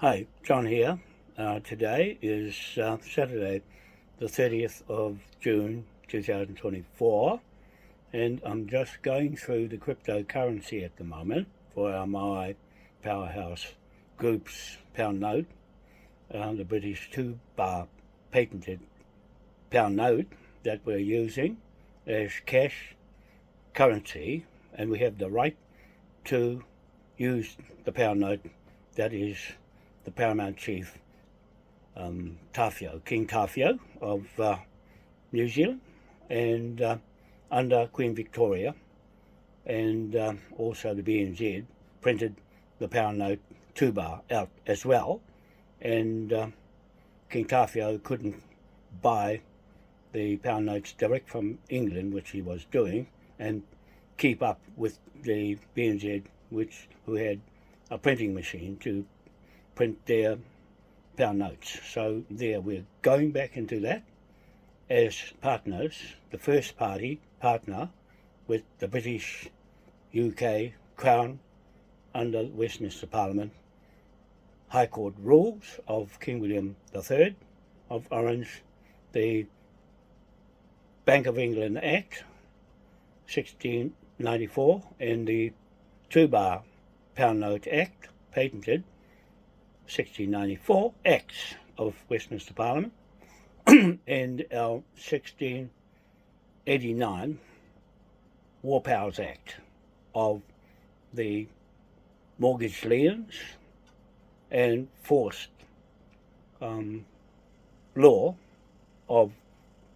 Hi, John here. Today is Saturday, the 30th of June 2024, and I'm just going through the cryptocurrency at the moment for our Maui Powerhouse Group's pound note, the British 2-bar patented pound note that we're using as cash currency, and we have the right to use the pound note that is the Paramount Chief, Tawhio, King Tawhio of New Zealand, and under Queen Victoria, and also the BNZ printed the pound note 2-bar out as well, and King Tawhio couldn't buy the pound notes direct from England, which he was doing, and keep up with the BNZ, who had a printing machine to print their pound notes. So there, we're going back into that as partners, the first party partner with the British UK Crown under Westminster Parliament High Court rules of King William III of Orange, the Bank of England Act 1694, and the 2-bar pound note Act patented 1694 Acts of Westminster Parliament and our 1689 War Powers Act of the mortgage liens and forced law of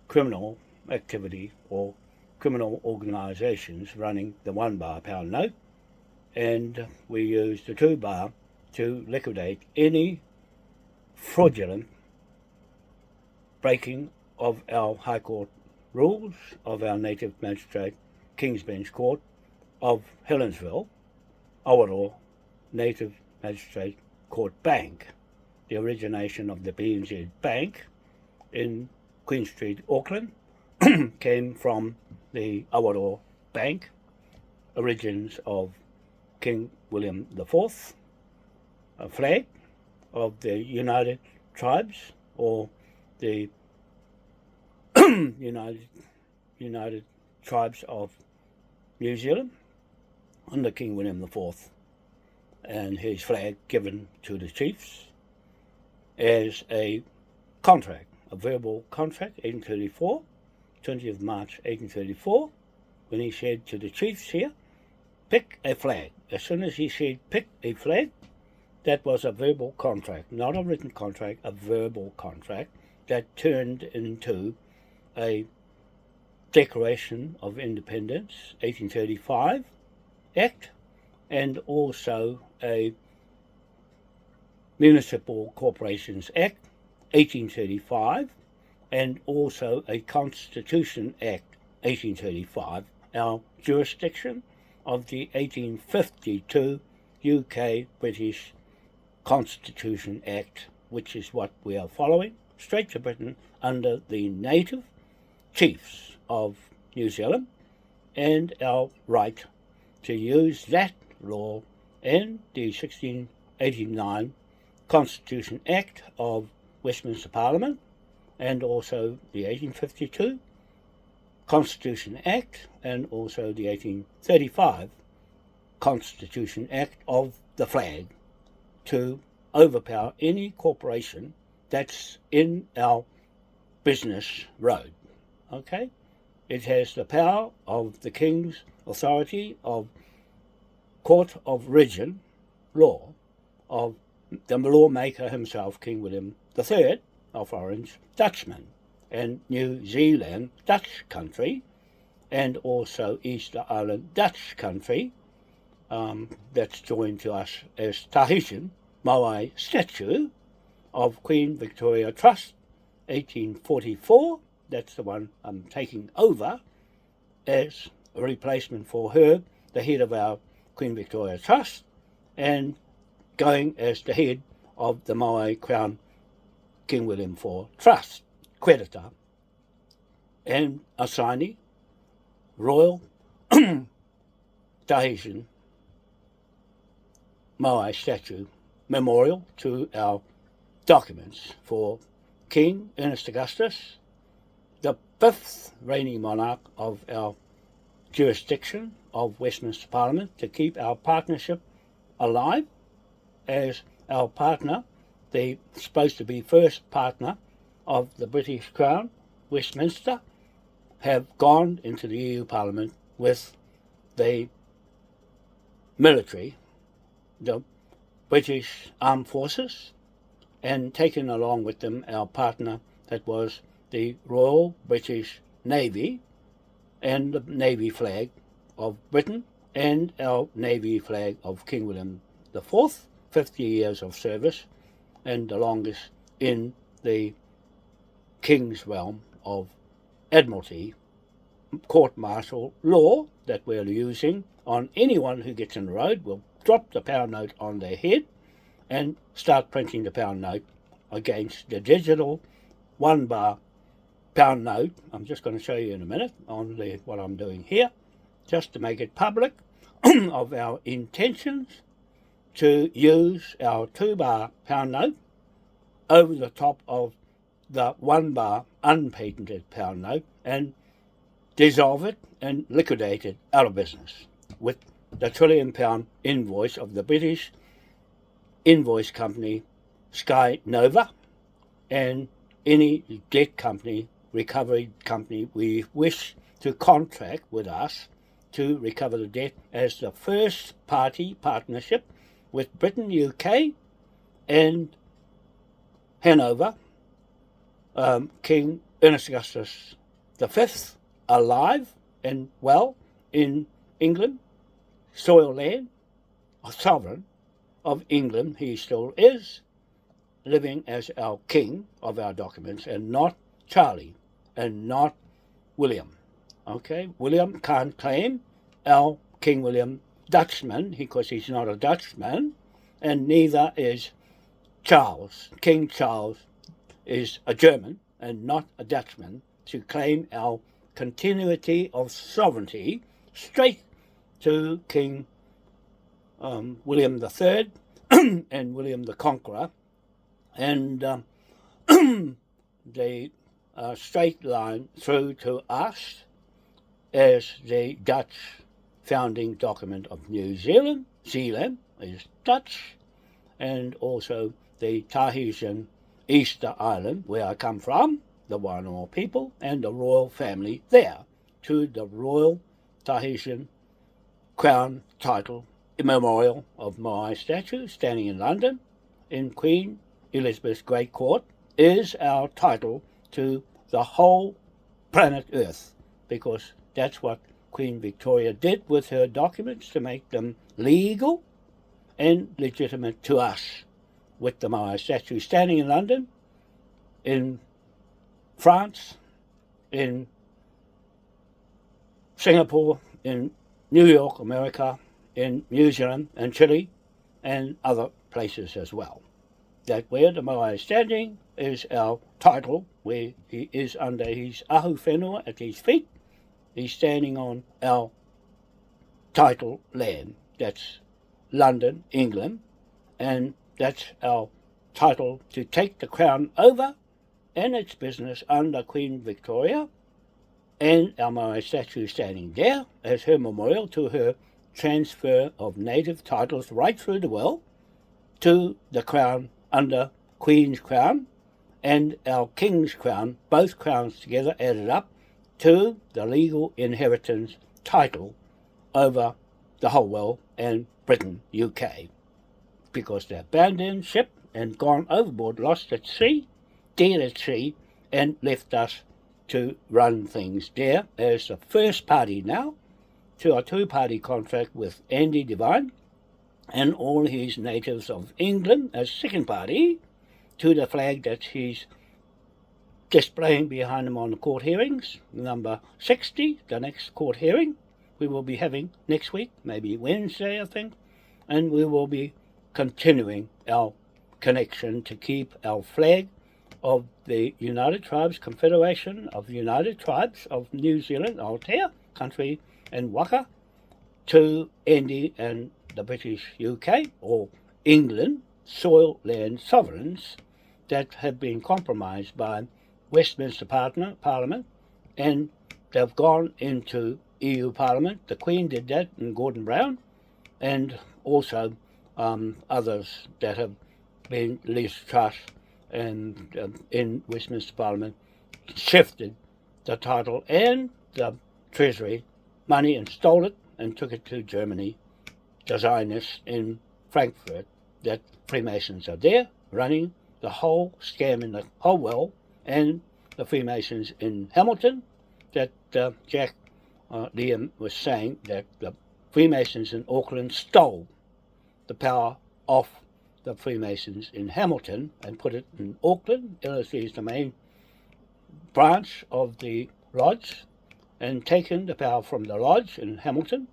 criminal activity or criminal organisations running the 1-bar pound note, and we use the 2-bar to liquidate any fraudulent breaking of our High Court rules of our native magistrate King's Bench Court of Helensville, Awaroa Native Magistrate Court Bank. The origination of the BNZ Bank in Queen Street, Auckland came from the Awaroa Bank, origins of King William IV, a flag of the United Tribes, or the United Tribes of New Zealand under King William IV, and his flag given to the chiefs as a contract, a verbal contract, 1834, 20th March 1834, when he said to the chiefs here, pick a flag. As soon as he said pick a flag, that was a verbal contract, not a written contract, a verbal contract that turned into a Declaration of Independence, 1835 Act, and also a Municipal Corporations Act, 1835, and also a Constitution Act, 1835, our jurisdiction of the 1852 UK British Constitution Act, which is what we are following, straight to Britain under the native chiefs of New Zealand, and our right to use that law and the 1689 Constitution Act of Westminster Parliament, and also the 1852 Constitution Act, and also the 1835 Constitution Act of the flag, to overpower any corporation that's in our business road. Okay? It has the power of the King's authority of Court of Regent law of the lawmaker himself, King William III of Orange, Dutchman, and New Zealand, Dutch country, and also Easter Island, Dutch country, that's joined to us as Tahitian, Maui statue of Queen Victoria Trust, 1844. That's the one I'm taking over as a replacement for her, the head of our Queen Victoria Trust, and going as the head of the Maui Crown King William IV Trust, creditor, and assignee, Royal Tahitian Maui statue memorial to our documents for King Ernest Augustus, the 5th reigning monarch of our jurisdiction of Westminster Parliament, to keep our partnership alive as our partner, the supposed to be first partner of the British Crown, Westminster, have gone into the EU Parliament with the military, the British Armed Forces, and taken along with them our partner that was the Royal British Navy and the Navy flag of Britain and our Navy flag of King William IV, 50 years of service and the longest in the King's realm of Admiralty court-martial law that we're using on anyone who gets in the road. We'll drop the pound note on their head and start printing the pound note against the digital 1 bar pound note. I'm just going to show you in a minute on what I'm doing here, just to make it public of our intentions to use our 2 bar pound note over the top of the 1 bar unpatented pound note and dissolve it and liquidate it out of business with the £1 trillion invoice of the British invoice company Sky Nova and any debt company, recovery company we wish to contract with us to recover the debt as the first party partnership with Britain, UK and Hanover, King Ernest Augustus V, alive and well in England, soil land, sovereign of England he still is, living as our king of our documents, and not Charlie and not William. Okay, William can't claim our King William Dutchman because he's not a Dutchman, and neither is Charles. King Charles is a German and not a Dutchman to claim our continuity of sovereignty straight to King William III and William the Conqueror, and the straight line through to us as the Dutch founding document of New Zealand. Zealand is Dutch, and also the Tahitian Easter Island, where I come from, the Wānoa people, and the royal family there, to the Royal Tahitian Crown title memorial of my statue standing in London in Queen Elizabeth's Great Court is our title to the whole planet Earth, because that's what Queen Victoria did with her documents to make them legal and legitimate to us, with the Maori statue standing in London, in France, in Singapore, in New York, America, in New Zealand and Chile and other places as well. That where the Maori is standing is our title, where he is under his ahu whenua at his feet. He's standing on our title land. That's London, England, and that's our title to take the crown over and its business under Queen Victoria, and our Maori statue standing there as her memorial to her transfer of native titles right through the world to the crown under Queen's Crown and our King's Crown, both crowns together added up to the legal inheritance title over the whole world and Britain, UK, because they're abandoned ship and gone overboard, lost at sea, dead at sea, and left us to run things there as the first party now to a 2-party contract with Andy Devine and all his natives of England as second party to the flag that he's displaying behind him on the court hearings, number 60, the next court hearing we will be having next week, maybe Wednesday I think, and we will be continuing our connection to keep our flag of the United Tribes Confederation of United Tribes of New Zealand, Aotea country and Waka, to Andy and the British UK, or England, soil land sovereigns that have been compromised by Westminster Parliament, and they've gone into EU Parliament. The Queen did that, and Gordon Brown, and also others that have been Liz Truss and in Westminster Parliament shifted the title and the Treasury money and stole it and took it to Germany, the Zionists in Frankfurt, that Freemasons are there running the whole scam in the whole world, and the Freemasons in Hamilton, that Jack Liam was saying that the Freemasons in Auckland stole the power off the Freemasons in Hamilton and put it in Auckland. LSE is the main branch of the lodge, and taken the power from the lodge in Hamilton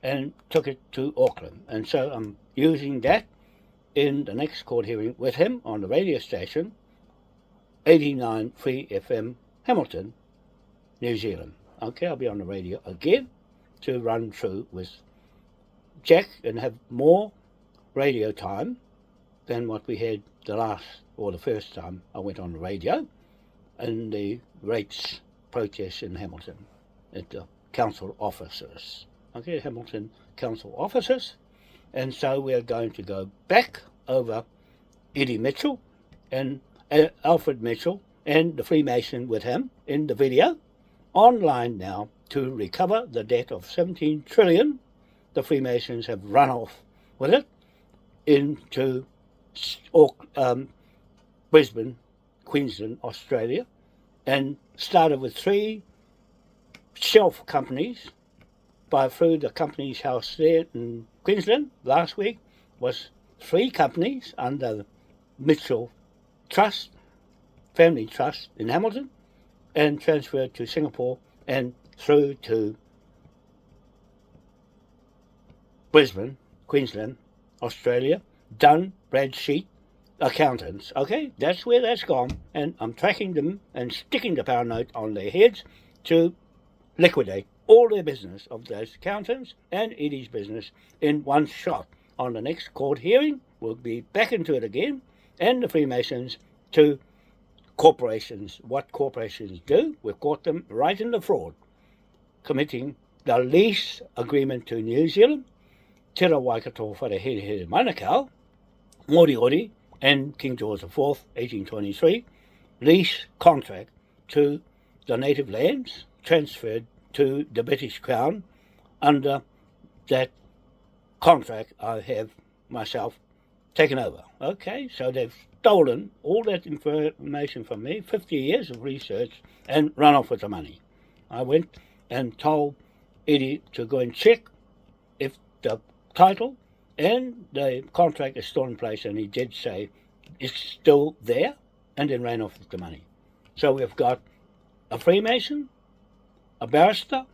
and took it to Auckland. And so I'm using that in the next court hearing with him on the radio station, 89 Free FM Hamilton, New Zealand. Okay, I'll be on the radio again to run through with Jack and have more radio time than what we had the first time I went on the radio in the rates protest in Hamilton at the council offices. Okay, Hamilton council offices. And so we're going to go back over Eddie Mitchell and Alfred Mitchell and the Freemason with him in the video online now to recover the debt of 17 trillion. The Freemasons have run off with it into Brisbane, Queensland, Australia, and started with 3 shelf companies through the Companies House there in Queensland. Last week was 3 companies under the Mitchell Trust, Family Trust in Hamilton, and transferred to Singapore and through to Brisbane, Queensland, Australia. Dun Bradstreet Accountants. Okay, that's where that's gone, and I'm tracking them and sticking the pound note on their heads to liquidate all their business of those accountants and Eddie's business in one shot. On the next court hearing, we'll be back into it again, and the Freemasons to corporations. What corporations do, we've caught them right in the fraud, committing the lease agreement to New Zealand, Te Waikato Wharehere Manukau, Moriori, and King George IV, 1823, lease contract to the native lands, transferred to the British Crown. Under that contract, I have myself taken over. Okay, so they've stolen all that information from me, 50 years of research, and run off with the money. I went and told Eddie to go and check if the title and the contract is still in place, and he did say it's still there, and then ran off with the money. So we've got a Freemason, a barrister,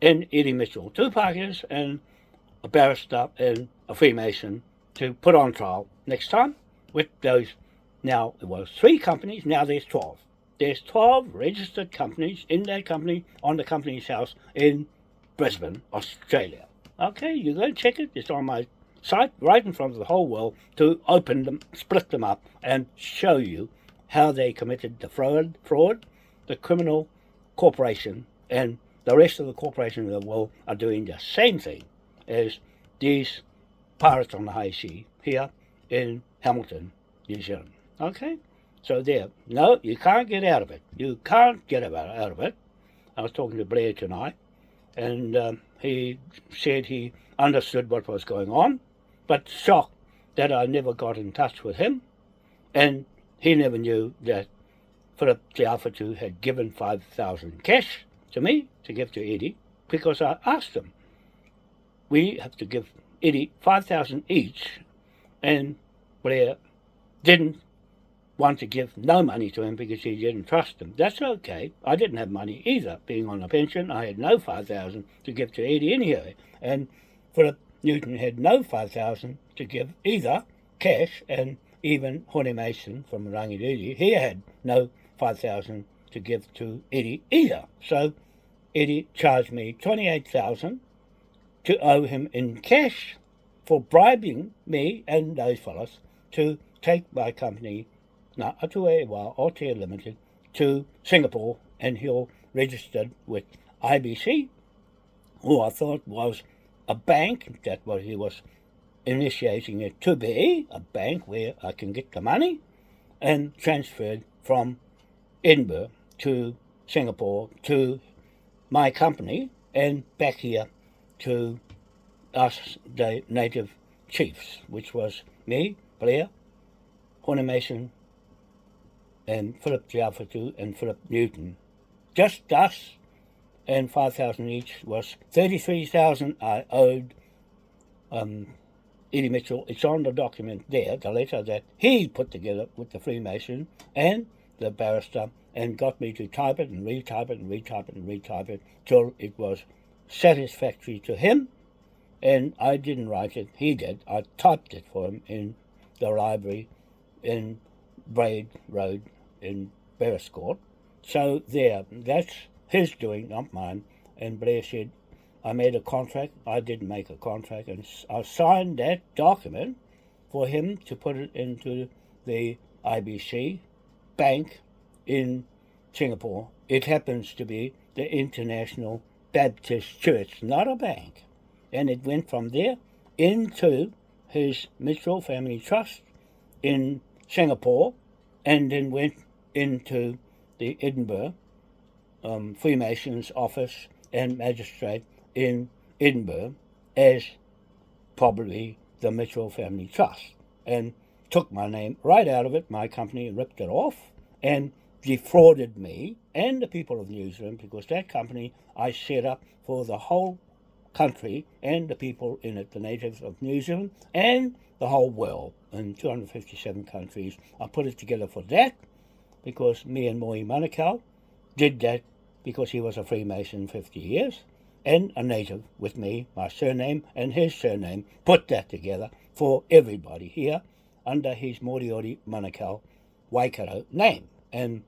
and Eddie Mitchell, 2 Pākehās and a barrister and a Freemason to put on trial next time with those. Now there was 3 companies, now there's 12. There's 12 registered companies in that company on the Companies House in Brisbane, Australia. Okay, you go and check it. It's on my site right in front of the whole world to open them, split them up, and show you how they committed the fraud, the criminal corporation, and the rest of the corporations of the world are doing the same thing as these pirates on the high sea here in Hamilton, New Zealand. Okay? So there. No, you can't get out of it. You can't get out of it. I was talking to Blair tonight, and he said he understood what was going on, but shocked that I never got in touch with him, and he never knew that Philip Te Awhatu had given 5,000 cash to me to give to Eddie, because I asked him. We have to give Eddie 5,000 each, and Blair didn't want to give no money to him because he didn't trust him. That's okay. I didn't have money either. Being on a pension, I had no 5,000 to give to Eddie anyway, and Philip Newton had no 5,000 to give either, cash, and even Hone Mason from Rangiriri, he had no 5,000 to give to Eddie either. So Eddie charged me 28,000 to owe him in cash for bribing me and those fellas to take my company, Altair Limited, to Singapore, and he'll registered with IBC, who I thought was a bank. That what he was initiating it to be, a bank where I can get the money, and transferred from Edinburgh to Singapore to my company and back here to us, the native chiefs, which was me, Blair, Horne Mason, and Philip Te and Philip Newton. Just us, and 5,000 each was 33,000 I owed Eddie Mitchell. It's on the document there, the letter that he put together with the Freemason and the barrister, and got me to type it and retype it and retype it and retype it till it was satisfactory to him. And I didn't write it, he did. I typed it for him in the library in Braid Road in Berescourt. So there, that's his doing, not mine. And Blair said, I made a contract. I didn't make a contract, and I signed that document for him to put it into the IBC bank in Singapore. It happens to be the International Baptist Church, not a bank. And it went from there into his Mitchell Family Trust in Singapore, and then went into the Edinburgh Freemasons office and magistrate in Edinburgh as probably the Mitchell Family Trust, and took my name right out of it. My company ripped it off and defrauded me and the people of New Zealand, because that company I set up for the whole country and the people in it, the natives of New Zealand and the whole world, in 257 countries. I put it together for that, because me and Moe Manukau did that because he was a Freemason 50 years and a native with me, my surname and his surname, put that together for everybody here under his Moriori Manukau Waikato name, and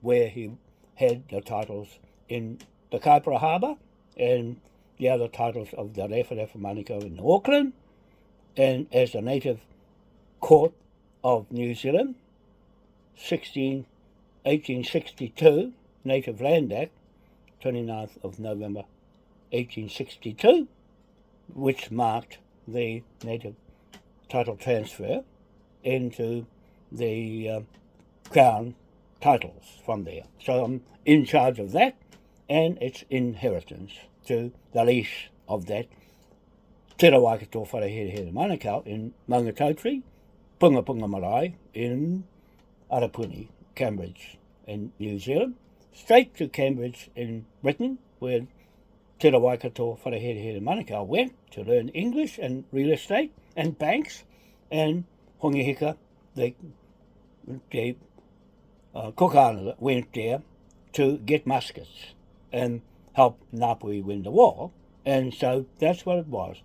where he had the titles in the Kaipara Harbour and the other titles of the Rewharewha Manukau in Auckland, and as a native court of New Zealand, 1862, Native Land Act, 29th of November 1862, which marked the native title transfer into the Crown titles from there. So I'm in charge of that, and its inheritance to the lease of that Te Waikato Wharehere Manukau in Maungatautari, Punga Punga Marae in Arapuni, Cambridge in New Zealand, straight to Cambridge in Britain, where Te Waikato Wharehere Manukau went to learn English and real estate and banks, and Hongihika, the Kokana went there to get muskets and help Ngāpuhi win the war. And so that's what it was.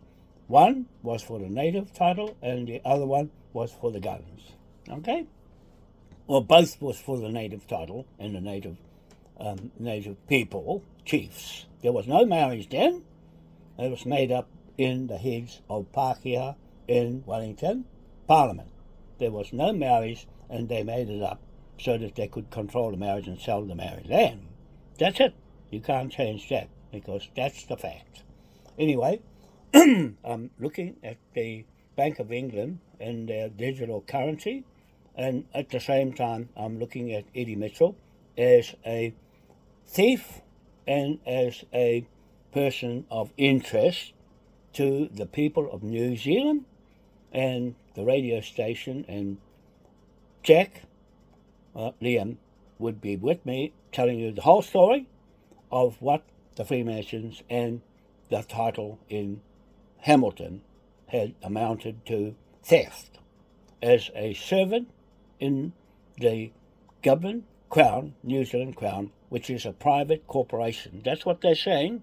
One was for the native title and the other one was for the guns. Okay? Well, both was for the native title and the native people, chiefs. There was no marriage then. It was made up in the heads of Pākehā in Wellington Parliament. There was no marriage, and they made it up so that they could control the marriage and sell the married land. That's it. You can't change that, because that's the fact. Anyway, I'm looking at the Bank of England and their digital currency, and at the same time I'm looking at Eddie Mitchell as a thief and as a person of interest to the people of New Zealand and the radio station, and Jack Liam would be with me telling you the whole story of what the Freemasons and the title in Hamilton had amounted to theft. As a servant in the government Crown, New Zealand Crown, which is a private corporation. That's what they're saying.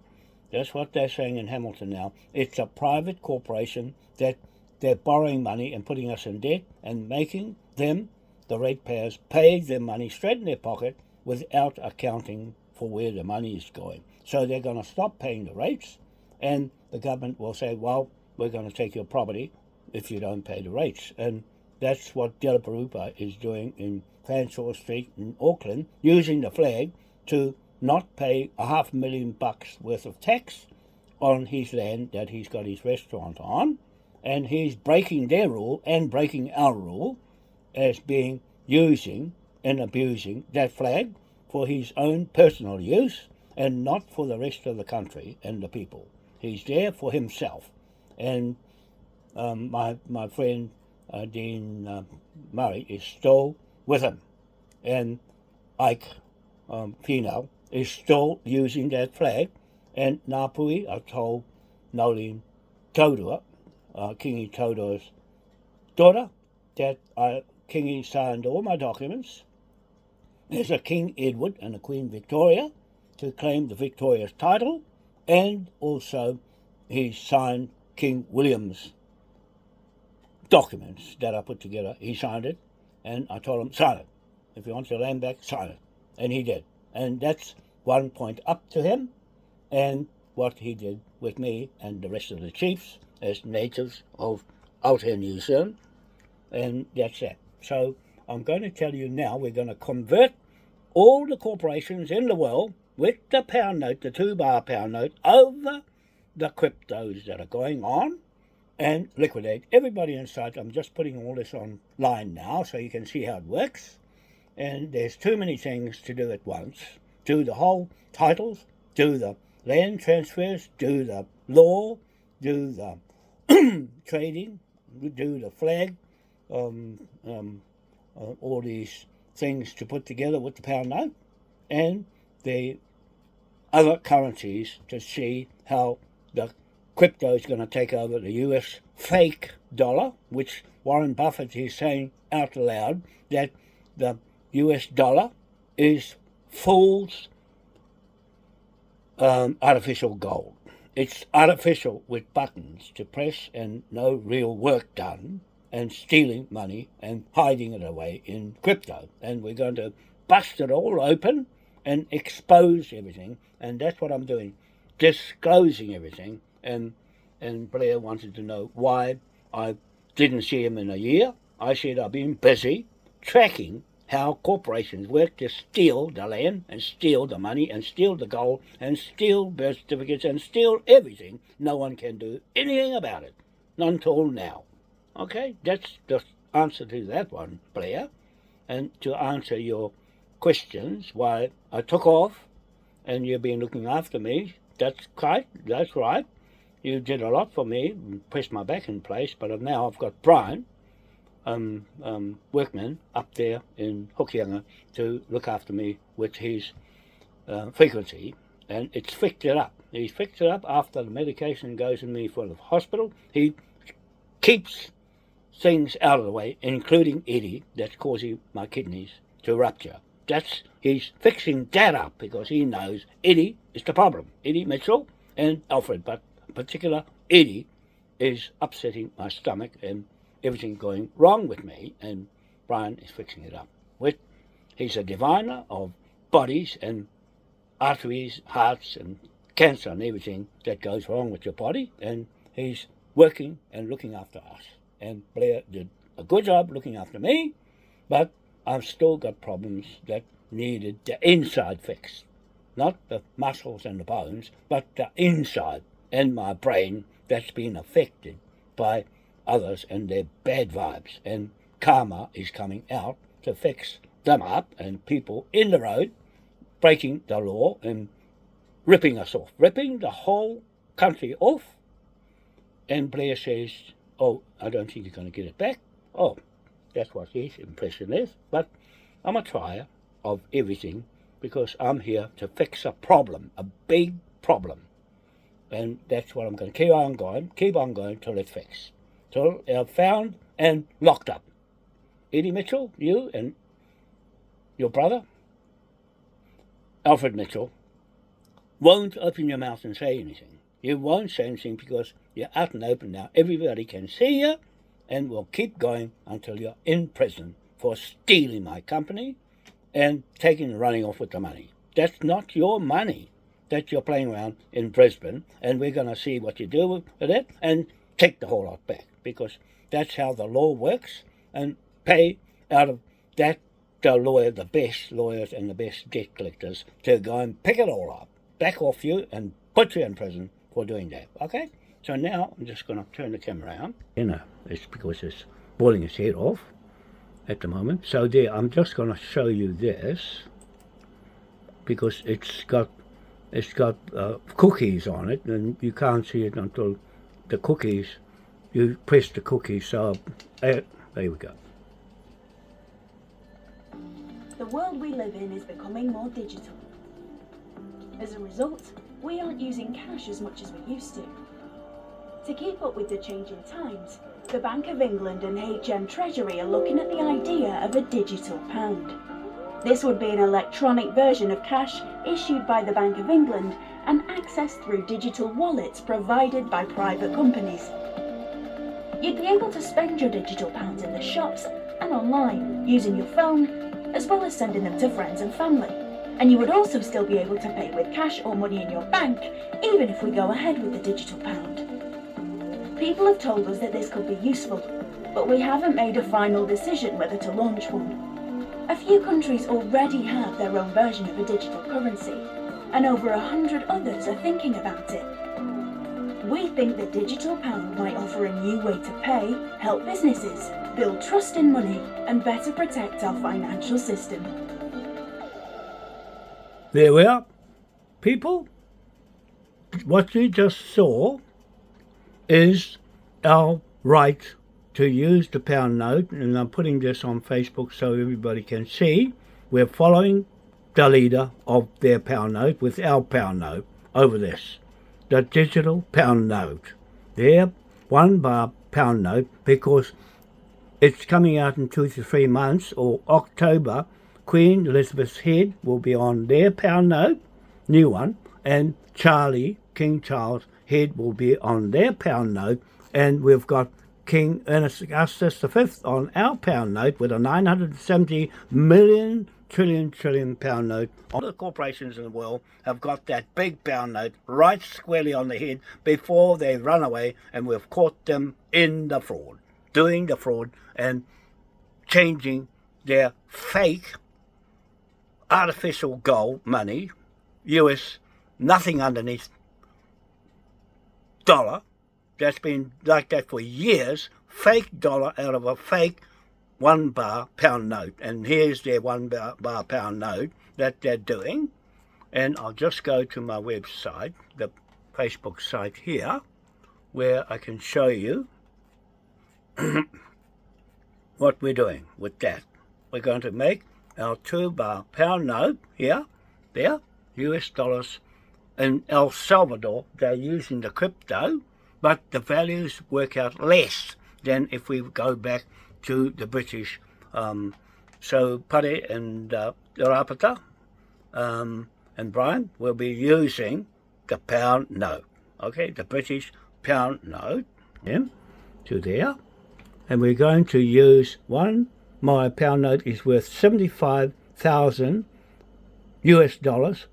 That's what they're saying in Hamilton now. It's a private corporation that they're borrowing money and putting us in debt and making them, the ratepayers, pay their money straight in their pocket without accounting for where the money is going. So they're going to stop paying the rates, and the government will say, well, we're going to take your property, if you don't pay the rates. And that's what Delaparupa is doing in Fanshawe Street in Auckland, using the flag to not pay $500,000 worth of tax on his land that he's got his restaurant on, and he's breaking their rule and breaking our rule as being using and abusing that flag for his own personal use and not for the rest of the country and the people. He's there for himself. And my friend Dean Murray is still with him, and Ike Fino is still using that flag. And Ngāpui, I told Nolene Taurua, Kingi Taurua's daughter, that Kingi signed all my documents as a King Edward and a Queen Victoria to claim the Victoria's title, and also he signed King William's documents that I put together. He signed it, and I told him, sign it. If you want your land back, sign it. And he did. And that's 1 point up to him, and what he did with me and the rest of the chiefs as natives of Aotearoa New Zealand, and that's it. So I'm going to tell you now, we're going to convert all the corporations in the world with the pound note, the 2 bar pound note, over the cryptos that are going on, and liquidate everybody inside. I'm just putting all this online now so you can see how it works. And there's too many things to do at once. Do the whole titles, do the land transfers, do the law, do the trading, do the flag, all these things to put together with the pound note, and the other currencies to see how the crypto is going to take over the US fake dollar, which Warren Buffett is saying out loud that the US dollar is fool's artificial gold. It's artificial with buttons to press and no real work done, and stealing money and hiding it away in crypto. And we're going to bust it all open and expose everything, and that's what I'm doing, disclosing everything. And Blair wanted to know why I didn't see him in a year. I said I've been busy tracking how corporations work to steal the land and steal the money and steal the gold and steal birth certificates and steal everything. No one can do anything about it, not until now. Okay, that's the answer to that one, Blair. And to answer your questions, why I took off and you've been looking after me, that's right. You did a lot for me, pressed my back in place, but now I've got Brian, workman up there in Hokianga to look after me with his frequency, and it's fixed it up. He's fixed it up after the medication goes in me for the hospital. He keeps things out of the way, including Eddie, that's causing my kidneys to rupture. He's fixing that up because he knows Eddie is the problem. Eddie Mitchell and Alfred, but in particular Eddie is upsetting my stomach and everything going wrong with me, and Brian is fixing it up. He's a diviner of bodies and arteries, hearts and cancer and everything that goes wrong with your body, and he's working and looking after us. And Blair did a good job looking after me, but I've still got problems that needed the inside fixed. Not the muscles and the bones, but the inside and my brain that's been affected by others and their bad vibes. And karma is coming out to fix them up, and people in the road breaking the law and ripping us off, ripping the whole country off. And Blair says, oh, I don't think you're going to get it back. Oh, that's what his impression is. But I'm a trier of everything because I'm here to fix a problem, a big problem. And that's what I'm going to keep on going till it's fixed. Till they're found and locked up. Eddie Mitchell, you and your brother, Alfred Mitchell, won't open your mouth and say anything. You won't say anything because you're out and open now. Everybody can see you, and we'll keep going until you're in prison for stealing my company and running off with the money. That's not your money that you're playing around in Brisbane, and we're going to see what you do with it and take the whole lot back, because that's how the law works, and pay out of that the lawyer, the best lawyers and the best debt collectors, to go and pick it all up, back off you, and put you in prison for doing that. Okay? So now I'm just going to turn the camera around. It's because it's boiling its head off at the moment. So there, I'm just going to show you this, because it's got cookies on it, and you can't see it until the cookies, you press the cookies. So there we go. The world we live in is becoming more digital. As a result, we aren't using cash as much as we used to. To keep up with the changing times, the Bank of England and HM Treasury are looking at the idea of a digital pound. This would be an electronic version of cash issued by the Bank of England and accessed through digital wallets provided by private companies. You'd be able to spend your digital pounds in the shops and online using your phone, as well as sending them to friends and family. And you would also still be able to pay with cash or money in your bank, even if we go ahead with the digital pound. People have told us that this could be useful, but we haven't made a final decision whether to launch one. A few countries already have their own version of a digital currency, and over 100 others are thinking about it. We think the digital pound might offer a new way to pay, help businesses, build trust in money, and better protect our financial system. There we are, people. What you just saw is our right to use the pound note, and I'm putting this on Facebook so everybody can see. We're following the leader of their pound note with our pound note over this, the digital pound note. Their £1 pound note, because it's coming out in 2 to 3 months, or October. Queen Elizabeth's head will be on their pound note, new one, and King Charles' head will be on their pound note, and we've got King Ernest Augustus V on our pound note with a 970 million trillion pound note. All the corporations in the world have got that big pound note right squarely on the head before they run away, and we've caught them in the fraud, doing the fraud and changing their fake artificial gold money, US, nothing underneath dollar. That's been like that for years, fake dollar out of a fake £1 pound note. And here's their £1 pound note that they're doing. And I'll just go to my website, the Facebook site here, where I can show you what we're doing with that. We're going to make our £2 pound note here, there, US dollars. In El Salvador, they're using the crypto, but the values work out less than if we go back to the British. So Pare and Rapata and Brian will be using the pound note, okay, the British pound note, to there. And we're going to use my pound note is worth 75,000 US dollars,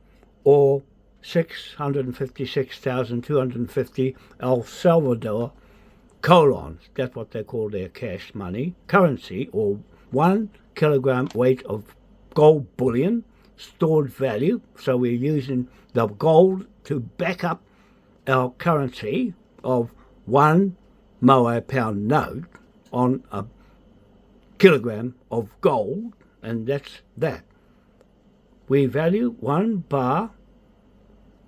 or 656,250 El Salvador colons. That's what they call their cash money currency, or 1 kilogram weight of gold bullion, stored value. So we're using the gold to back up our currency of 1 Moa pound note on a kilogram of gold, and that's that. We value 1 bar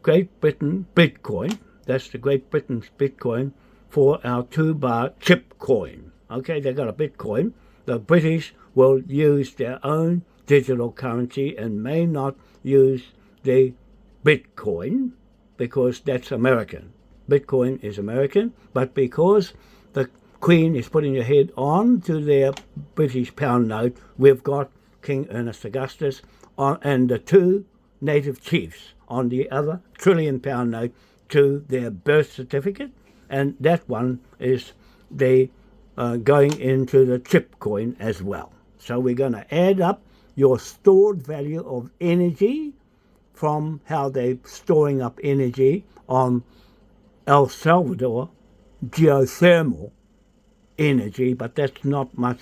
Great Britain Bitcoin. That's the Great Britain's Bitcoin for our 2 bar chip coin. Okay, they got a Bitcoin. The British will use their own digital currency and may not use the Bitcoin because that's American. Bitcoin is American, but because the Queen is putting her head on to their British pound note, we've got King Ernest Augustus and the 2 native chiefs on the other £1 trillion note to their birth certificate, and that one is going into the chip coin as well. So we're going to add up your stored value of energy from how they're storing up energy on El Salvador geothermal energy, but that's not much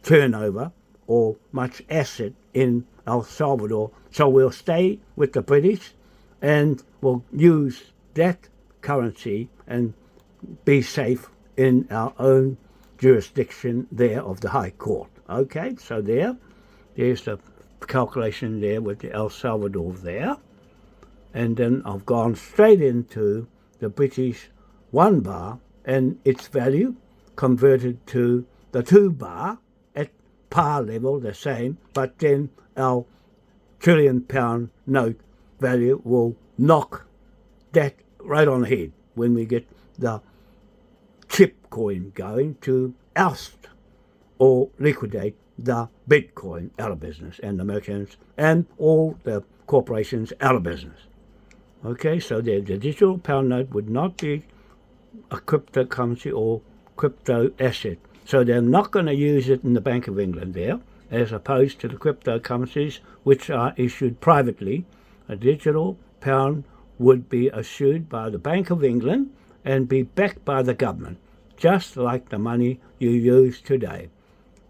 turnover or much asset in El Salvador. So we'll stay with the British and we'll use that currency and be safe in our own jurisdiction there of the High Court. Okay, so there's the calculation there with the El Salvador there. And then I've gone straight into the British 1 bar and its value converted to the 2 bar at par level, the same, but then our £1 note value will knock that right on the head when we get the chip coin going to oust or liquidate the Bitcoin out of business and the merchants and all the corporations out of business. Okay, so the digital pound note would not be a cryptocurrency or crypto asset. So they're not going to use it in the Bank of England there, as opposed to the cryptocurrencies which are issued privately. A digital pound would be issued by the Bank of England and be backed by the government, just like the money you use today.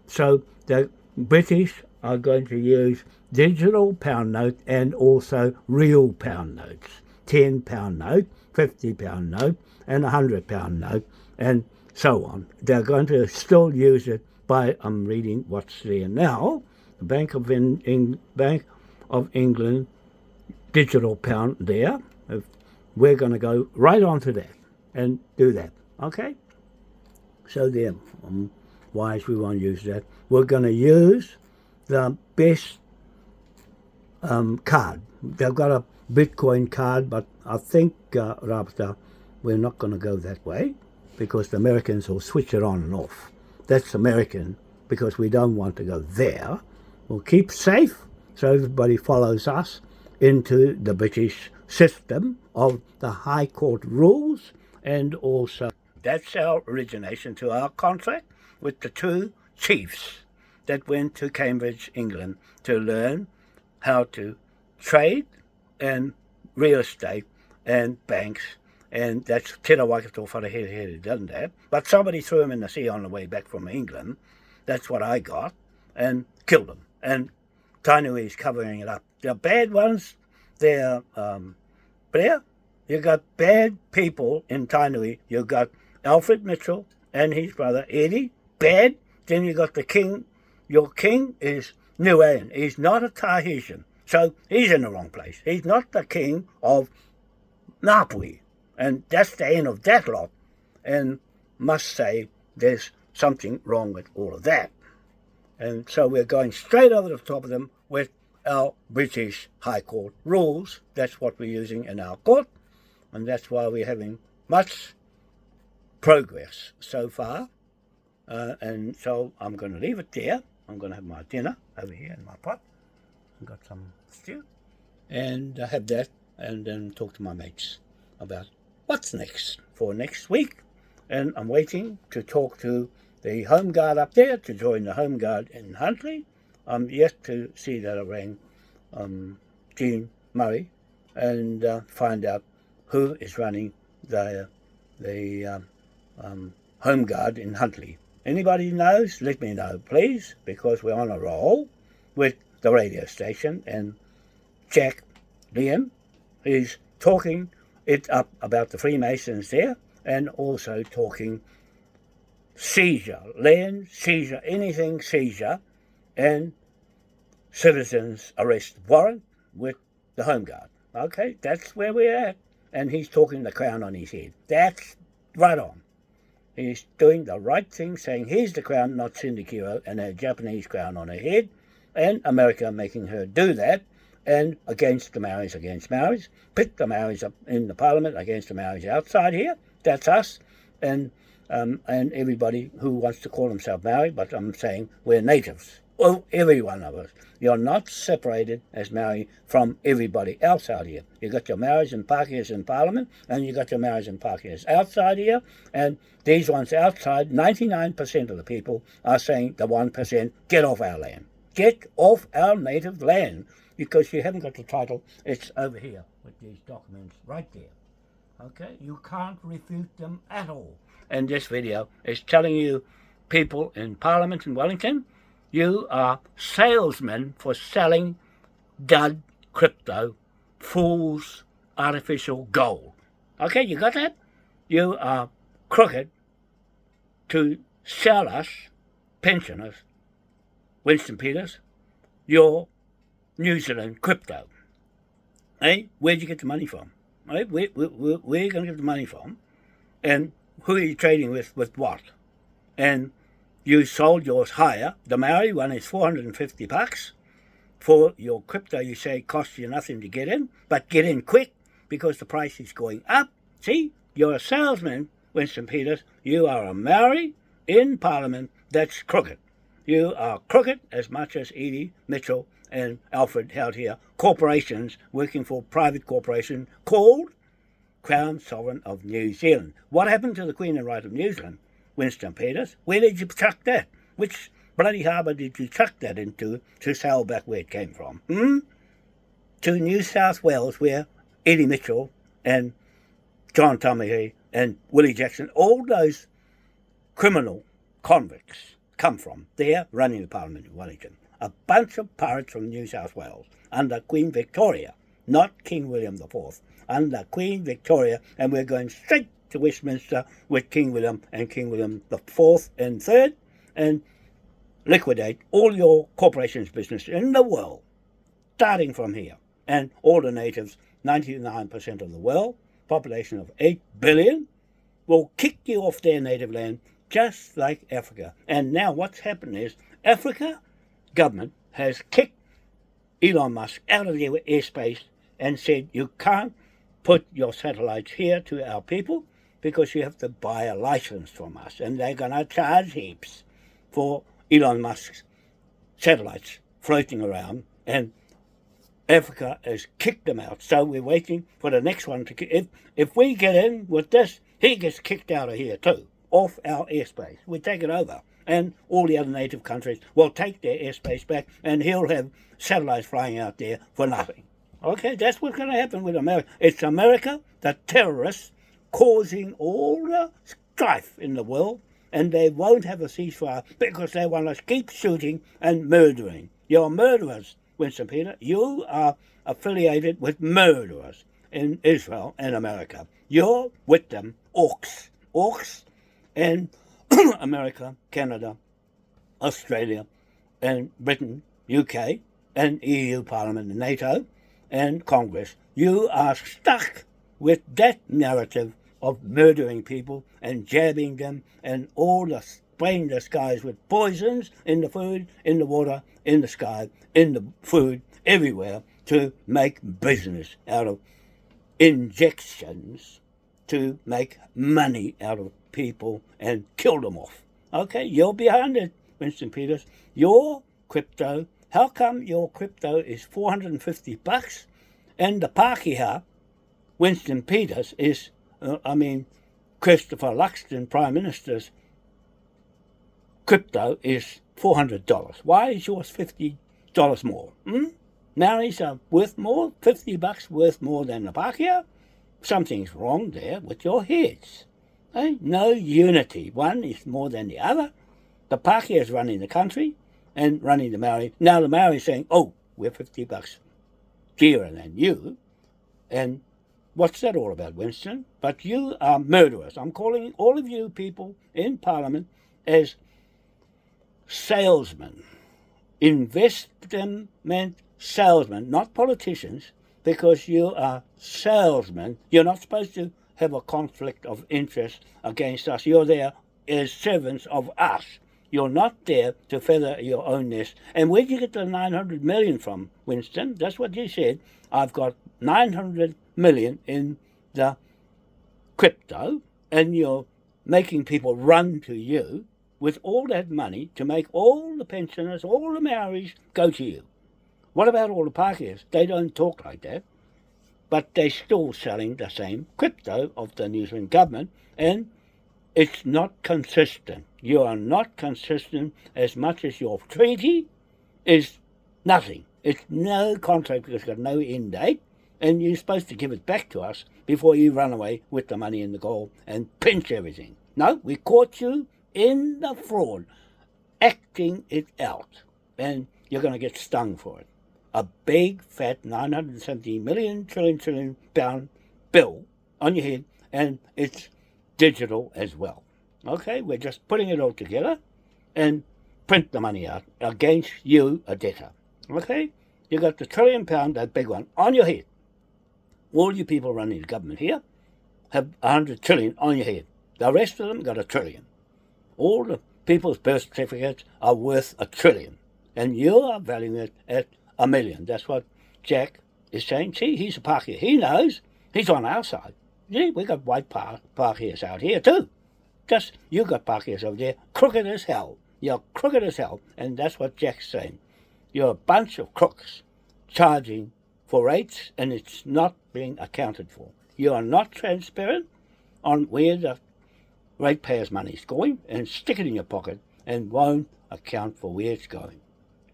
So the British are going to use digital pound note and also real pound notes, £10 note, £50 note, and £100 note, and so on. They're going to still use it by, I'm reading what's there now, the Bank of England digital pound there. We're going to go right on to that and do that, okay? So there, wise we won't use that. We're going to use the best card. They've got a Bitcoin card, but I think, Rabta, we're not going to go that way because the Americans will switch it on and off. That's American because we don't want to go there. We'll keep safe so everybody follows us into the British system of the High Court rules, and also that's our origination to our contract with the 2 chiefs that went to Cambridge, England to learn how to trade and real estate and banks, and that's Te Waikato Wharehere done that. But somebody threw him in the sea on the way back from England. That's what I got, and killed him. And Tainui's covering it up. The bad ones, they're there. You got bad people in Tainui. You got Alfred Mitchell and his brother Eddie, bad. Then you got the king. Your king is Niuean. He's not a Tahitian. So he's in the wrong place. He's not the king of Ngāpuhi. And that's the end of that lot. And must say there's something wrong with all of that. And so we're going straight over the top of them with our British High Court rules. That's what we're using in our court. And that's why we're having much progress so far. And so I'm going to leave it there. I'm going to have my dinner over here in my pot. I've got some stew. And have that and then talk to my mates about what's next for next week. And I'm waiting to talk to the Home Guard up there to join the Home Guard in Huntly. I'm yet to see that I rang Jean Murray and find out who is running the Home Guard in Huntly. Anybody knows, let me know, please, because we're on a roll with the radio station, and Jack Liam is talking it up about the Freemasons there, and also talking seizure, land seizure, anything seizure, and citizens arrest warrant with the Home Guard. Okay, that's where we're at. And he's talking the crown on his head. That's right on. He's doing the right thing, saying here's the crown, not Sindikiro, and a Japanese crown on her head, and America making her do that, and against the Maoris, pit the Maoris up in the parliament against the Maoris outside here. That's us, and everybody who wants to call himself Maori, but I'm saying we're natives. Well, every one of us. You're not separated as Maori from everybody else out here. You got your Maoris and Pākehās in Parliament, and you got your Maoris and Pākehās outside here, and these ones outside, 99% of the people are saying the 1%, get off our land. Get off our native land, because you haven't got the title. It's over here with these documents right there. Okay? You can't refute them at all. in this video is telling you people in Parliament in Wellington, you are salesmen for selling dud crypto, fool's artificial gold. Okay, you got that? You are crooked to sell us, pensioners, Winston Peters, your New Zealand crypto. Hey, where'd you get the money from? Hey, where are you going to get the money from? And who are you trading with what? And you sold yours higher. The Maori one is $450 for your crypto. You say it costs you nothing to get in, but get in quick because the price is going up. See, you're a salesman, Winston Peters. You are a Maori in Parliament that's crooked. You are crooked as much as Edie Mitchell and Alfred held here, corporations working for private corporation called Crown Sovereign of New Zealand. What happened to the Queen and Right of New Zealand, Winston Peters? Where did you chuck that? Which bloody harbour did you chuck that into to sail back where it came from? To New South Wales, where Edie Mitchell and John Tamahi and Willie Jackson, all those criminal convicts come from. They're running the Parliament in Wellington. A bunch of pirates from New South Wales under Queen Victoria, not King William IV, under Queen Victoria, and we're going straight to Westminster with King William and King William IV and III and liquidate all your corporations' business in the world, starting from here. And all the natives, 99% of the world, population of 8 billion, will kick you off their native land just like Africa. And now what's happened is Africa government has kicked Elon Musk out of their airspace and said you can't put your satellites here to our people because you have to buy a license from us, and they're going to charge heaps for Elon Musk's satellites floating around, and Africa has kicked them out. So we're waiting for the next one to if we get in with this, he gets kicked out of here too, off our airspace. We take it over. And all the other native countries will take their airspace back, and he'll have satellites flying out there for nothing. Okay, that's what's going to happen with America. It's America, the terrorists, causing all the strife in the world, and they won't have a ceasefire because they want us to keep shooting and murdering. You're murderers, Winston Peters. You are affiliated with murderers in Israel and America. You're with them, orcs, and America, Canada, Australia, and Britain, UK, and EU Parliament and NATO, and Congress. You are stuck with that narrative of murdering people and jabbing them and all the spraying the skies with poisons in the food, in the water, in the sky, in the food, everywhere to make business out of injections to make money out of people and kill them off. Okay, you're behind it, Winston Peters. Your crypto, how come your crypto is $450 and the Pākehā, Winston Peters, is, Christopher Luxon, Prime Minister's crypto is $400. Why is yours $50 more? Maoris are worth more, $50 worth more than the Pākehā? Something's wrong there with your heads. No unity. One is more than the other. The Pākehā is running the country and running the Maori. Now the Maori is saying, oh, we're $50 dearer than you. And what's that all about, Winston? But you are murderers. I'm calling all of you people in Parliament as salesmen. Investment salesmen, not politicians, because you are salesmen. You're not supposed to have a conflict of interest against us. You're there as servants of us. You're not there to feather your own nest. And where'd you get the 900 million from, Winston? That's what you said. I've got 900 million in the crypto, and you're making people run to you with all that money to make all the pensioners, all the Maoris go to you. What about all the Pākehās? They don't talk like that. But they're still selling the same crypto of the New Zealand government, and it's not consistent. You are not consistent as much as your treaty is nothing. It's no contract because it's got no end date, and you're supposed to give it back to us before you run away with the money and the gold and pinch everything. No, we caught you in the fraud, acting it out, and you're going to get stung for it. A big, fat 970 million trillion pound bill on your head, and it's digital as well. Okay, we're just putting it all together and print the money out against you, a debtor. Okay, you got the £1 trillion, that big one, on your head. All you people running the government here have 100 trillion on your head. The rest of them got $1 trillion. All the people's birth certificates are worth $1 trillion, and you are valuing it at $1 million. That's what Jack is saying. See, he's a Pākehā. He knows. He's on our side. See, we got white Pākehās out here too. Just you got Pākehās over there, crooked as hell. You're crooked as hell, and that's what Jack's saying. You're a bunch of crooks charging for rates, and it's not being accounted for. You are not transparent on where the ratepayers' money is going, and stick it in your pocket and won't account for where it's going.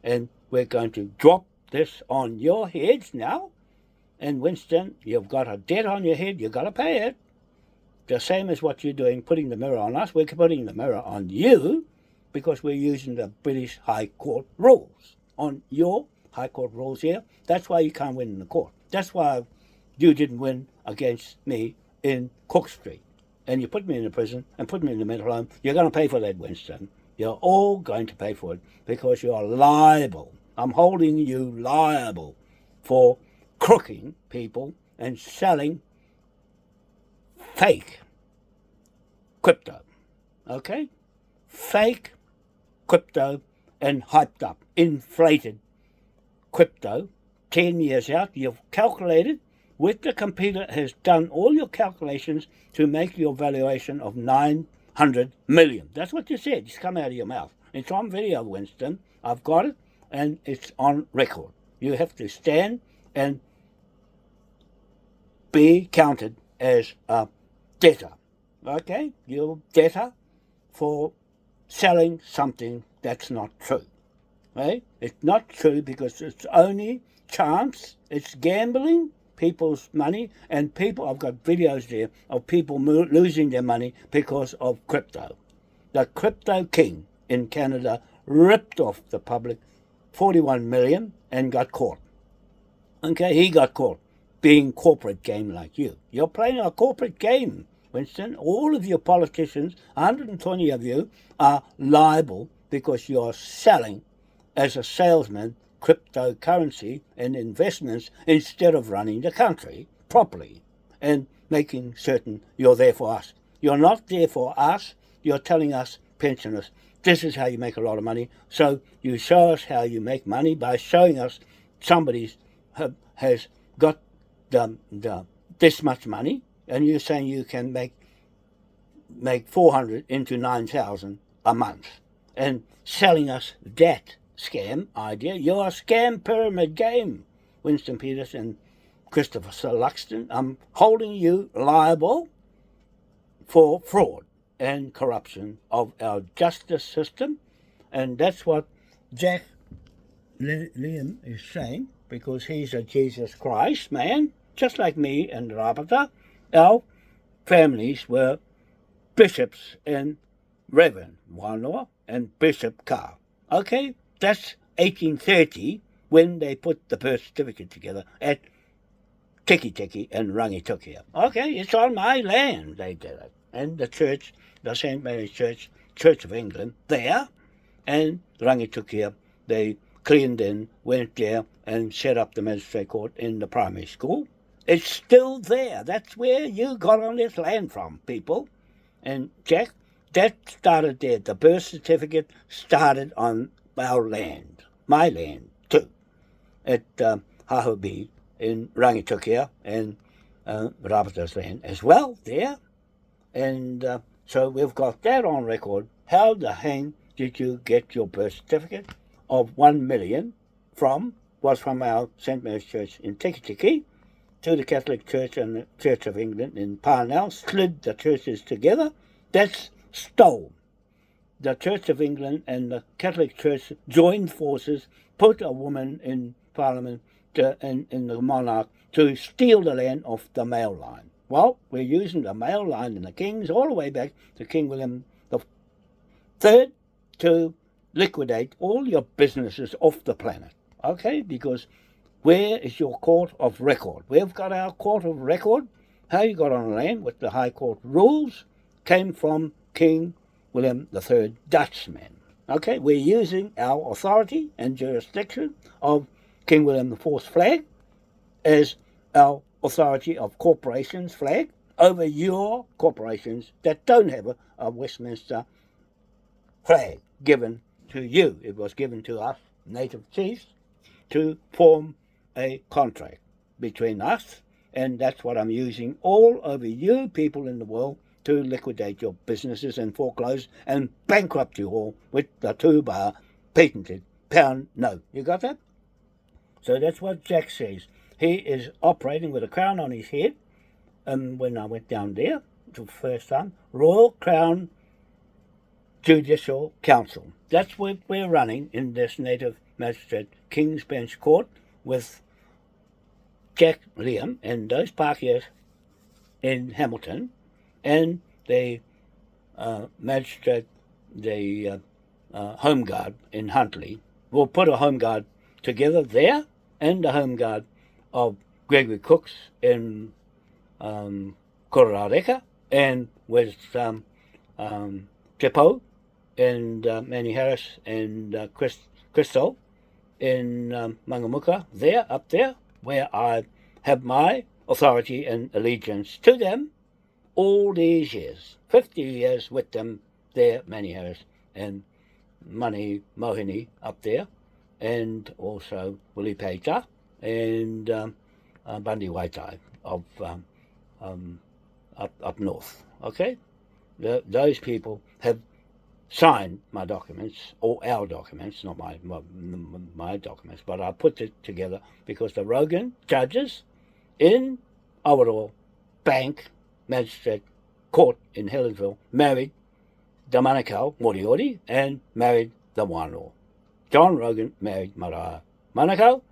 And we're going to drop this on your heads now. And Winston, you've got a debt on your head, you've got to pay it. The same as what you're doing, putting the mirror on us, we're putting the mirror on you because we're using the British High Court rules. On your High Court rules here, that's why you can't win in the court. That's why you didn't win against me in Cook Street. And you put me in the prison and put me in the mental home. You're going to pay for that, Winston. You're all going to pay for it because you're liable. I'm holding you liable for crooking people and selling fake crypto. Okay? Fake crypto and hyped up, inflated crypto. 10 years out, you've calculated with the computer, has done all your calculations to make your valuation of 900 million. That's what you said. It's come out of your mouth. It's on video, Winston. I've got it, and it's on record. You have to stand and be counted as a debtor. Okay? You're a debtor for selling something that's not true. Right? It's not true because it's only chance. It's gambling people's money, and people, I've got videos there of people losing their money because of crypto. The crypto king in Canada ripped off the public 41 million and got caught. Okay, he got caught being corporate game like you. You're playing a corporate game, Winston. All of your politicians, 120 of you, are liable because you're selling as a salesman cryptocurrency and investments instead of running the country properly and making certain you're there for us. You're not there for us. You're telling us pensioners, this is how you make a lot of money. So you show us how you make money by showing us somebody has got this much money, and you're saying you can make 400 into 9,000 a month and selling us that scam idea. You're a scam pyramid game, Winston Peters and Christopher Luxton. I'm holding you liable for fraud and corruption of our justice system, and that's what Jack Liam is saying, because he's a Jesus Christ man, just like me and Rabata. Our families were bishops and Reverend Wanoa and Bishop Carr. Okay? That's 1830 when they put the birth certificate together at Tiki Tiki and Rangitukia. Okay, it's on my land they did it. And the church, the St. Mary's Church, Church of England, there, and Rangitukia, they cleaned in, went there and set up the magistrate court in the primary school. It's still there. That's where you got on this land from, people. And Jack, that started there. The birth certificate started on our land, my land too, at Hahobi in Rangitukia and Rabata's land as well there. And so we've got that on record. How the hang did you get your birth certificate of 1 million from our St. Mary's Church in Tiki Tiki to the Catholic Church and the Church of England in Parnell, slid the churches together? That's stolen. The Church of England and the Catholic Church joined forces, put a woman in Parliament in the monarch to steal the land off the male line. Well, we're using the male line in the kings all the way back to King William III to liquidate all your businesses off the planet. Okay, because where is your court of record? We've got our court of record. How you got on land with the High Court rules came from King William III Dutchman. Okay, we're using our authority and jurisdiction of King William IV's flag as our authority of corporations flag over your corporations that don't have a Westminster flag given to you. It was given to us, native chiefs, to form a contract between us, and that's what I'm using all over you people in the world to liquidate your businesses and foreclose and bankrupt you all with the 2-bar patented pound note. You got that? So that's what Jack says. He is operating with a crown on his head. When I went down there the first time, Royal Crown Judicial Council. That's what we're running in this Native Magistrate King's Bench Court with Jack Liam and those Pākehā in Hamilton and the magistrate, the Home Guard in Huntly. We'll put a Home Guard together there and the Home Guard of Gregory Cooks in Kororareka and with Tepo and Manny Harris and Crystal in Mangamuka, up there, where I have my authority and allegiance to them all these years, 50 years with them there, Manny Harris and Mani Mohini up there, and also Willie Peita and Bundy Waitai of up north. Okay, those people have signed my documents, or our documents, not my documents, but I put it together because the Rogan judges in Awaroa Bank Magistrate Court in Helensville married the Manukau Moriori and married the Wānoa. John Rogan married Maraea Manukau,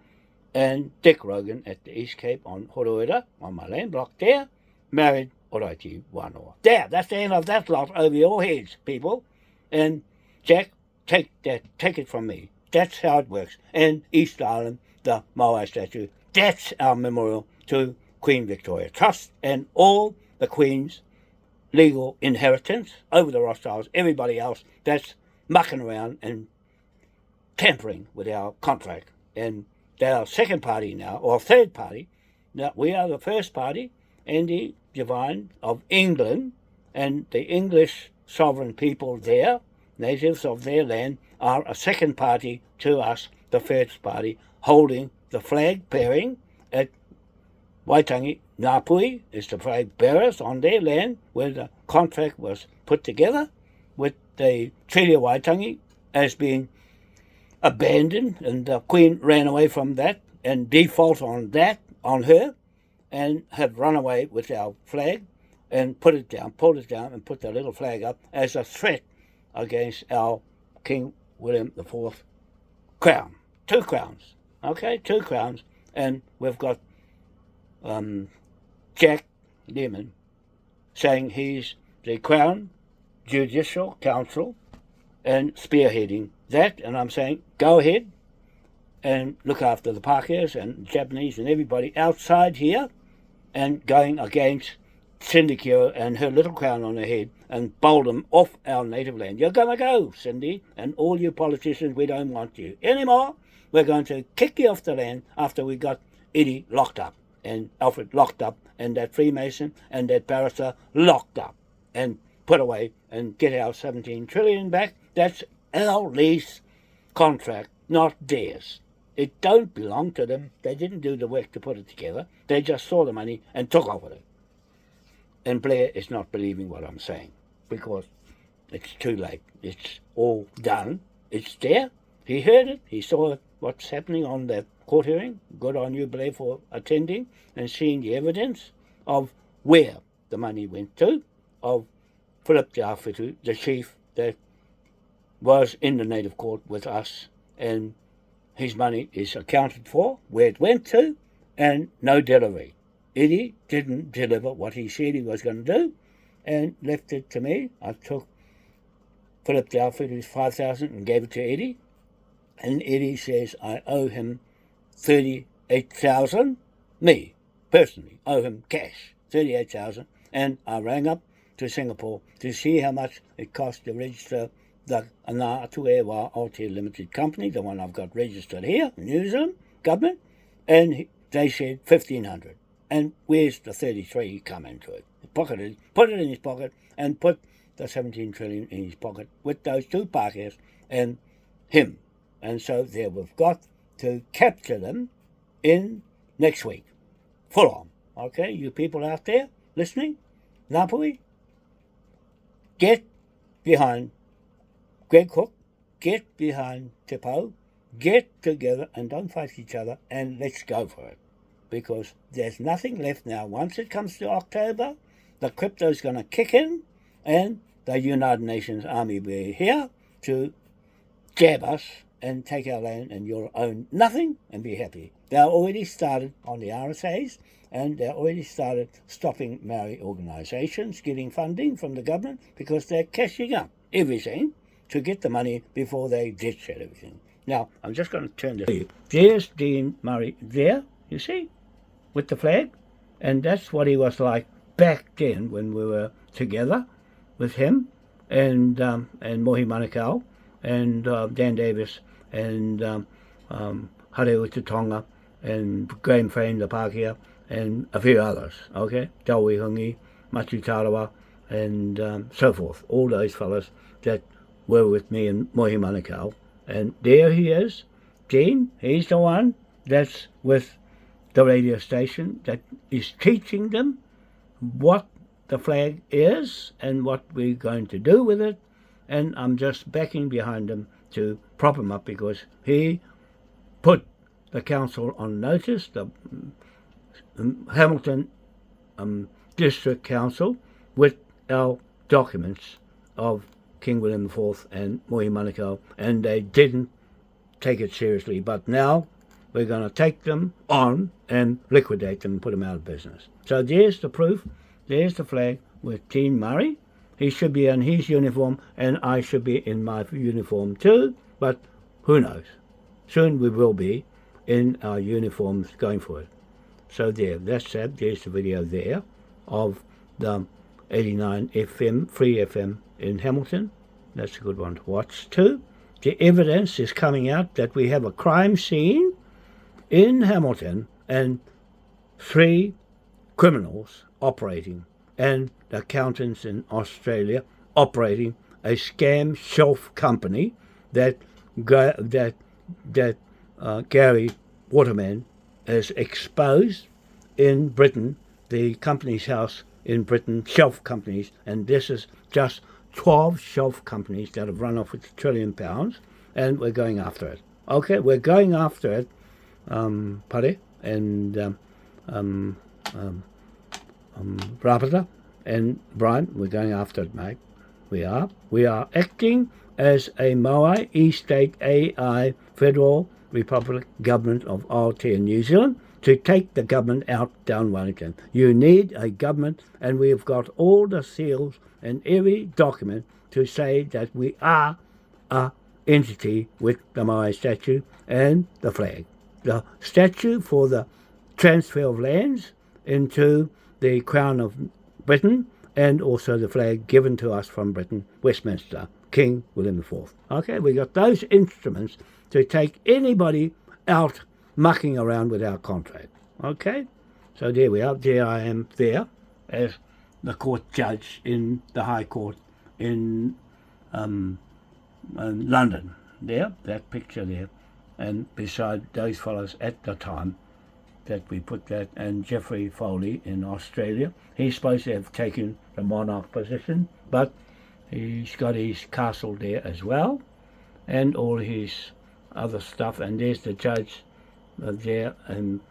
and Dick Rogan at the East Cape on Horoera, on my land block there, married Oraiti Wānoa. There, that's the end of that lot over your heads, people. And Jack, take it from me. That's how it works. And East Island, the Moai statue, that's our memorial to Queen Victoria Trust and all the Queen's legal inheritance over the Rothschilds, everybody else that's mucking around and tampering with our contract. And they're our second party now, or third party. Now, we are the first party, Andy Devine of England, and the English sovereign people there, natives of their land, are a second party to us, the first party, holding the flag bearing at Waitangi. Ngāpuhi is the flag bearers on their land where the contract was put together, with the Treaty of Waitangi as being abandoned, and the Queen ran away from that and default on that, on her, and have run away with our flag and pulled it down and put the little flag up as a threat against our King William IV crown. 2 crowns, okay, 2 crowns, and we've got Jack Lehman saying he's the Crown Judicial Council and spearheading that, and I'm saying go ahead and look after the Pākehās and Japanese and everybody outside here and going against Cindy Kira and her little crown on her head and bowl them off our native land. You're going to go, Cindy, and all you politicians, we don't want you anymore. We're going to kick you off the land after we got Eddie locked up and Alfred locked up and that Freemason and that barrister locked up and put away and get our 17 trillion back. That's our lease contract, not theirs. It don't belong to them. They didn't do the work to put it together. They just saw the money and took off with it. And Blair is not believing what I'm saying because it's too late. It's all done. It's there. He heard it. He saw what's happening on that court hearing. Good on you, Blair, for attending and seeing the evidence of where the money went to, of Philip Te Awhitu, the chief that was in the native court with us, and his money is accounted for, where it went to, and no delivery. Eddie didn't deliver what he said he was going to do and left it to me. I took Philip the Outfitter's 5,000 and gave it to Eddie. And Eddie says I owe him 38,000. Me, personally, owe him cash, 38,000. And I rang up to Singapore to see how much it cost to register the Ngā Ewa Aotea Limited Company, the one I've got registered here in New Zealand government. And they said 1,500. And where's the 33 he come into it? He pocketed, put it in his pocket and put the 17 trillion in his pocket with those two Pākehās and him. And so there we've got to capture them in next week. Full on. Okay, you people out there listening, Ngāpuhi, get behind Greg Cook, get behind Te Pou, get together and don't fight each other and let's go for it. Because there's nothing left now. Once it comes to October, the crypto's going to kick in and the United Nations Army will be here to jab us and take our land and you'll own nothing and be happy. They're already started on the RSAs and they're already started stopping Maori organisations getting funding from the government because they're cashing up everything to get the money before they ditch everything. Now, I'm just going to turn this. There's Dean Murray there, you see, with the flag. And that's what he was like back then when we were together with him and Mohi Manukau and Dan Davis and Hareu Tutonga and Graham Frame, the Pākehā, and a few others, okay? Taui Hungi, Machu Tarawa, and so forth. All those fellas that were with me and Mohi Manukau. And there he is, Dean, he's the one that's with the radio station that is teaching them what the flag is and what we're going to do with it. And I'm just backing behind him to prop him up because he put the council on notice, the Hamilton District Council, with our documents of King William IV and Mohi Manukau, and they didn't take it seriously. But now we're going to take them on and liquidate them and put them out of business. So there's the proof. There's the flag with Dean Murray. He should be in his uniform and I should be in my uniform too, but who knows? Soon we will be in our uniforms going for it. So there, that's that. There's the video there of the 89 FM, Free FM in Hamilton. That's a good one to watch too. The evidence is coming out that we have a crime scene in Hamilton and 3 criminals operating and accountants in Australia operating a scam shelf company that Gary Waterman has exposed in Britain, the company's house in Britain, shelf companies, and this is just 12 shelf companies that have run off with £1 trillion, and we're going after it. Okay, we're going after it, Pare and Rapata and Brian, we're going after it, mate. We are acting as a Moai E-State AI Federal Republic Government of Aotea New Zealand to take the government out down Wellington. You need a government, and we have got all the seals and every document to say that we are a entity with the Moai statue and the flag. The statue for the transfer of lands into the Crown of Britain, and also the flag given to us from Britain, Westminster, King William IV. Okay, we got those instruments to take anybody out mucking around with our contract. Okay, so there we are. There I am there as the court judge in the High Court in London. There, that picture there. And beside those fellows at the time that we put that, and Geoffrey Foley in Australia. He's supposed to have taken the monarch position, but he's got his castle there as well, and all his other stuff. And there's the judge there, and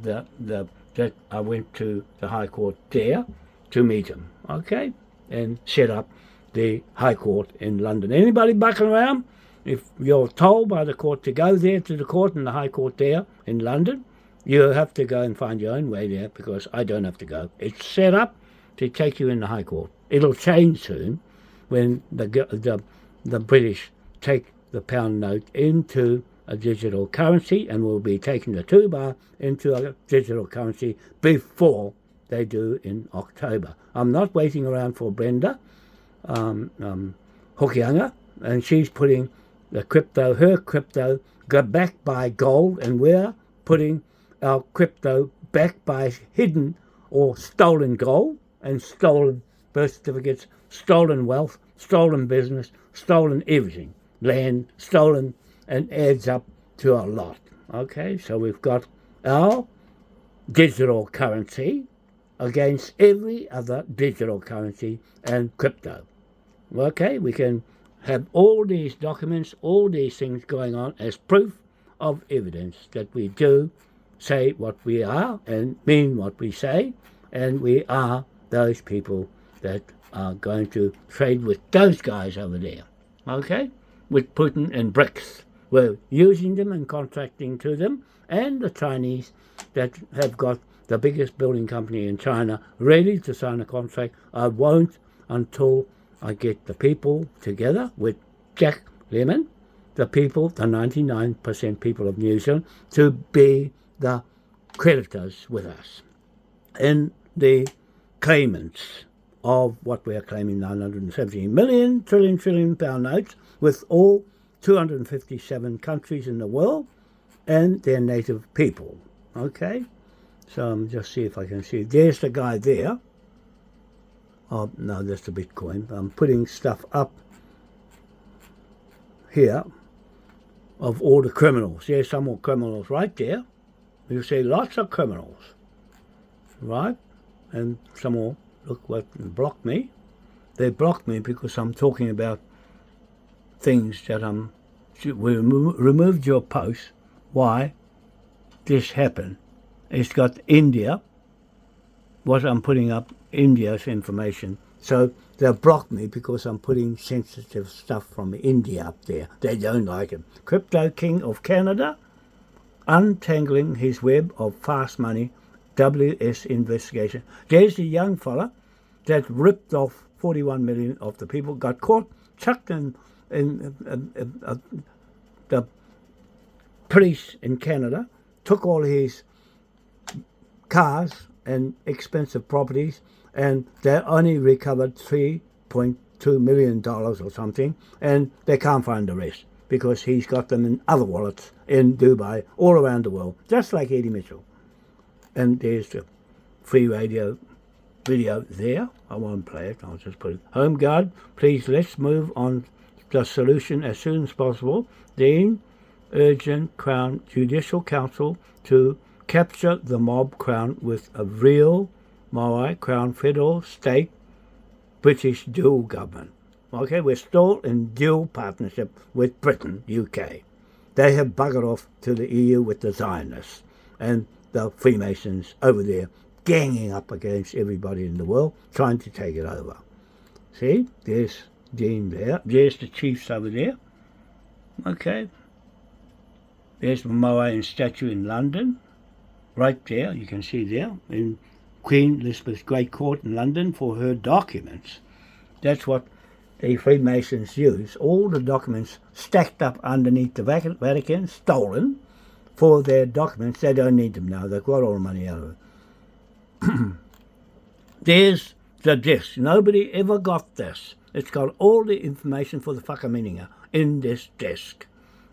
that I went to the High Court there to meet him, okay, and set up the High Court in London. Anybody bucking around? If you're told by the court to go there to the court in the High Court there in London, You have to go and find your own way there because I don't have to go. It's set up to take you in the High Court. It'll change soon when the British take the pound note into a digital currency, and we'll be taking the 2 bar into a digital currency before they do in October. I'm not waiting around for Brenda Hokianga, and she's putting her crypto, got backed by gold, and we're putting our crypto backed by hidden or stolen gold and stolen birth certificates, stolen wealth, stolen business, stolen everything, land, stolen, and adds up to a lot. Okay, so we've got our digital currency against every other digital currency and crypto. Okay, we can have all these documents, all these things going on as proof of evidence that we do say what we are and mean what we say, and we are those people that are going to trade with those guys over there. Okay, with Putin and BRICS. We're using them and contracting to them, and the Chinese that have got the biggest building company in China ready to sign a contract. I won't until I get the people together with Jack Lemmon, the people, the 99% people of New Zealand, to be the creditors with us and the claimants of what we are claiming, 917 million trillion pound notes, with all 257 countries in the world and their native people. Okay, so I'm just see if I can see. There's the guy there. Oh no, that's the Bitcoin. I'm putting stuff up here of all the criminals. There's some more criminals right there. You see lots of criminals, right? And some more, look what blocked me. They blocked me because I'm talking about things that we removed your post. Why this happened? It's got India, what I'm putting up, India's information. So they've blocked me because I'm putting sensitive stuff from India up there. They don't like it. Crypto King of Canada, untangling his web of fast money, WS investigation. There's the young fella that ripped off 41 million of the people, got caught, chucked in the police in Canada, took all his cars and expensive properties, and they only recovered $3.2 million or something, and they can't find the rest because he's got them in other wallets in Dubai, all around the world, just like Eddie Mitchell. And there's the free radio video there. I won't play it, I'll just put it. Home Guard, please let's move on the solution as soon as possible. Dean, urgent Crown Judicial Council to capture the mob crown with a real Maui Crown federal, state, British dual government. Okay, we're still in dual partnership with Britain, UK. They have buggered off to the EU with the Zionists and the Freemasons over there, ganging up against everybody in the world, trying to take it over. See, there's Dean there. There's the chiefs over there. Okay. There's the Moai statue in London. Right there, you can see there, in Queen Elizabeth's Great Court in London for her documents. That's what the Freemasons use. All the documents stacked up underneath the Vatican, stolen, for their documents. They don't need them now. They've got all the money out of it. There's the disc. Nobody ever got this. It's got all the information for the whakamininga in this disc.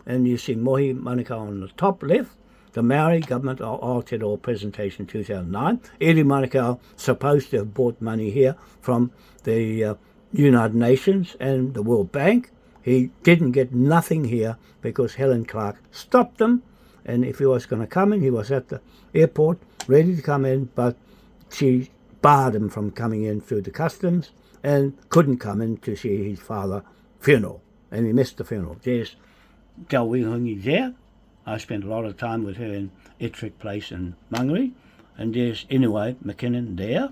And you see Mohi Manukau on the top left, the Maori government of Aotearoa presentation 2009. Eri Manukau supposed to have bought money here from the United Nations and the World Bank. He didn't get nothing here because Helen Clark stopped him. And if he was going to come in, he was at the airport ready to come in, but she barred him from coming in through the customs and couldn't come in to see his father's funeral. And he missed the funeral. There's Tau Wihungi there. I spent a lot of time with her in Ettrick Place in Mangere. And there's Inouye McKinnon there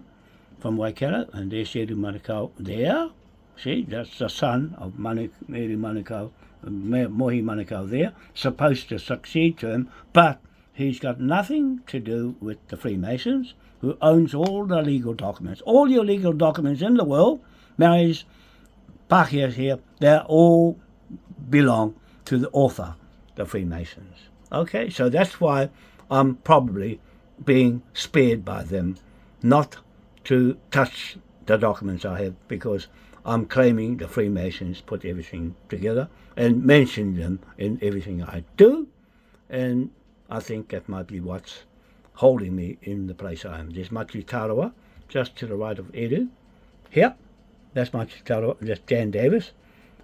from Waikato. And there's Eri Manukau there. See, that's the son of Eri Manukau, Mohi Manukau there, supposed to succeed to him, but He's got nothing to do with the Freemasons, who owns all the legal documents. All your legal documents in the world, Maori's, Pākehās here, they all belong to the author, the Freemasons. Okay, so that's why I'm probably being spared by them not to touch the documents I have, because I'm claiming the Freemasons put everything together and mention them in everything I do, and I think that might be what's holding me in the place I am. There's Machi Tarawa, just to the right of Edu. Here, that's Machi Tarawa, that's Dan Davis,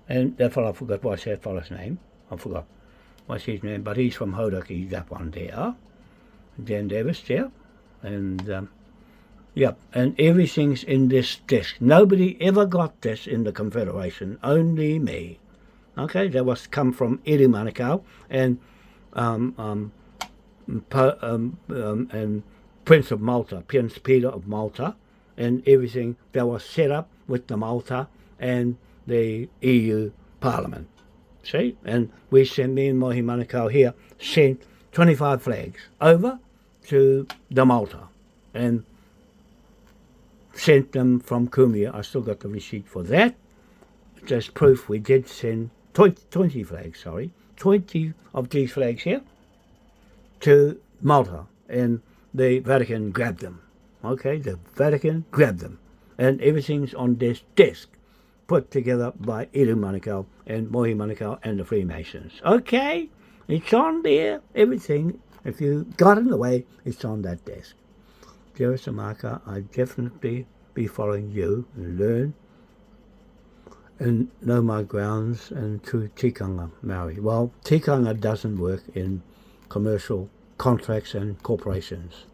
and that fellow, I forgot what's that fellow's name. I forgot what's his name, but he's from Hauraki, that one there. Dan Davis there, and and everything's in this desk. Nobody ever got this in the Confederation, only me. Okay, that was come from Iri Manukau and Prince of Malta, Prince Peter of Malta, and everything that was set up with the Malta and the EU Parliament. See, and we sent, me and Mohi Manukau here, sent 25 flags over to the Malta and sent them from Kumia. I still got the receipt for that. Just proof we did send 20 flags, 20 of these flags here to Malta, and the Vatican grabbed them. Okay, the Vatican grabbed them, and everything's on this desk, put together by Iru Manukau and Mohi Manukau and the Freemasons. Okay, it's on there, everything. If you got in the way, it's on that desk. Jerry Samaka, I definitely be following you and learn and know my grounds and to tikanga Maori. Well, tikanga doesn't work in commercial contracts and corporations.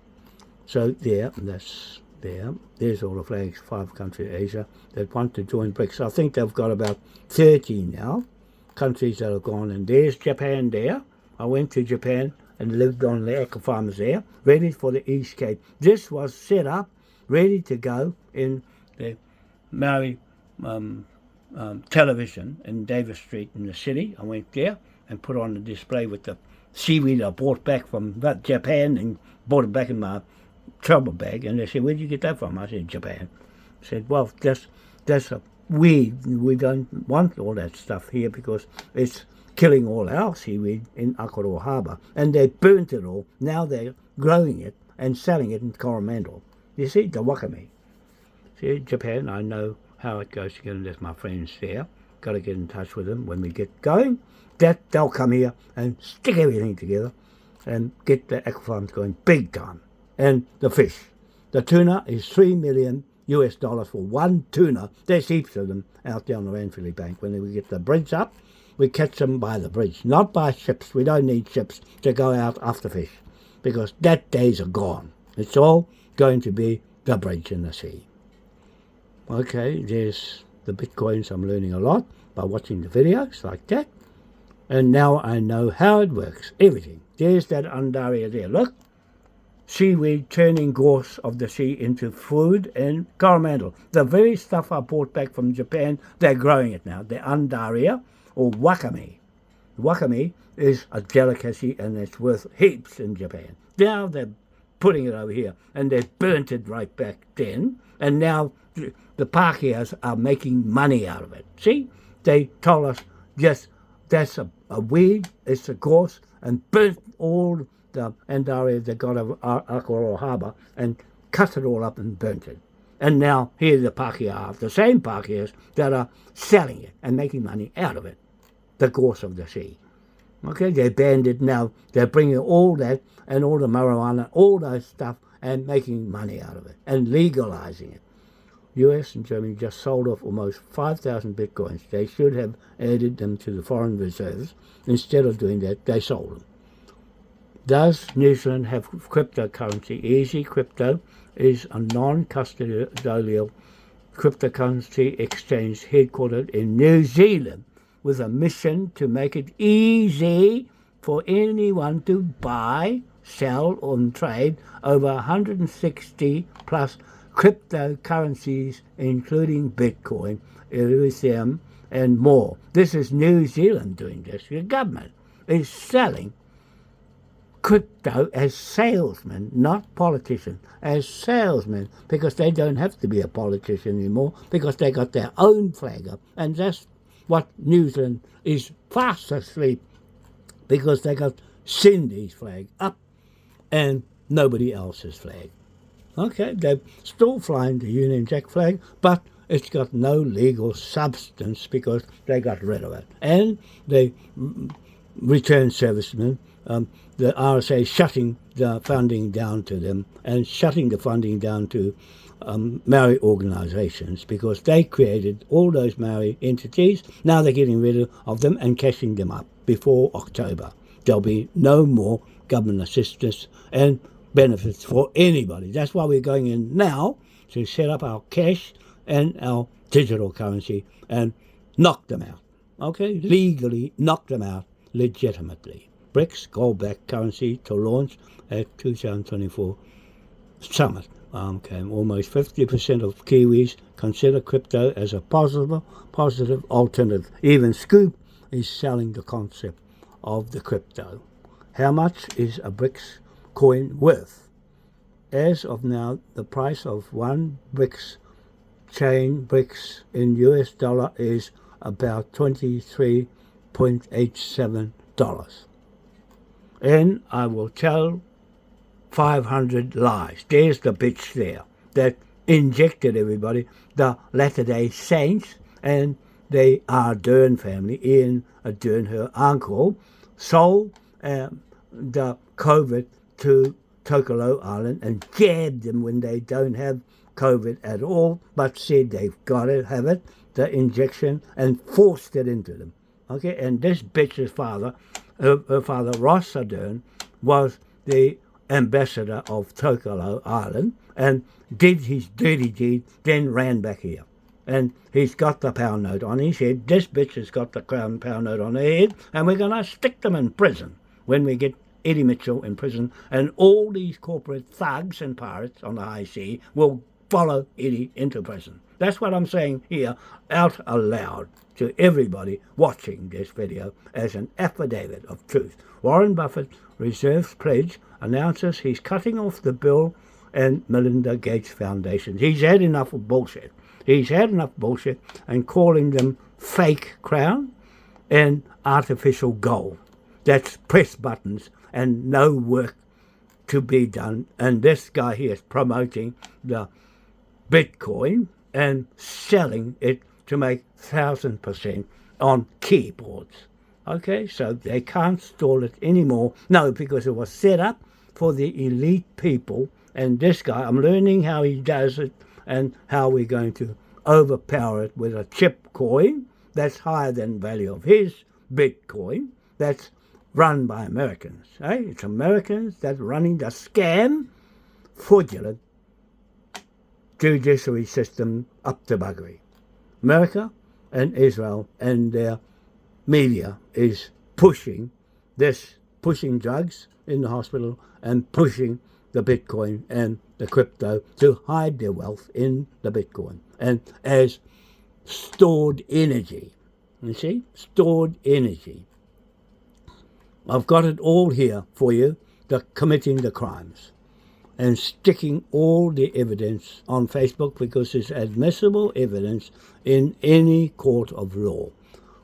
So there's all the flags, 5 countries in Asia that want to join BRICS. I think they've got about 30 now, countries that have gone, and there's Japan there. I went to Japan and lived on the aqua farms there, ready for the East Cape. This was set up, ready to go in the Maori television in Davis Street in the city. I went there and put on a display with the seaweed I brought back from Japan and brought it back in my travel bag. And they said, "Where'd you get that from?" I said, "Japan." I said, "Well, that's a weed. We don't want all that stuff here because it's killing all our seaweed in Akaroa Harbour." And they burnt it all. Now they're growing it and selling it in Coromandel. You see, the wakame. See, Japan, I know how it goes together. There's my friends there. Got to get in touch with them when we get going. That they'll come here and stick everything together and get the aquafarms going big time. And the fish. The tuna is $3 million for one tuna. There's heaps of them out there on the Ranfurly Bank. When we get the bridge up, we catch them by the bridge, not by ships. We don't need ships to go out after fish because that days are gone. It's all going to be the bridge in the sea. Okay, there's the Bitcoins. I'm learning a lot by watching the videos like that. And now I know how it works, everything. There's that Undaria there, look. Seaweed turning gorse of the sea into food and Coromandel. The very stuff I brought back from Japan, they're growing it now. The Undaria or wakame. Wakame is a delicacy and it's worth heaps in Japan. Now they're putting it over here and they burnt it right back then. And now the Pākehās are making money out of it. See, they told us just that's a weed, it's a gorse, and burnt all the Andaria they got of Akaroa Harbour and cut it all up and burnt it. And now here the Pākehā, the same Pākehās that are selling it and making money out of it, the gorse of the sea. Okay, they banned it now. They're bringing all that and all the marijuana, all that stuff, and making money out of it and legalizing it. US and Germany just sold off almost 5,000 bitcoins. They should have added them to the foreign reserves. Instead of doing that, they sold them. Does New Zealand have cryptocurrency? Easy Crypto is a non-custodial cryptocurrency exchange headquartered in New Zealand with a mission to make it easy for anyone to buy, sell, or trade over 160 plus cryptocurrencies, including Bitcoin, Ethereum, and more. This is New Zealand doing this. The government is selling crypto as salesmen, not politicians, as salesmen, because they don't have to be a politician anymore, because they got their own flag up. And that's what New Zealand is fast asleep, because they got Cindy's flag up and nobody else's flag. Okay, they're still flying the Union Jack flag, but it's got no legal substance because they got rid of it. And they returned servicemen, the RSA shutting the funding down to them and shutting the funding down to Maori organisations, because they created all those Maori entities. Now they're getting rid of them and cashing them up before October. There'll be no more government assistance and benefits for anybody. That's why we're going in now to set up our cash and our digital currency and knock them out. Okay, legally knock them out legitimately. BRICS, gold-backed currency to launch at 2024 summit. Almost 50% of Kiwis consider crypto as a positive alternative. Even Scoop is selling the concept of the crypto. How much is a BRICS coin worth? As of now, the price of one BRICS chain BRICS in US dollar is about $23.87. And I will tell 500 lies. There's the bitch there that injected everybody, the Latter-day Saints and the Ardern family. Ian Ardern, her uncle, sold the COVID to Tokelau Island and jabbed them when they don't have COVID at all, but said they've got to have it, the injection, and forced it into them. Okay, and this bitch's father, her father, Ross Ardern, was the ambassador of Tokelau Island and did his dirty deed, then ran back here. And he's got the pound note on his head. This bitch has got the pound note on her head, and we're going to stick them in prison when we get Eddie Mitchell in prison, and all these corporate thugs and pirates on the high sea will follow Eddie into prison. That's what I'm saying here out aloud to everybody watching this video as an affidavit of truth. Warren Buffett Reserves Pledge announces he's cutting off the Bill and Melinda Gates Foundation. He's had enough of bullshit. He's had enough bullshit and calling them fake crown and artificial gold. That's press buttons and no work to be done. And this guy here is promoting the Bitcoin and selling it to make 1,000% on keyboards. Okay, so they can't stall it anymore. No, because it was set up for the elite people. And this guy, I'm learning how he does it and how we're going to overpower it with a chip coin that's higher than the value of his Bitcoin that's run by Americans. It's Americans that's running the scam, fraudulent judiciary system up to buggery. America and Israel and their media is pushing drugs in the hospital and pushing the Bitcoin and the crypto to hide their wealth in the Bitcoin and as stored energy. You see? Stored energy. I've got it all here for you, the committing the crimes and sticking all the evidence on Facebook because it's admissible evidence in any court of law.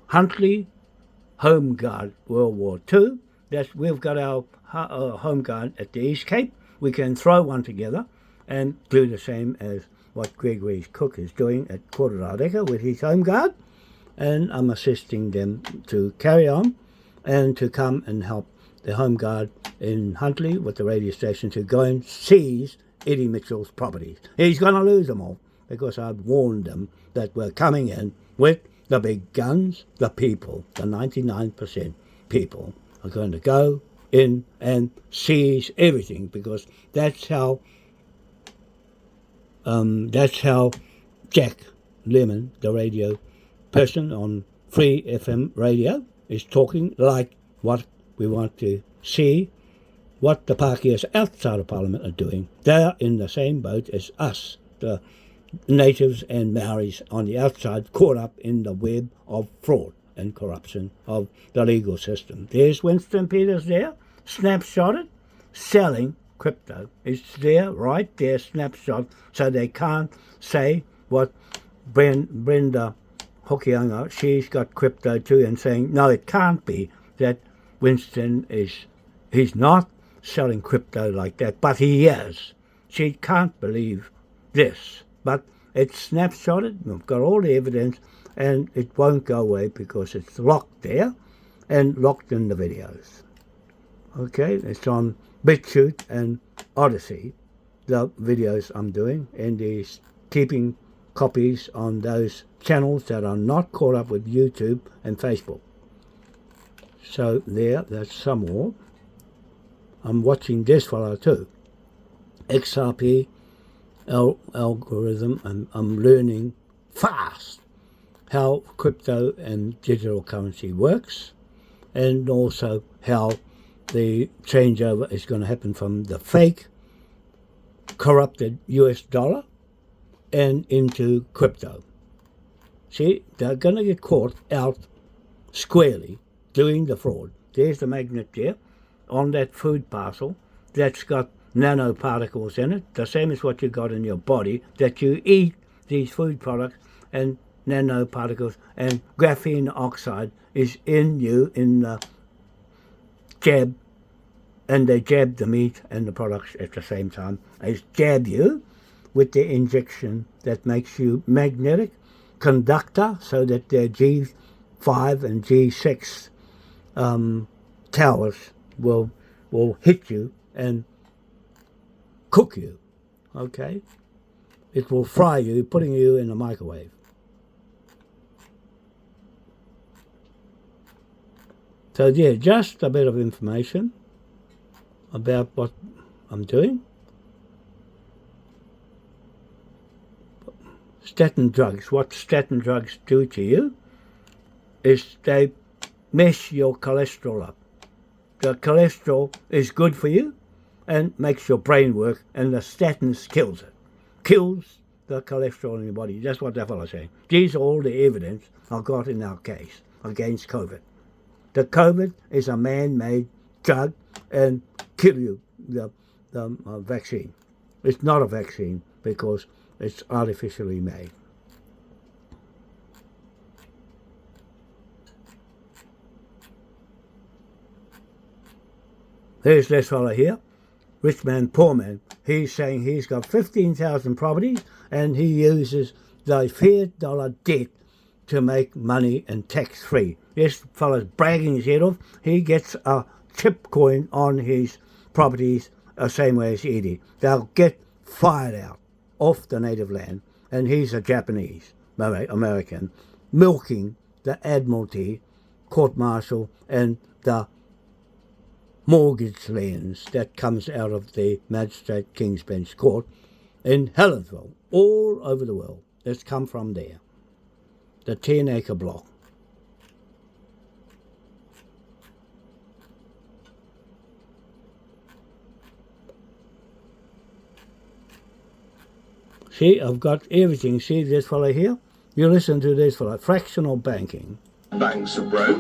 Huntley Home Guard World War II, we've got our Home Guard at the East Cape. We can throw one together and do the same as what Gregory Cook is doing at Kororareka with his Home Guard, and I'm assisting them to carry on and to come and help the Home Guard in Huntley with the radio station to go and seize Eddie Mitchell's properties. He's going to lose them all because I've warned them that we're coming in with the big guns. The people, the 99% people, are going to go in and seize everything because that's how Jack Lemon, the radio person on Free FM radio, is talking like what we want to see, what the Pākehās outside of Parliament are doing. They're in the same boat as us, the natives and Maoris on the outside, caught up in the web of fraud and corruption of the legal system. There's Winston Peters there, snapshotted, selling crypto. It's there, right there, snapshot, so they can't say what Brenda Hokianga, she's got crypto too, and saying, no, it can't be that Winston he's not selling crypto like that, but he is. She can't believe this, but it's snapshotted, we've got all the evidence, and it won't go away because it's locked there and locked in the videos. Okay, it's on BitChute and Odyssey, the videos I'm doing, and he's keeping copies on those channels that are not caught up with YouTube and Facebook. So that's some more. I'm watching this fellow too, XRP algorithm, and I'm learning fast how crypto and digital currency works, and also how the changeover is going to happen from the fake corrupted US dollar and into crypto. See, they're going to get caught out squarely doing the fraud. There's the magnet there on that food parcel that's got nanoparticles in it, the same as what you got in your body, that you eat these food products, and nanoparticles and graphene oxide is in you in the jab, and they jab the meat and the products at the same time. They jab you with the injection that makes you magnetic conductor, so that their G5 and G6 towers will hit you and cook you. Okay, it will fry you, putting you in a microwave. So yeah, just a bit of information about what I'm doing. Statin drugs. What statin drugs do to you is they mess your cholesterol up. The cholesterol is good for you and makes your brain work, and the statins kills it. Kills the cholesterol in your body. That's what that fellow's saying. These are all the evidence I've got in our case against COVID. The COVID is a man-made drug and kill you, the vaccine. It's not a vaccine because it's artificially made. There's this fellow here, rich man, poor man. He's saying he's got 15,000 properties and he uses the fiat dollar debt to make money and tax-free. This fellow's bragging his head off. He gets a chip coin on his properties the same way as Edie. They'll get fired out off the native land, and he's a Japanese American milking the Admiralty, Court Martial, and the mortgage lands that comes out of the Magistrate King's Bench Court in Helensville, all over the world. That's come from there, the 10-acre block. See, I've got everything. See this fellow here? You listen to this fellow. Fractional banking. Banks are broke.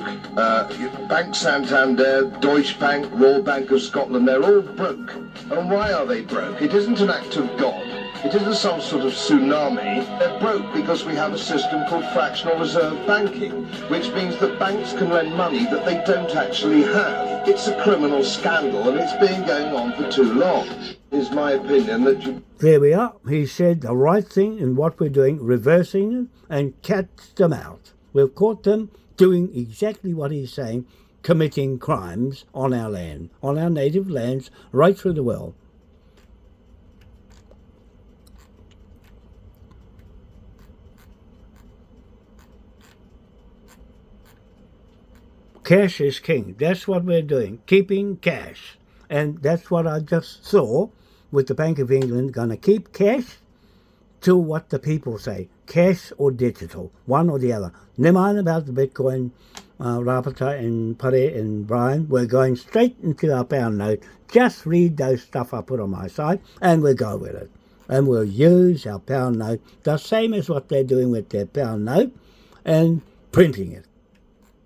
Bank Santander, Deutsche Bank, Royal Bank of Scotland, they're all broke. And why are they broke? It isn't an act of God. It isn't some sort of tsunami. They're broke because we have a system called fractional reserve banking, which means that banks can lend money that they don't actually have. It's a criminal scandal, and it's been going on for too long. Is my opinion that you... There we are. He said the right thing in what we're doing, reversing them and catch them out. We've caught them doing exactly what he's saying, committing crimes on our land, on our native lands, right through the world. Cash is king. That's what we're doing, keeping cash. And that's what I just saw with the Bank of England, going to keep cash to what the people say, cash or digital, one or the other. Never mind about the Bitcoin, Rapata and Pare and Brian. We're going straight into our pound note. Just read those stuff I put on my site and we'll go with it. And we'll use our pound note, the same as what they're doing with their pound note, and printing it.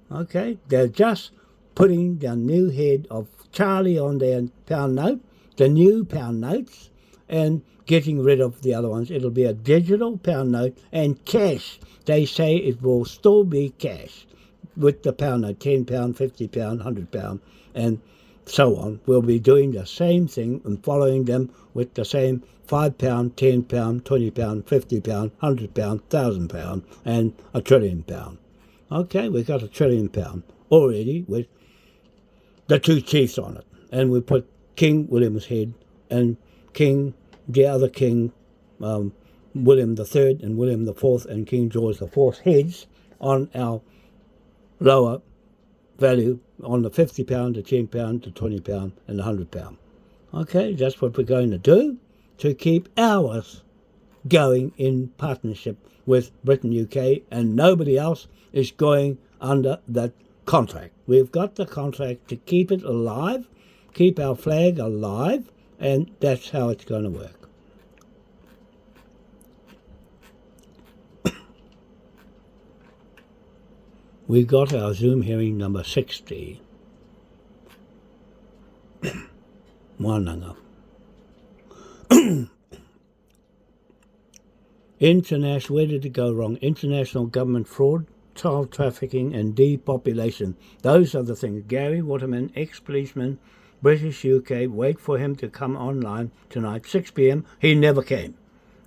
Okay, they're just putting the new head of Charlie on their pound note, the new pound notes, and getting rid of the other ones. It'll be a digital pound note and cash. They say it will still be cash with the pound note, £10, £50, £100, and so on. We'll be doing the same thing and following them with the same £5, £10, £20, £50, £100, £1,000, and £1 trillion. Okay, we've got £1 trillion already with the two chiefs on it. And we put King William's head and the other King, William III and William IV and King George IV heads on our lower value on the £50, the £10, the £20 and the £100. Okay, that's what we're going to do to keep ours going in partnership with Britain, UK, and nobody else is going under that contract. We've got the contract to keep it alive, keep our flag alive, and that's how it's going to work. We got our Zoom hearing number 60. Wananga. International, where did it go wrong? International government fraud, child trafficking and depopulation. Those are the things. Gary Waterman, ex-policeman, British UK, wait for him to come online tonight, 6 p.m. He never came.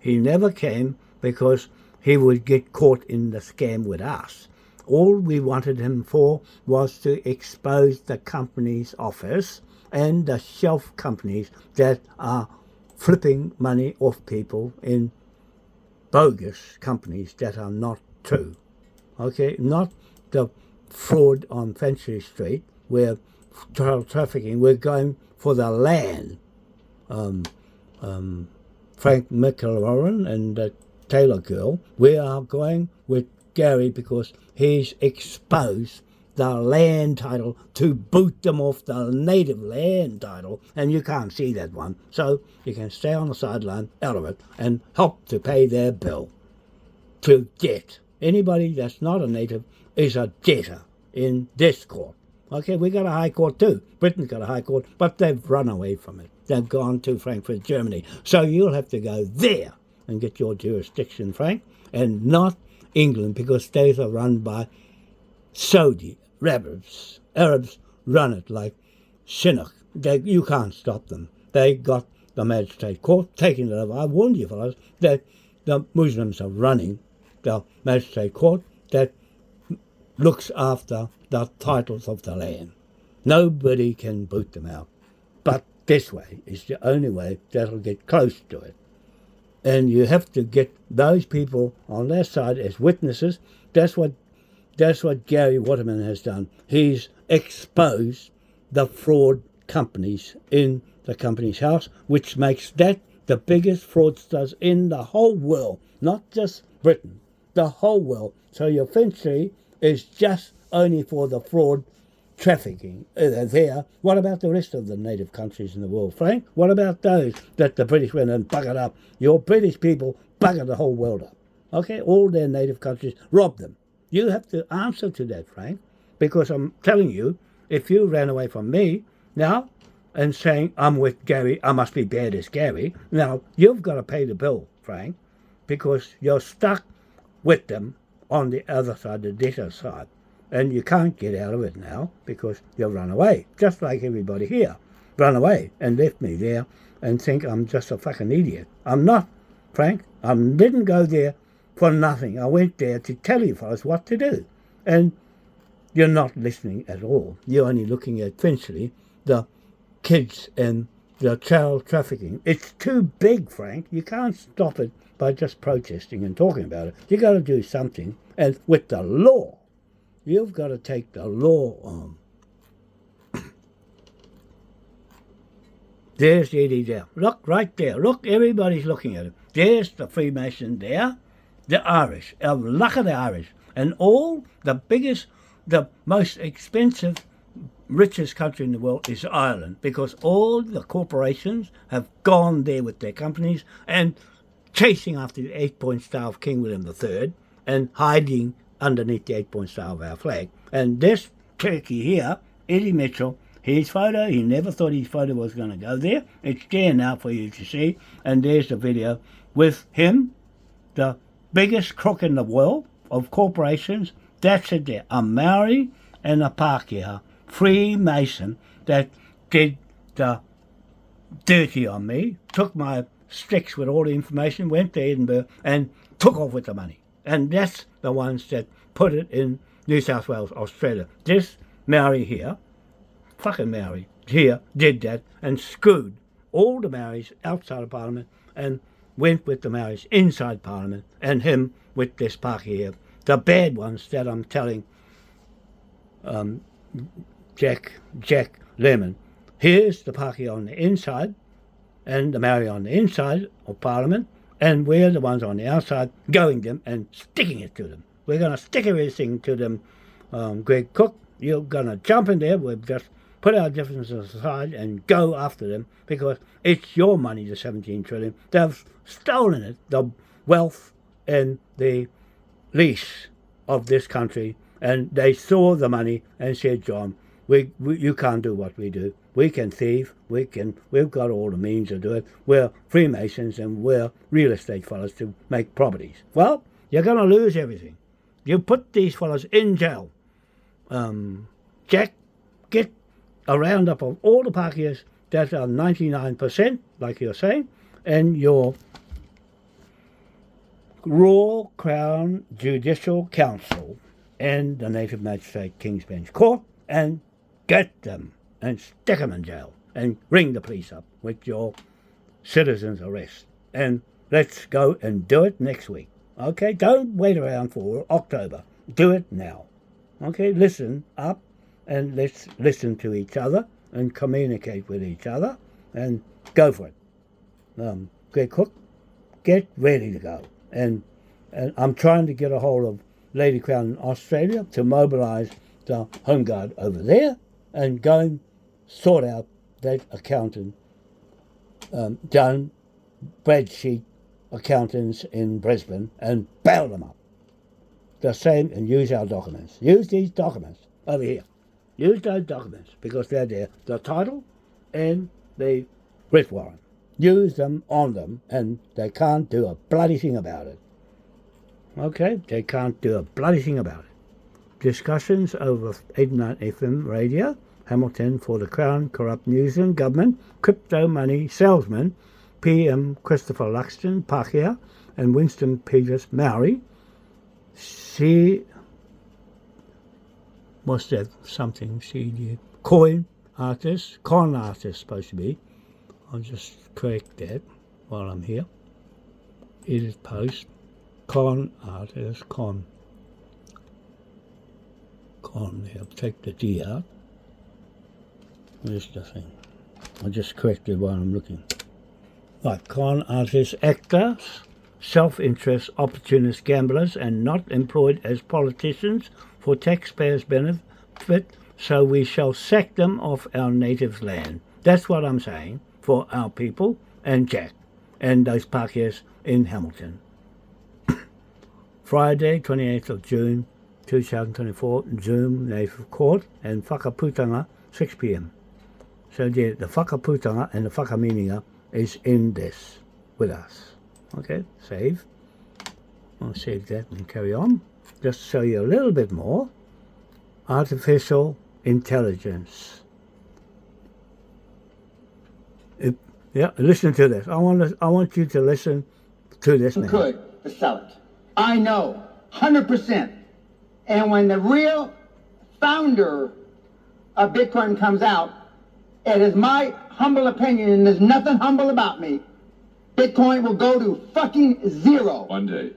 He never came because he would get caught in the scam with us. All we wanted him for was to expose the company's office and the shelf companies that are flipping money off people in bogus companies that are not true. Okay, not the fraud on Finchley Street where child trafficking. We're going for the land. Frank McIlroy and the Taylor girl. We are going with Gary because he's exposed the land title to boot them off the native land title, and you can't see that one, so you can stay on the sideline out of it and help to pay their bill to debt. Anybody that's not a native is a debtor in this court. Okay, we got a high court too. Britain's got a high court, but they've run away from it. They've gone to Frankfurt, Germany. So you'll have to go there and get your jurisdiction, Frank, and not England, because those are run by Saudi Arabs. Arabs run it like Chinook. You can't stop them. They got the magistrate court taking it over. I warned you fellas that the Muslims are running the magistrate court that looks after the titles of the land. Nobody can boot them out. But this way is the only way that'll get close to it. And you have to get those people on their side as witnesses. That's what Gary Waterman has done. He's exposed the fraud companies in the Companies House, which makes that the biggest fraudsters in the whole world, not just Britain, the whole world. So your Finchley is just only for the fraud trafficking there. What about the rest of the native countries in the world, Frank? What about those that the British went and buggered up? Your British people buggered the whole world up. Okay, all their native countries robbed them. You have to answer to that, Frank, because I'm telling you, if you ran away from me now and saying I'm with Gary, I must be bad as Gary, now you've got to pay the bill, Frank, because you're stuck with them on the other side, the debtor side. And you can't get out of it now because you've run away, just like everybody here. Run away and left me there and think I'm just a fucking idiot. I'm not, Frank. I didn't go there for nothing. I went there to tell you fellas what to do. And you're not listening at all. You're only looking at Finchley, the kids and the child trafficking. It's too big, Frank. You can't stop it by just protesting and talking about it. You got to do something. And with the law, you've got to take the law on. There's Eddie there. Look, right there. Look, everybody's looking at him. There's the Freemason there. The Irish. Look at the Irish. And all the biggest, the most expensive, richest country in the world is Ireland, because all the corporations have gone there with their companies and chasing after the 8-point star of King William III and hiding underneath the 8-point star of our flag. And this turkey here, Eddie Mitchell, his photo. He never thought his photo was going to go there. It's there now for you to see. And there's the video with him, the biggest crook in the world of corporations. That's it there. A Maori and a Pākehā Freemason that did the dirty on me, took my sticks with all the information, went to Edinburgh and took off with the money. And that's the ones that put it in New South Wales, Australia. This Maori here, fucking Maori here, did that and screwed all the Maoris outside of Parliament and went with the Maoris inside Parliament and him with this Pākehā here. The bad ones that I'm telling Jack Lemon. Here's the Pākehā on the inside and the Maori on the inside of Parliament, and we're the ones on the outside going them and sticking it to them. We're going to stick everything to them, Greg Cook. You're going to jump in there. We'll just put our differences aside and go after them because it's your money, the 17 trillion. They've stolen it, the wealth and the lease of this country, and they saw the money and said, John, you can't do what we do. We can thieve. We've got all the means to do it. We're Freemasons and we're real estate fellas to make properties. Well, you're going to lose everything. You put these fellas in jail. Jack, get a roundup of all the Pākehās that are 99%, like you're saying, and your Royal Crown Judicial Council and the Native Magistrate King's Bench Court, and get them and stick them in jail and ring the police up with your citizen's arrest. And let's go and do it next week. Okay, don't wait around for October. Do it now. Okay, listen up and let's listen to each other and communicate with each other and go for it. Greg Cook, get ready to go. And I'm trying to get a hold of Lady Crown in Australia to mobilise the Home Guard over there and go and sort out that accountant, done spreadsheet accountants in Brisbane and bail them up. The same, and use our documents. Use these documents over here. Use those documents because they're there. The title and the writ warrant. Use them on them and they can't do a bloody thing about it. Okay? They can't do a bloody thing about it. Discussions over 89 FM radio, Hamilton for the Crown, corrupt New Zealand government, crypto money salesman, PM Christopher Luxton, Pākehā, and Winston Peters, Maori. What's that? Something, con artist supposed to be. I'll just correct that while I'm here. Edit post, con artist, con, here, take the D out. Where's the thing? I just corrected while I'm looking. Right, con artists, actors, self-interest, opportunist gamblers, and not employed as politicians for taxpayers' benefit, so we shall sack them off our native land. That's what I'm saying for our people and Jack and those Pākehās in Hamilton. Friday, 28th of June, 2024, Zoom Native Court and Whakaputanga, 6 p.m. So the whakaputanga and the whakamininga is in this with us. Okay, save. I'll save that and carry on. Just show you a little bit more. Artificial intelligence. Yeah, listen to this. I want you to listen to this man. Could to sell it. I know, 100%. And when the real founder of Bitcoin comes out, it is my humble opinion, and there's nothing humble about me, Bitcoin will go to fucking zero. One day.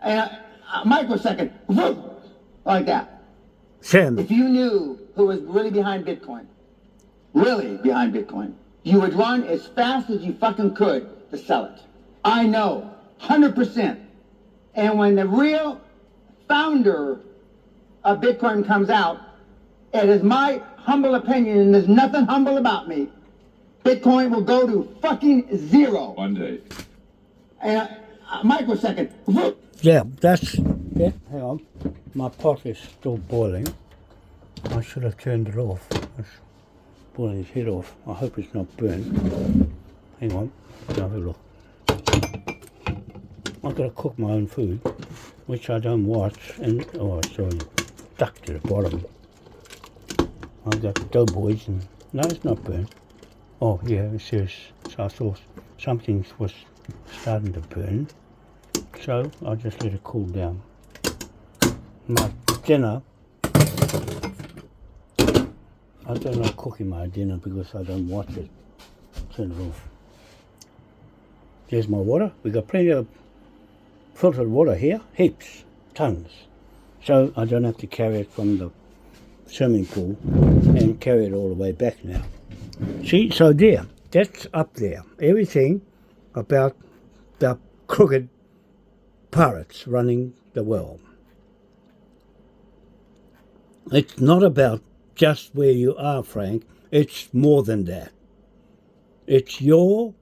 And a microsecond, whoop, like that. Sam. If you knew who was really behind Bitcoin, you would run as fast as you fucking could to sell it. I know, 100%. And when the real founder of Bitcoin comes out, it is my humble opinion, and there's nothing humble about me, Bitcoin will go to fucking zero. One day. And a microsecond. Whoop. Yeah, that's it. Hang on. My pot is still boiling. I should have turned it off. pull his head off. I hope it's not burnt. Hang on, have a look. I've got to cook my own food, which I don't watch, and oh, sorry, stuck to the bottom. I've got doughboys, and no, it's not burnt. Oh yeah, it says, so I thought something was starting to burn, so I'll just let it cool down. My dinner, I don't like cooking my dinner because I don't watch it. Turn it off. There's my water. We got plenty of filtered water here, heaps, tons. So I don't have to carry it from the swimming pool and carry it all the way back now. See, so there, that's up there. Everything about the crooked pirates running the world. It's not about just where you are, Frank. It's more than that. It's your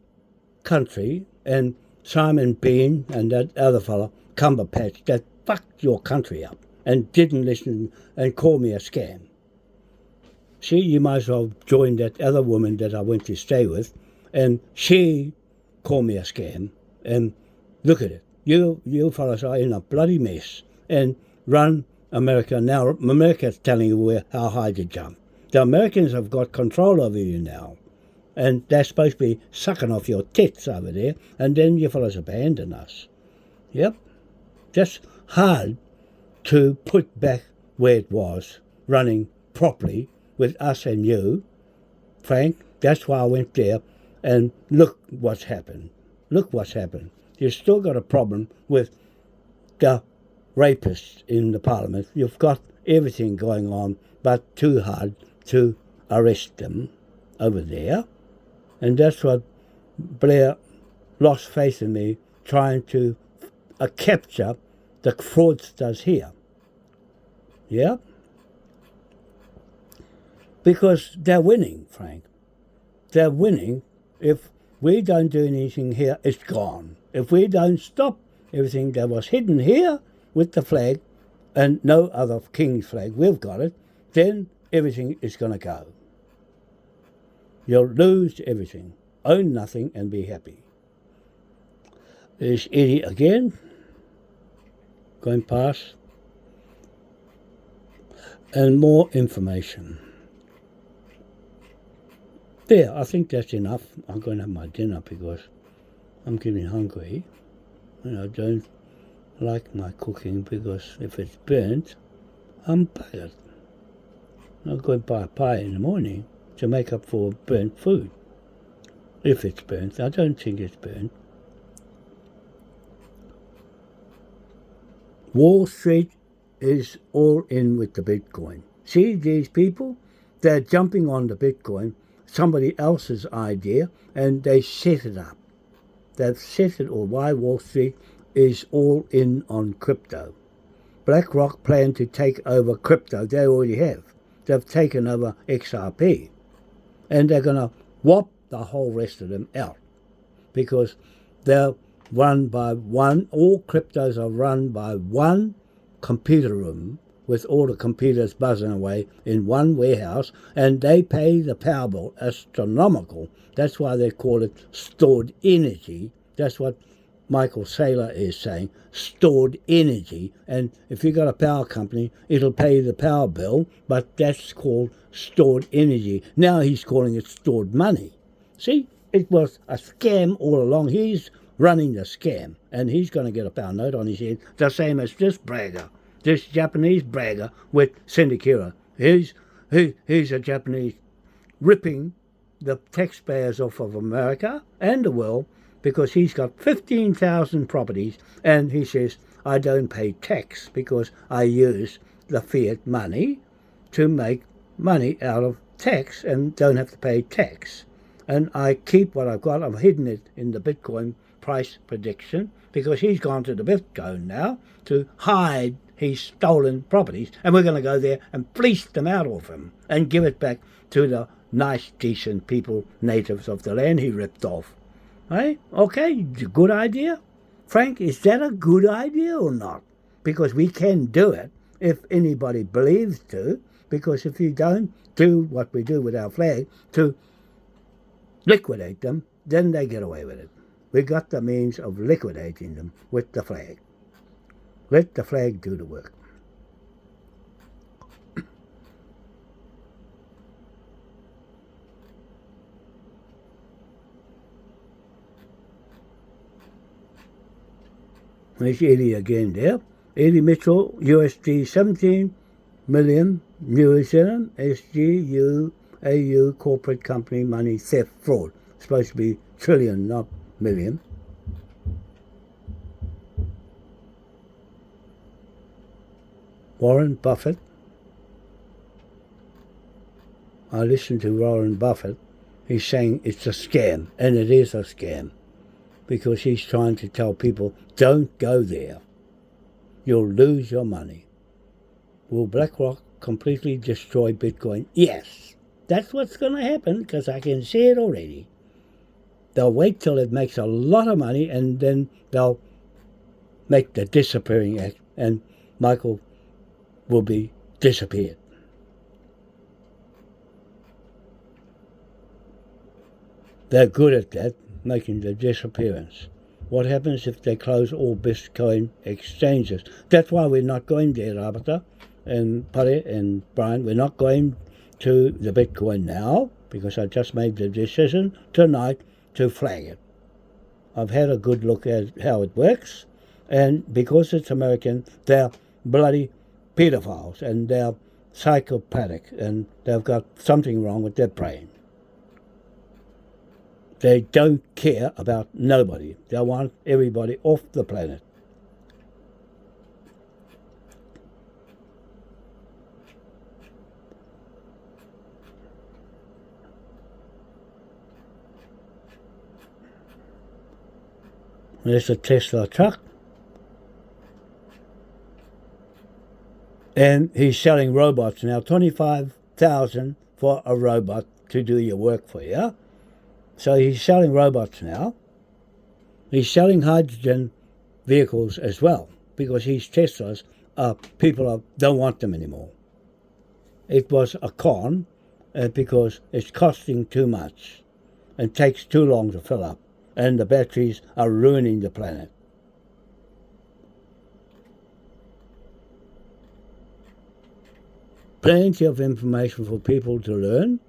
country and Simon Bean and that other fella, Cumberpatch, that fucked your country up and didn't listen and called me a scam. See, you might as well join that other woman that I went to stay with, and she called me a scam, and look at it. You fellas are in a bloody mess and run America. Now America's telling you how high to jump. The Americans have got control over you now, and they're supposed to be sucking off your tits over there, and then you fellas abandon us. Yep, just hard to put back where it was, running properly with us and you, Frank. That's why I went there, and look what's happened. Look what's happened. You've still got a problem with the rapists in the parliament. You've got everything going on, but too hard to arrest them over there. And that's what Blair lost faith in me, trying to capture the fraudsters here. Yeah? Because they're winning, Frank. They're winning. If we don't do anything here, it's gone. If we don't stop everything that was hidden here with the flag and no other king's flag, we've got it, then everything is going to go. You'll lose everything. Own nothing and be happy. There's Eddie again, going past. And more information. There, I think that's enough. I'm going to have my dinner because I'm getting hungry. And I don't like my cooking because if it's burnt, I'm buggered. I'll go and buy a pie in the morning to make up for burnt food. If it's burnt. I don't think it's burnt. Wall Street is all in with the Bitcoin. See these people? They're jumping on the Bitcoin, somebody else's idea, and they set it up. They've set it, or why Wall Street is all in on crypto. BlackRock plan to take over crypto. They already have. They've taken over XRP. And they're going to whop the whole rest of them out. Because they're run by one, all cryptos are run by one computer room with all the computers buzzing away in one warehouse, and they pay the power bill astronomical. That's why they call it stored energy. That's what Michael Saylor is saying, stored energy. And if you've got a power company, it'll pay the power bill, but that's called stored energy. Now he's calling it stored money. See, it was a scam all along. He's running the scam, and he's going to get a pound note on his head, the same as this bragger, this Japanese bragger with Sindikira. He's a Japanese ripping the taxpayers off of America and the world because he's got 15,000 properties, and he says, I don't pay tax because I use the fiat money to make money out of tax and don't have to pay tax. And I keep what I've got. I've hidden it in the Bitcoin price prediction because he's gone to the Bitcoin now to hide his stolen properties, and we're going to go there and fleece them out of him and give it back to the nice, decent people, natives of the land he ripped off. Hey? Okay, good idea? Frank, is that a good idea or not? Because we can do it if anybody believes to, because if you don't do what we do with our flag to liquidate them, then they get away with it. We got the means of liquidating them with the flag. Let the flag do the work. There's Eddie again there. Eddie Mitchell, USD 17 million, New Zealand, SGU corporate company money theft fraud. Supposed to be trillion, not million. Warren Buffett. I listened to Warren Buffett. He's saying it's a scam, and it is a scam, because he's trying to tell people, don't go there. You'll lose your money. Will BlackRock completely destroy Bitcoin? Yes. That's what's going to happen, because I can see it already. They'll wait till it makes a lot of money, and then they'll make the disappearing act, and Michael will be disappeared. They're good at that, making the disappearance. What happens if they close all Bitcoin exchanges? That's why we're not going there, Rabata and Pare and Brian. We're not going to the Bitcoin now, because I just made the decision tonight to flag it. I've had a good look at how it works, and because it's American, they're bloody pedophiles, and they're psychopathic, and they've got something wrong with their brain. They don't care about nobody. They want everybody off the planet. There's a Tesla truck. And he's selling robots now, $25,000 for a robot to do your work for you. So he's selling robots now. He's selling hydrogen vehicles as well, because his Teslas, people don't want them anymore. It was a con because it's costing too much and takes too long to fill up, and the batteries are ruining the planet. Plenty of information for people to learn.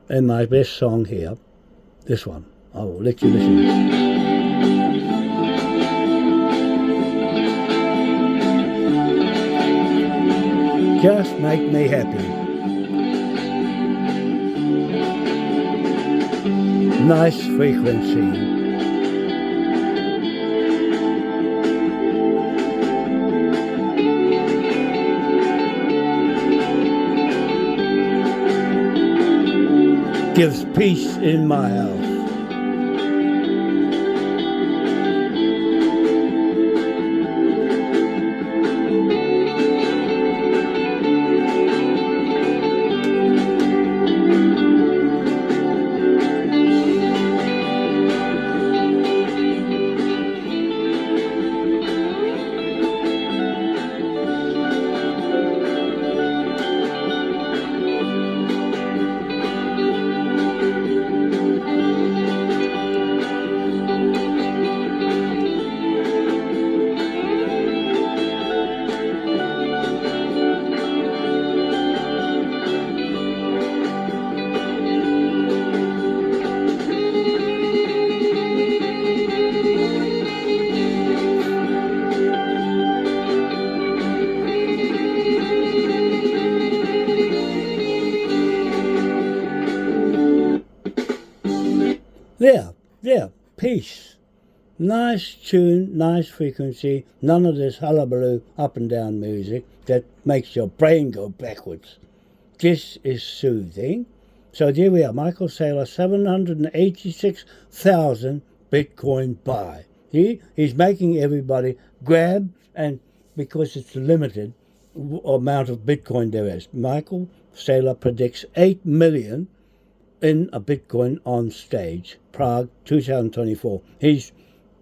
And my best song here, this one. I will let you listen. Just make me happy. Nice frequency. Gives peace in my house. There, peace. Nice tune, nice frequency, none of this hullabaloo up and down music that makes your brain go backwards. This is soothing. So there we are, Michael Saylor, 786,000 Bitcoin buy. He's making everybody grab, and because it's limited amount of Bitcoin there is. Michael Saylor predicts 8 million in a Bitcoin on stage, Prague 2024. He's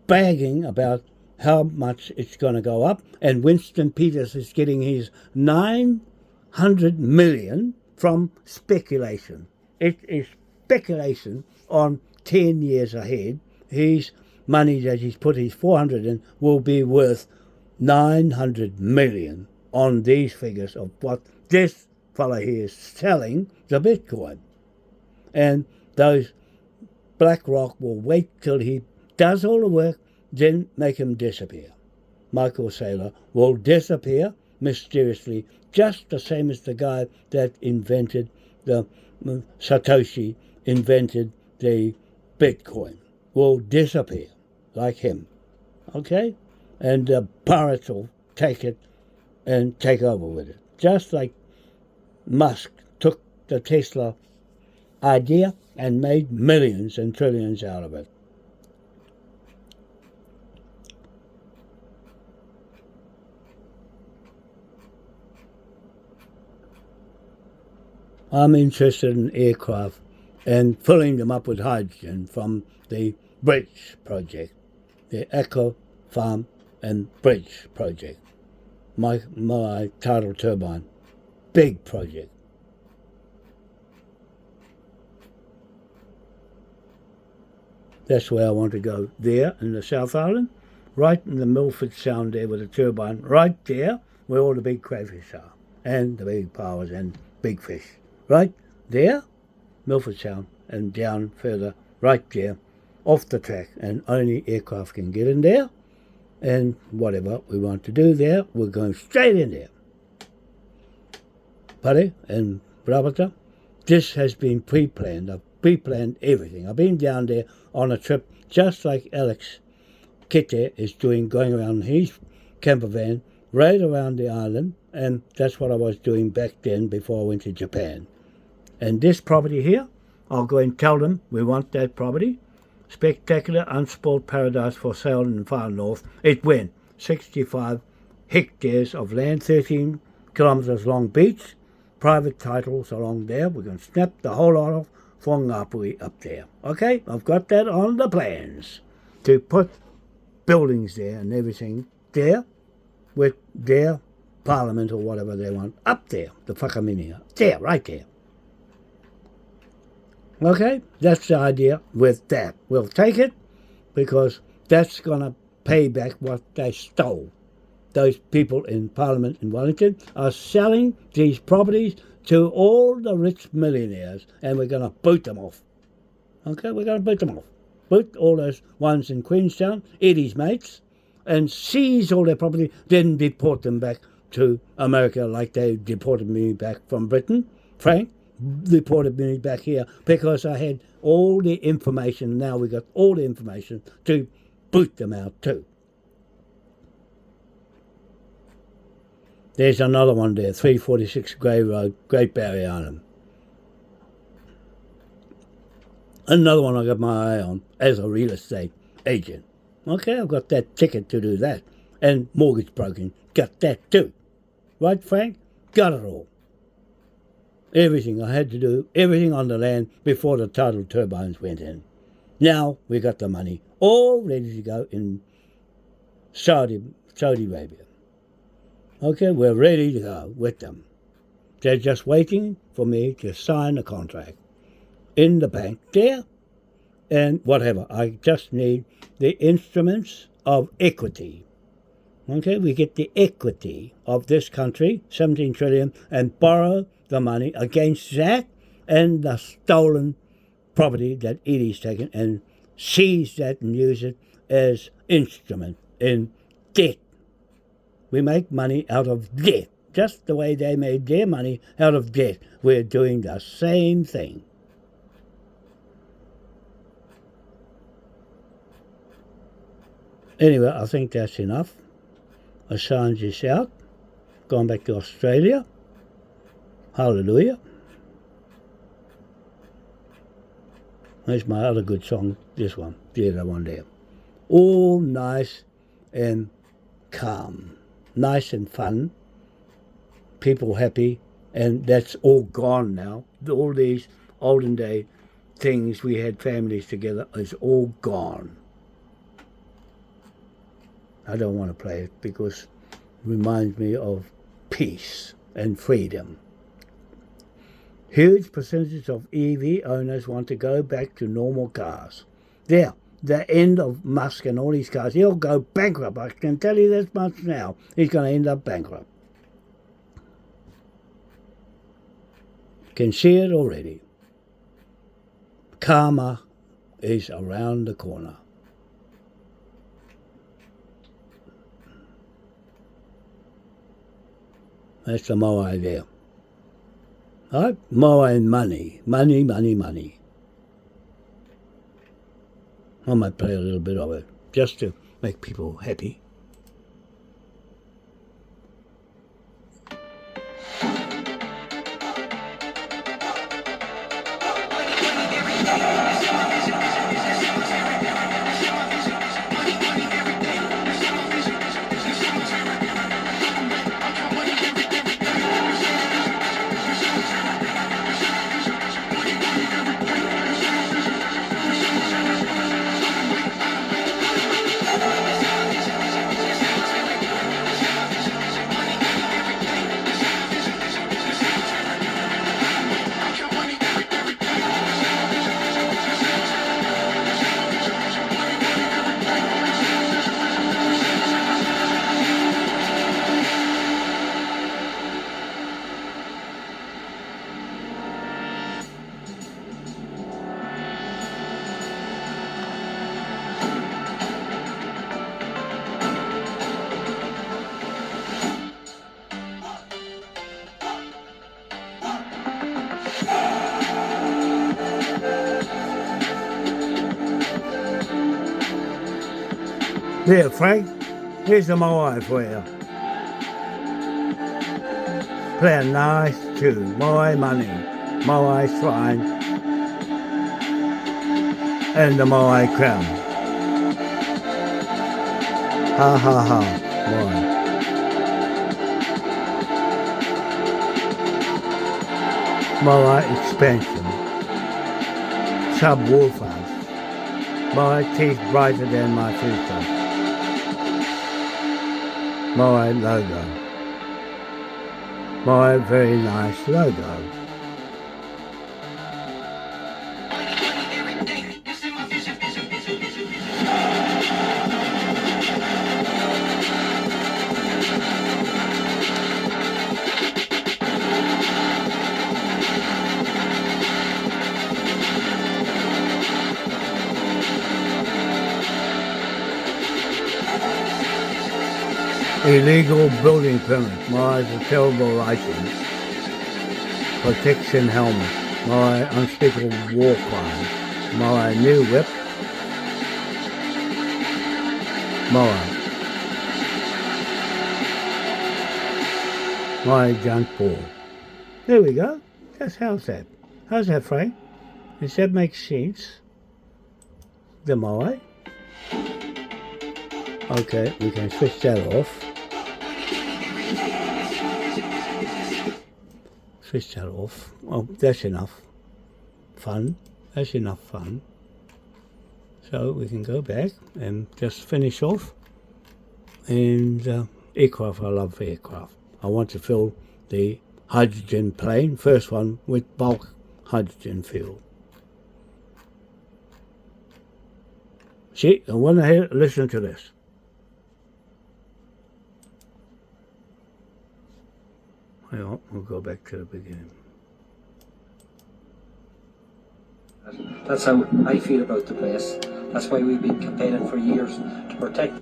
bragging about how much it's going to go up, and Winston Peters is getting his 900 million from speculation. It is speculation on 10 years ahead. His money that he's put his 400 in will be worth 900 million on these figures of what this fellow here is selling the Bitcoin. And those BlackRock will wait till he does all the work, then make him disappear. Michael Saylor will disappear mysteriously, just the same as the guy that invented Satoshi invented the Bitcoin, will disappear like him. Okay? And the pirates will take it and take over with it. Just like Musk took the Tesla idea and made millions and trillions out of it. I'm interested in aircraft and filling them up with hydrogen from the Bridge project, the Echo Farm and Bridge project. My tidal turbine, big project. That's where I want to go, there in the South Island, right in the Milford Sound there with the turbine, right there where all the big crayfish are, and the big powers and big fish. Right there, Milford Sound, and down further, right there, off the track, and only aircraft can get in there, and whatever we want to do there, we're going straight in there. Buddy and Brabata, this has been pre-planned. I've pre-planned everything. I've been down there on a trip just like Alex Kete is doing, going around his camper van right around the island, and that's what I was doing back then before I went to Japan. And this property here, I'll go and tell them we want that property. Spectacular unspoiled paradise for sale in the far north. It went 65 hectares of land, 13 kilometres long beach, private titles along there. We're going to snap the whole lot of Whangapui up there. Okay, I've got that on the plans to put buildings there and everything there with their parliament or whatever they want up there, the Whakaminia, there, right there. Okay, that's the idea with that. We'll take it because that's going to pay back what they stole. Those people in Parliament in Wellington are selling these properties to all the rich millionaires, and we're going to boot them off. Okay, we're going to boot them off. Boot all those ones in Queenstown, Eddie's mates, and seize all their property, then deport them back to America like they deported me back from Britain. Frank deported me back here because I had all the information. Now we got all the information to boot them out too. There's another one there, 346 Grey Road, Great Barrier Island. Another one I got my eye on as a real estate agent. Okay, I've got that ticket to do that. And mortgage broking, got that too. Right, Frank? Got it all. Everything I had to do, everything on the land before the tidal turbines went in. Now we got the money all ready to go in Saudi Arabia. Okay, we're ready to go with them. They're just waiting for me to sign a contract in the bank there and whatever. I just need the instruments of equity. Okay, we get the equity of this country, 17 trillion, and borrow the money against that and the stolen property that Eddie's taken and seize that and use it as instrument in debt. We make money out of debt, just the way they made their money out of debt. We're doing the same thing. Anyway, I think that's enough. Assange is out, gone back to Australia. Hallelujah. There's my other good song, this one, the other one there. All nice and calm. Nice and fun, people happy, and that's all gone now. All these olden day things we had families together is all gone. I don't want to play it because it reminds me of peace and freedom. Huge percentage of EV owners want to go back to normal cars. There, the end of Musk and all these cars. He'll go bankrupt. I can tell you this much now. He's going to end up bankrupt. Can see it already. Karma is around the corner. That's the Moai there. Right? Moai and money. Money, money, money. I might play a little bit of it just to make people happy. There, Frank, here's the Moai for you. Play a nice tune, Moai Money, Moai Shrine, and the Moai Crown. Ha ha ha, Moai. Moai Expansion, Subwoofers, Moai Teeth Brighter Than My Future. Moai logo. Moai very nice logo. Illegal building permit, Moai's a terrible license. Protection helmet, Moai unspeakable war crime, Moai new whip, Moai. Moai junk ball. There we go. How's that? How's that, Frank? Does that make sense? The Moai. Okay, we can switch that off. Switch that off. Oh, that's enough fun. That's enough fun. So we can go back and just finish off. And aircraft, I love aircraft. I want to fill the hydrogen plane, first one, with bulk hydrogen fuel. See, I want to listen to this. Well, we'll go back to the beginning. That's how I feel about the place. That's why we've been campaigning for years to protect.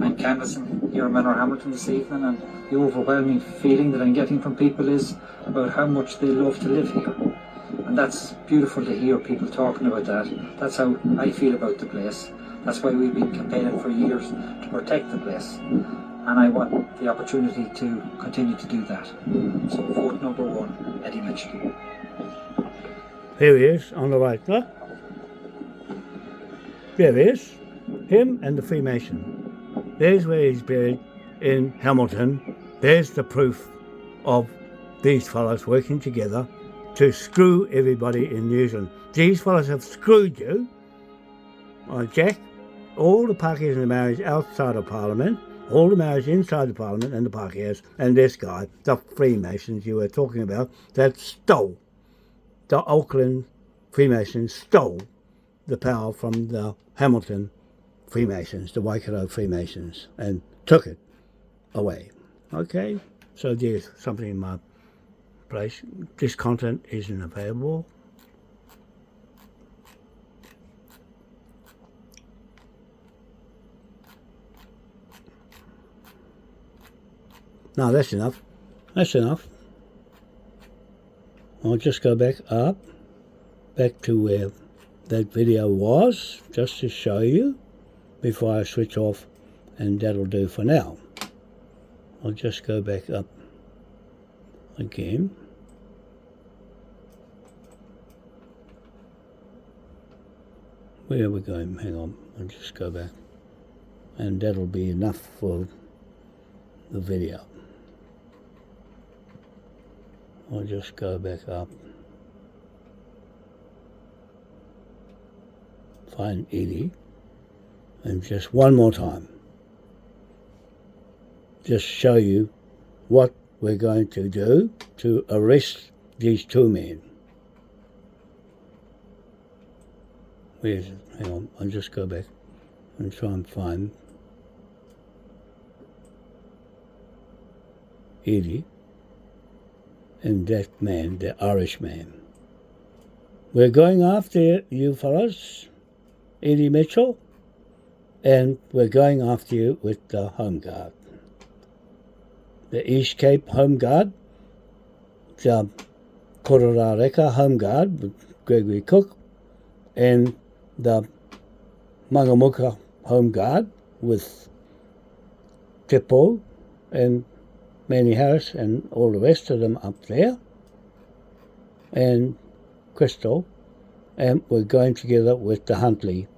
I'm canvassing here in Manor Hamilton this evening, and the overwhelming feeling that I'm getting from people is about how much they love to live here. And that's beautiful to hear people talking about that. That's how I feel about the place. That's why we've been campaigning for years to protect the place. And I want the opportunity to continue to do that. So vote number 1, Eddie Mitchell. Here he is, on the right, look. There he is, him and the Freemason. There's where he's buried in Hamilton. There's the proof of these fellows working together to screw everybody in New Zealand. These fellows have screwed you, Jack, all the Pākehās and the Maoris outside of Parliament, all the Maoris inside the Parliament and the Pākehās, and this guy, the Freemasons you were talking about, that stole, the Auckland Freemasons stole the power from the Hamilton Freemasons, the Waikato Freemasons, and took it away. Okay, so there's something in my place. This content isn't available. No, that's enough. That's enough. I'll just go back to where that video was, just to show you before I switch off, and that'll do for now. I'll just go back up again. Where are we going? Hang on, I'll just go back, and that'll be enough for the video. I'll just go back up, find Edie, and just one more time, just show you what we're going to do to arrest these two men. Where is it? Hang on, I'll just go back and try and find Edie and that man, the Irish man. We're going after you fellas, Eddie Mitchell, and we're going after you with the Home Guard. The East Cape Home Guard, the Kororareka Home Guard with Gregory Cook, and the Mangamuka Home Guard with Tepo and Manny Harris and all the rest of them up there, and Crystal, and we're going together with the Huntley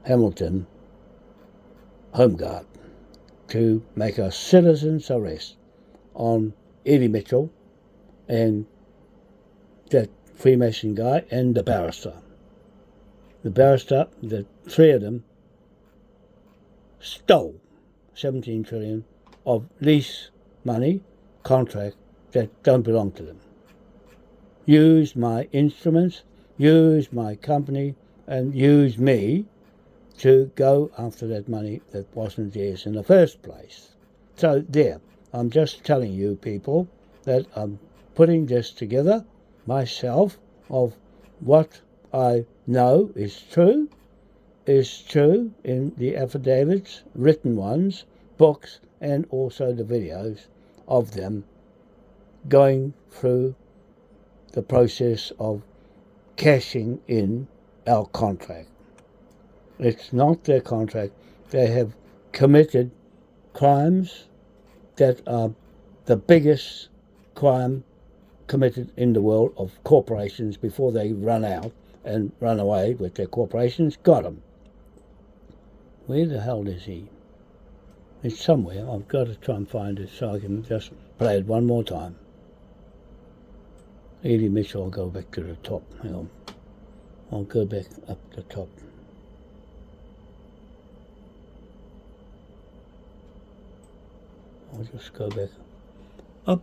Hamilton Home Guard to make a citizen's arrest on Eddie Mitchell and that Freemason guy and the barrister. The barrister, the three of them, stole 17 trillion of lease money, contract that don't belong to them. Use my instruments, use my company, and use me to go after that money that wasn't theirs in the first place. So there, I'm just telling you people that I'm putting this together myself of what I know is true in the affidavits, written ones, books, and also the videos of them going through the process of cashing in our contract. It's not their contract. They have committed crimes that are the biggest crime committed in the world of corporations before they run out and run away with their corporations. Got him. Where the hell is he? It's somewhere. I've got to try and find it so I can just play it one more time. Eddie Mitchell, I'll go back to the top. Hang on. I'll go back up the top. I'll just go back up.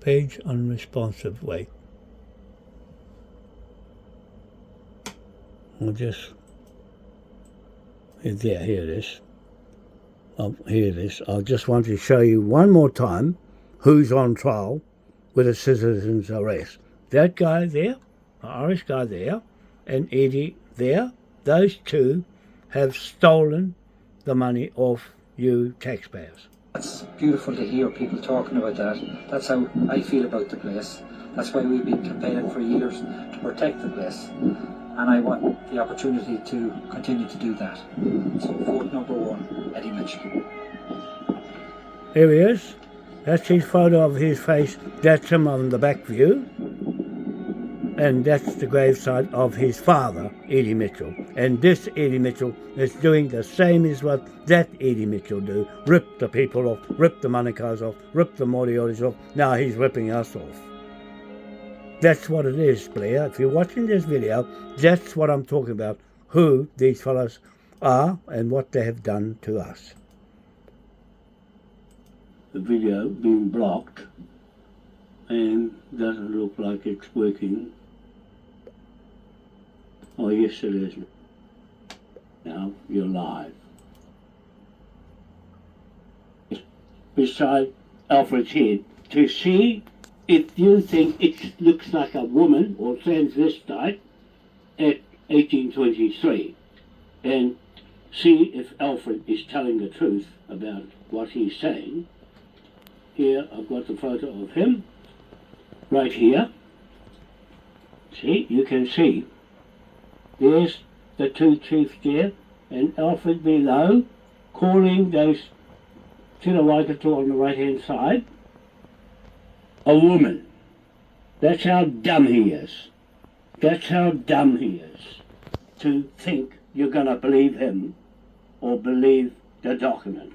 Page unresponsive. Wait. I'll just... Here it is. Here it is. I just want to show you one more time who's on trial with a citizen's arrest. That guy there, the Irish guy there, and Eddie there, those two have stolen the money off you taxpayers. It's beautiful to hear people talking about that. That's how I feel about the place. That's why we've been campaigning for years to protect the place. And I want the opportunity to continue to do that. So vote number 1, Eddie Mitchell. Here he is. That's his photo of his face. That's him on the back view. And that's the gravesite of his father, Eddie Mitchell. And this Eddie Mitchell is doing the same as what that Eddie Mitchell do. Rip the people off, rip the Manukau's off, rip the Morioris off. Now he's ripping us off. That's what it is, Blair. If you're watching this video, that's what I'm talking about. Who these fellas are and what they have done to us. The video being blocked and doesn't look like it's working. Oh yes it is. Now you're live. Beside Alfred's head to see if you think it looks like a woman or transvestite at 1823 and see if Alfred is telling the truth about what he's saying. Here I've got the photo of him right here. See, you can see there's the two chiefs there and Alfred below calling those to the Waikato on the right hand side a woman. That's how dumb he is. That's how dumb he is to think you're going to believe him or believe the document.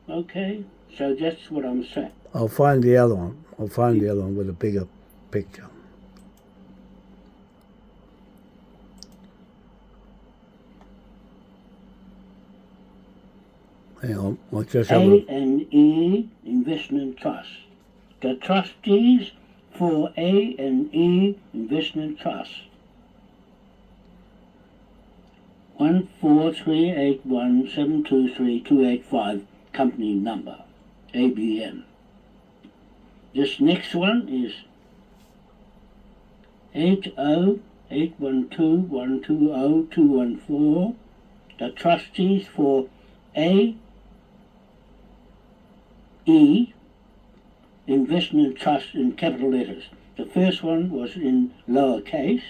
Okay, so that's what I'm saying. I'll find the other one. I'll find the other one with a bigger picture. Hang on, I'll just have A&E Investment Trust. The trustees for A&E Investment Trust. 14381723285 company number, ABN. This next one is 808121202214. The trustees for A E Investment Trust in capital letters. The first one was in lowercase.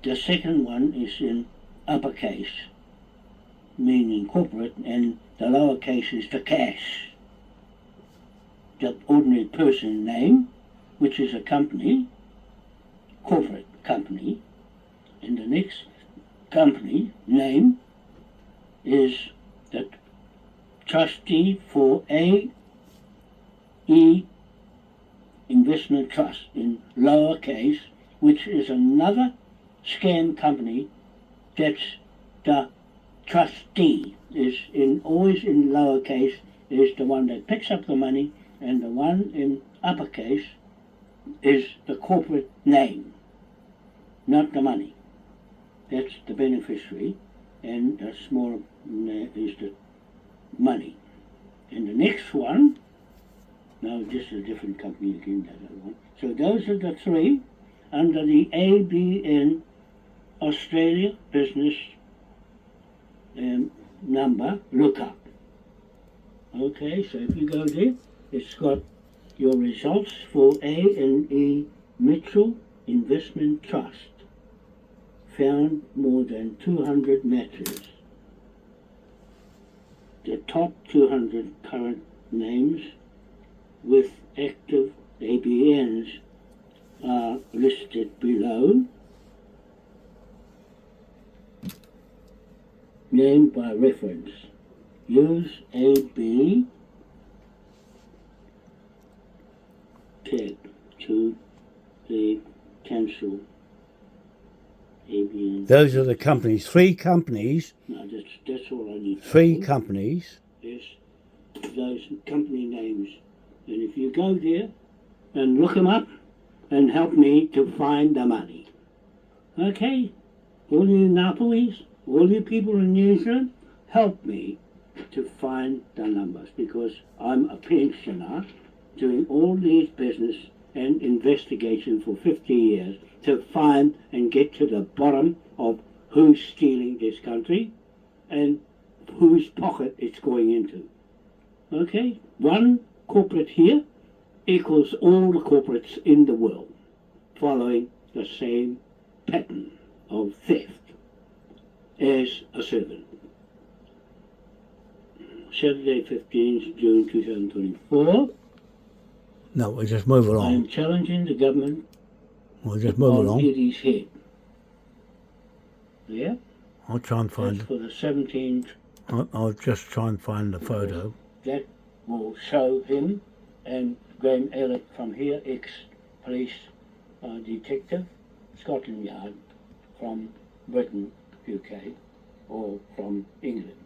The second one is in uppercase, meaning corporate, and the lowercase is the cash. The ordinary person name, which is a company, corporate company, and the next company name is the trustee for A E Investment Trust in lowercase, which is another scam company. That's the trustee is always in lowercase is the one that picks up the money, and the one in uppercase is the corporate name, not the money. That's the beneficiary, and the small is the money. And the next one, no, this is a different company again, that other one. So those are the three under the ABN Australia Business number lookup. Okay, so if you go there, it's got your results for A&E Mitchell Investment Trust. Found more than 200 matches. The top 200 current names with active ABNs are listed below. Name by reference. Use AB tag to the cancel ABN. Those are the companies. 3 companies. No, that's all I need. 3 companies. Yes, those company names. And if you go there and look them up and help me to find the money. Okay? All you Napolese, all you people in New Zealand, help me to find the numbers, because I'm a pensioner doing all these business and investigation for 50 years to find and get to the bottom of who's stealing this country and whose pocket it's going into. Okay? One corporate here equals all the corporates in the world, following the same pattern of theft as a servant. Saturday, 15th June 2024. No, we'll just move along. I am challenging the government. We'll just move along. Eddie's head. Yeah? I'll try and find it. For the 17th. I'll just try and find the photo. That will show him and Graham Elliott from here, ex-police detective, Scotland Yard, from Britain, UK, or from England.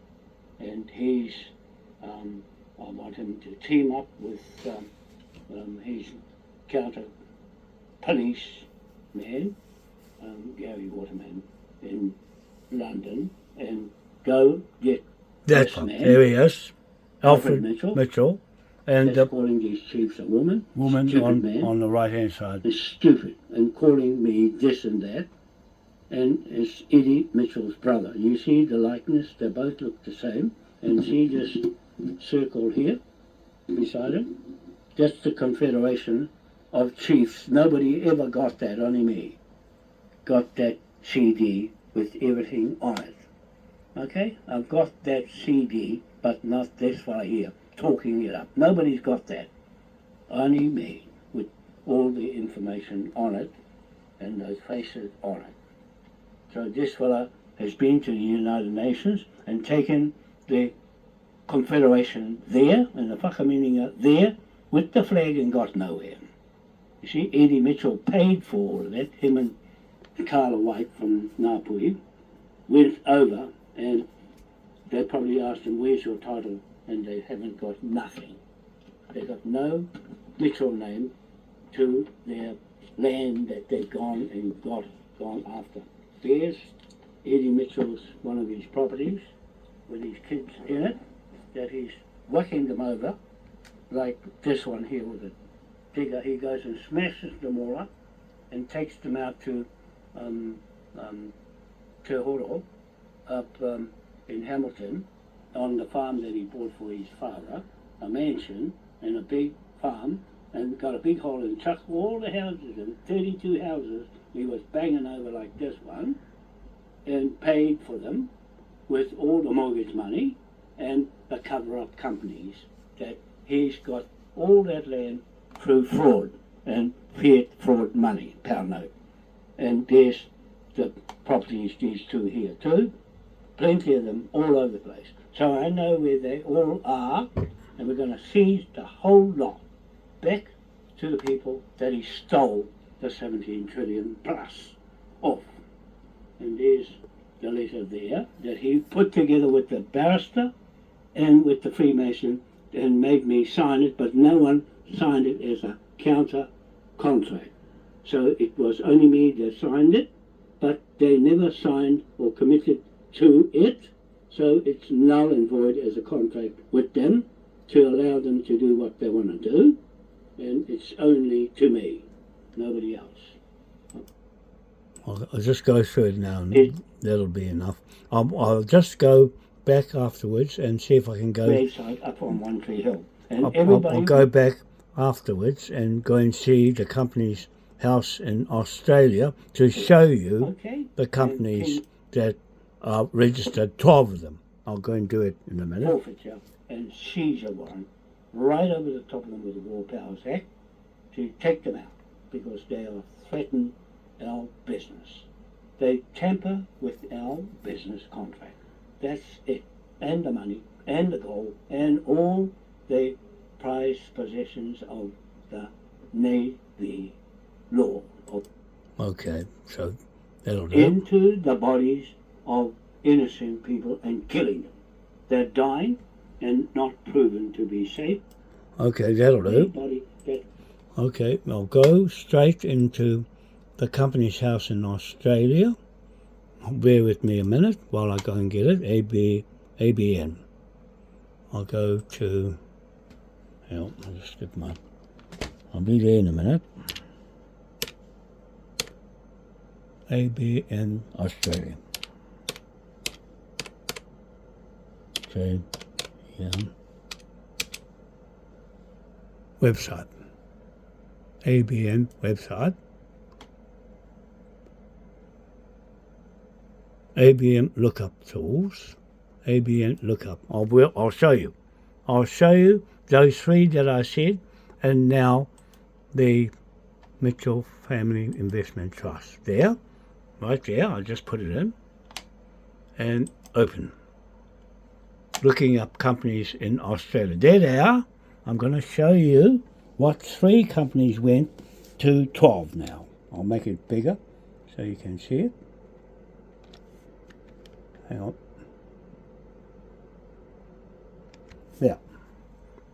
And he's, I want him to team up with his counter police man, Gary Waterman, in London, and go get That's this one. man, There he is. Alfred Alfred Mitchell. And that's the calling these chiefs a woman woman man, on the right hand side. is stupid, and calling me this and that, and it's Eddie Mitchell's brother. You see the likeness, they both look the same, and see this circle here beside him? That's the Confederation of Chiefs. Nobody ever got that, only me. Got that CD with everything on it. Okay? I've got that CD, but not this far here, talking it up. Nobody's got that. Only me, with all the information on it, and those faces on it. So this fella has been to the United Nations and taken the Confederation there, and the Whakaminenga there, with the flag, and got nowhere. You see, Eddie Mitchell paid for all of that. Him and Carla White from Ngāpuhi went over, and they probably asked him, where's your title? And they haven't got nothing. They got no Mitchell name to their land that they've gone and gone after. There's Eddie Mitchell's, one of his properties, with his kids in it, that he's whacking them over, like this one here with a digger. He goes and smashes them all up and takes them out to Te Horo up in Hamilton, on the farm that he bought for his father, a mansion and a big farm, and got a big hole and chucked all the houses in, 32 houses he was banging over like this one, and paid for them with all the mortgage money and the cover-up companies, that he's got all that land through fraud and fiat fraud money, pound note. And there's the properties, these two here too, plenty of them all over the place. So I know where they all are, and we're going to seize the whole lot back to the people that he stole the 17 trillion plus off. And there's the letter there that he put together with the barrister and with the Freemason and made me sign it, but no one signed it as a counter contract. So it was only me that signed it, but they never signed or committed to it. So it's null and void as a contract with them to allow them to do what they want to do, and it's only to me, nobody else. I'll just go through it now, and It- that'll be enough. I'll just go back afterwards and see if I can go. Gravesite up on One Tree Hill, and I'll everybody. go back afterwards and go and see the company's house in Australia to show you Okay. the companies that are registered, 12 of them. I'll go and do it in a minute. Forfeiture and seizure warrant right over the top of them with the War Powers Act to take them out because they are threatening our business. They tamper with our business contract. That's it. And the money and the gold and all the prized possessions of the Navy law of Okay, so that'll do. into the bodies of innocent people and killing them. They're dying and not proven to be safe. Okay, that'll do. Anybody that Okay, I'll go straight into the company's house in Australia. Bear with me a minute while I go and get it. ABN. I'll go to. I'll just get my. I'll be there in a minute. ABN Australia. Okay, yeah. Website. ABN website. ABN lookup tools. ABN lookup. I'll show you. I'll show you those three that I said, and now the Mitchell Family Investment Trust. There, right there. I'll just put it in and open. Looking up companies in Australia. There they are. I'm going to show you what three companies went to 12 now. I'll make it bigger so you can see it. Hang on.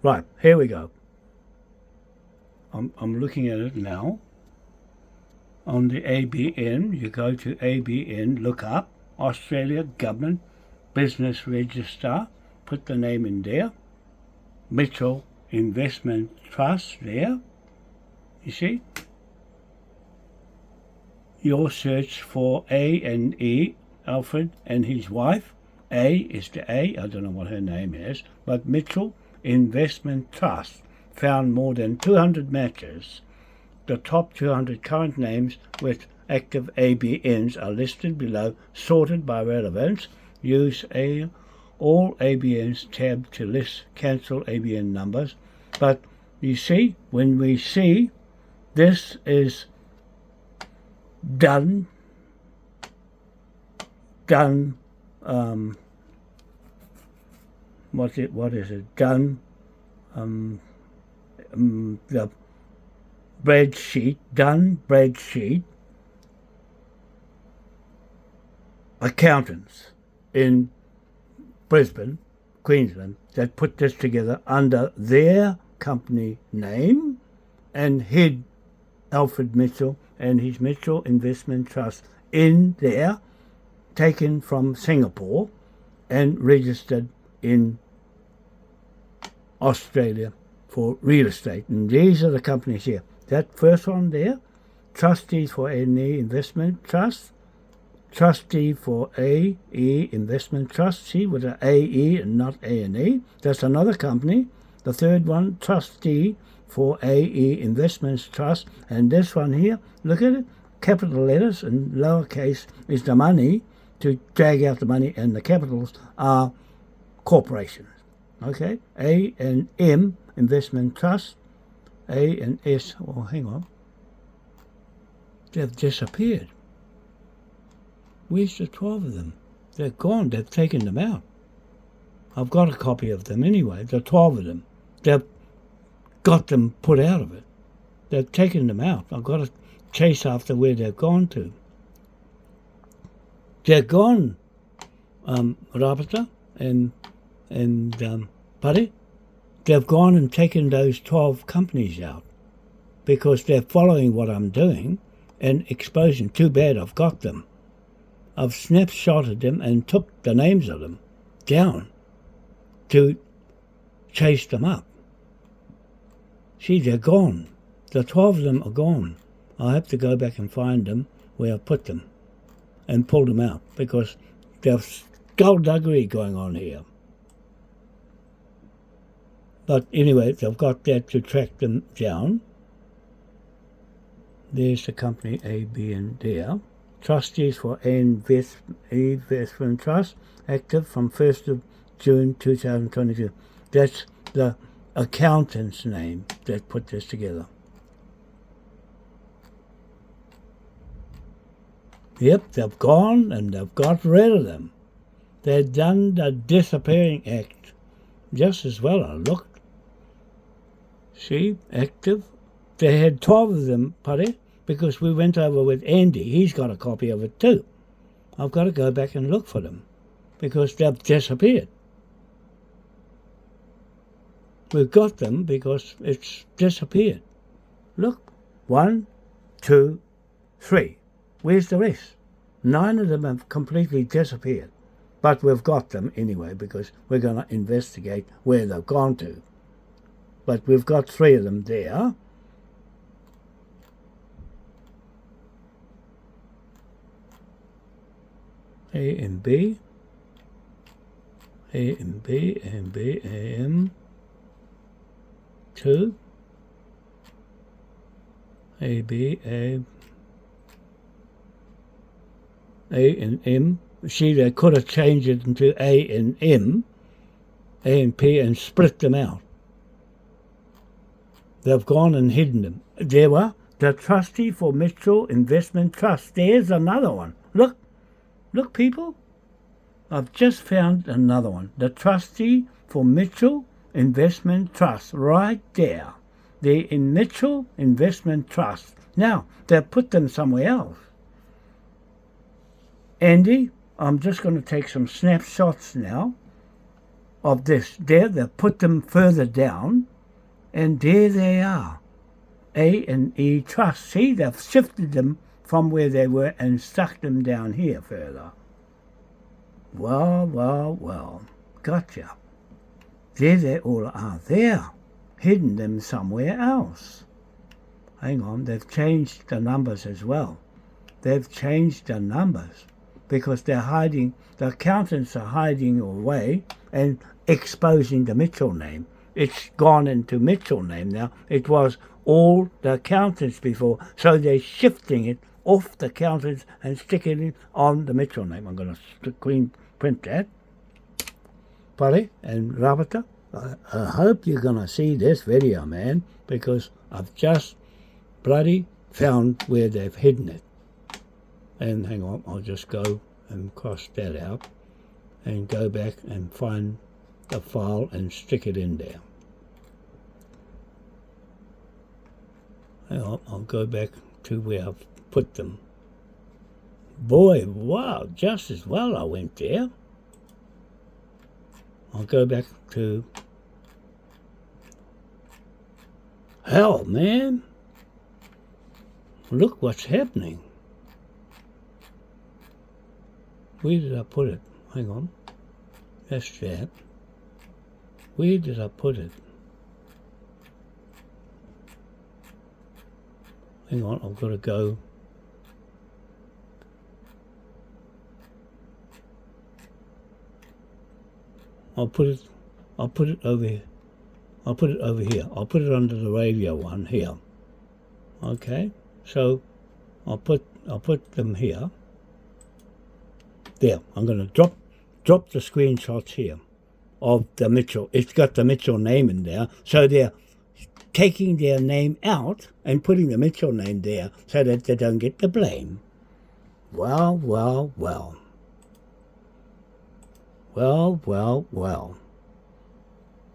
Right, here we go. I'm looking at it now. On the ABN, you go to ABN, look up Australia Government Business Register, put the name in there. Mitchell Investment Trust there. You see? You'll search for A&E, Alfred and his wife. A is the A, I don't know what her name is, but Mitchell Investment Trust found more than 200 matches. The top 200 current names with active ABNs are listed below, sorted by relevance. Use all ABNs tab to list cancel ABN numbers. But you see, when we see this is done, what is it? Done, the spreadsheet, accountants in Brisbane, Queensland, that put this together under their company name and hid Alfred Mitchell and his Mitchell Investment Trust in there, taken from Singapore and registered in Australia for real estate. And these are the companies here. That first one there, Trustees for A&E Investment Trust, Trustee for AE Investment Trust, see, with an AE and not A&E. That's another company. The third one, Trustee for AE Investments Trust. And this one here, look at it, capital letters and lowercase is the money to drag out the money, and the capitals are corporations. Okay, A&M Investment Trust, A and S, oh, hang on. They've disappeared. Where's the 12 of them? They're gone. They've taken them out. I've got a copy of them anyway, the 12 of them. They've got them put out of it. They've taken them out. I've got to chase after where they've gone to. They're gone, Rabata and Buddy. They've gone and taken those 12 companies out because they're following what I'm doing and exposing. Too bad I've got them. I've snapshotted them and took the names of them down to chase them up. See, they're gone. The 12 of them are gone. I have to go back and find them where I put them and pull them out because there's skullduggery going on here. But anyway, I've got that to track them down. There's the company ABN there. Trustees for Investment Trust, active from 1st of June 2022. That's the accountant's name that put this together. Yep, they've gone and they've got rid of them. They've done the disappearing act just as well. I looked. See, active. They had 12 of them, Paddy, because we went over with Andy. He's got a copy of it too. I've got to go back and look for them because they've disappeared. We've got them because it's disappeared. Look, 1, 2, 3. Where's the rest? 9 of them have completely disappeared. But we've got them anyway because we're going to investigate where they've gone to. But we've got 3 of them there. A and B, A and B, A and B, AM, 2, A, B, A and M. See, they could have changed it into A and M, A and P, and split them out. They've gone and hidden them. There were the Trustee for Mitchell Investment Trust. There's another one. Look. Look, people, I've just found another one. The Trustee for Mitchell Investment Trust, right there. They're in Mitchell Investment Trust. Now, they've put them somewhere else. Andy, I'm just going to take some snapshots now of this. There, they put them further down, and there they are. A and E Trust. See, they've shifted them from where they were and stuck them down here further. Well, well, well. Gotcha. There they all are there. Hidden them somewhere else. Hang on, they've changed the numbers as well. They've changed the numbers because they're hiding, the accountants are hiding away and exposing the Mitchell name. It's gone into Mitchell name now. It was all the accountants before, so they're shifting it off the accountants and sticking it on the Mitchell name. I'm going to screen print that. Pare and Rabata, I hope you're going to see this video, man, because I've just bloody found where they've hidden it. And hang on, I'll just go and cross that out and go back and find the file and stick it in there. Hang on, I'll go back to where I've put them. Boy, wow, just as well I went there. I'll go back to... Hell, man. Look what's happening. Where did I put it? Hang on. That's that. Where did I put it? Hang on, I've got to go. I'll put it over here. I'll put it over here. I'll put it under the radio one here. Okay, so I'll put them here. There, I'm going to drop the screenshots here of the Mitchell. It's got the Mitchell name in there, so they're taking their name out and putting the Mitchell name there so that they don't get the blame. Well, well, well. Well, well, well.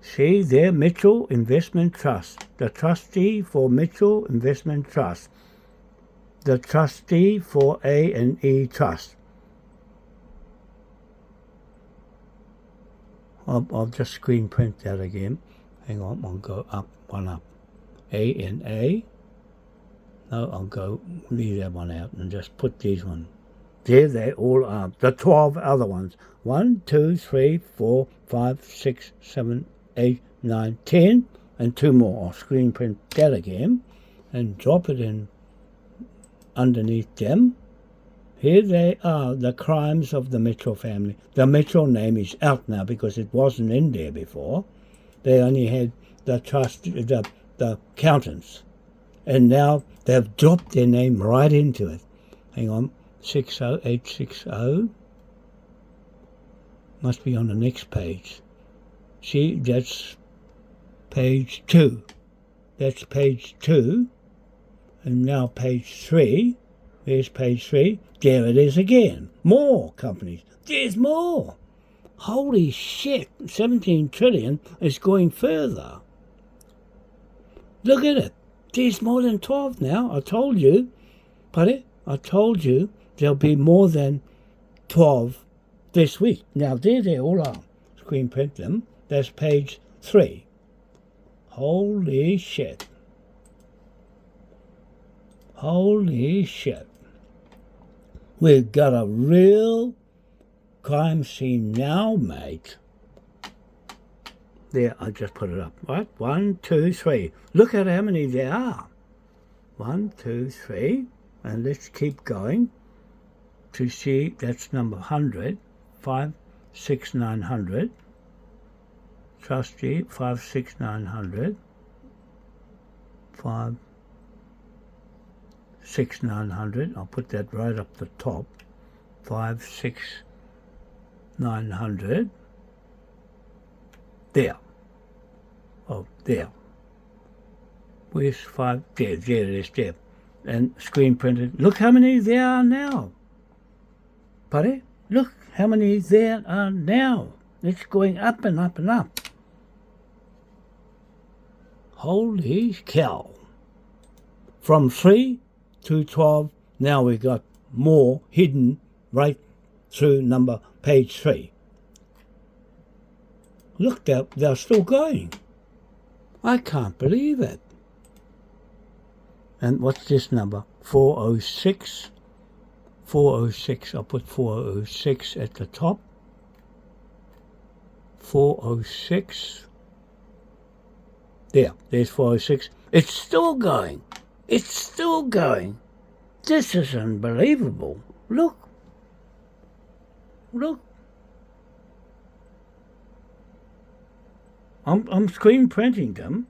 See there, Mitchell Investment Trust. The trustee for Mitchell Investment Trust. The trustee for A&E Trust. I'll just screen print that again. Hang on, I'll go up, one up. A&A. No, I'll go leave that one out and just put these ones. There they all are. The 12 other ones. 1, 2, 3, 4, 5, 6, 7, 8, 9, 10, and 2 more. I'll screen print that again and drop it in underneath them. Here they are, the crimes of the Mitchell family. The Mitchell name is out now because it wasn't in there before. They only had the trust, the accountants, and now they've dropped their name right into it. Hang on, 60860 must be on the next page. See, that's page 2. That's page 2, and now page 3. There's page 3. There it is again. More companies. There's more. Holy shit. 17 trillion is going further. Look at it. There's more than 12 now. I told you. But I told you there'll be more than 12 this week. Now there they all are. Screen print them. That's page 3. Holy shit. Holy shit. We've got a real crime scene now, mate. There, I just put it up. Right? 1, 2, 3. Look at how many there are. 1, 2, 3. And let's keep going to see that's number 100. 56900. Trustee 56900. 56900. I'll put that right up the top. 56900. There. Oh, there. Where's 5? There it is, there. And screen printed. Look how many there are now. Pare? Look how many there are now. It's going up and up and up. Holy cow. From 3 to 12, now we've got more hidden right through page 3. Look, they're still going. I can't believe it. And what's this number? 406. 406. I'll put 406 at the top. 406. There's 406. It's still going. It's still going. This is unbelievable. Look. Look. I'm screen printing them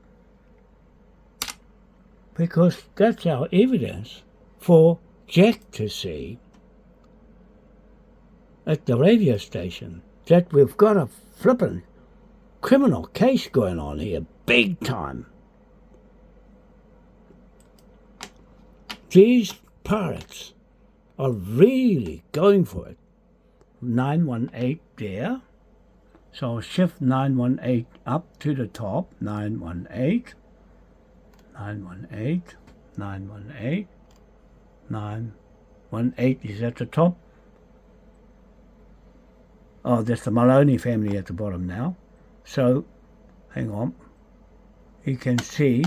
because that's our evidence for Jack to see at the radio station that we've got a flippin' criminal case going on here, big time. These pirates are really going for it. 918 there. So I'll shift 918 up to the top. 918, 918, 918, 918 is at the top. Oh, there's the Maloney family at the bottom now. So, hang on. You can see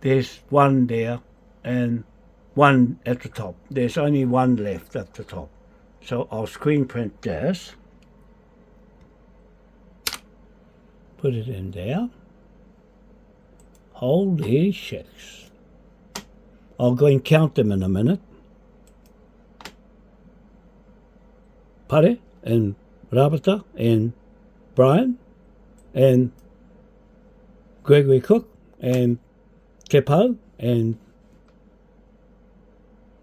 there's one there and one at the top. There's only one left at the top. So I'll screen print this. Put it in there. Holy shits. I'll go and count them in a minute. Pare and Rabata and Brian and Gregory Cook and Tepo and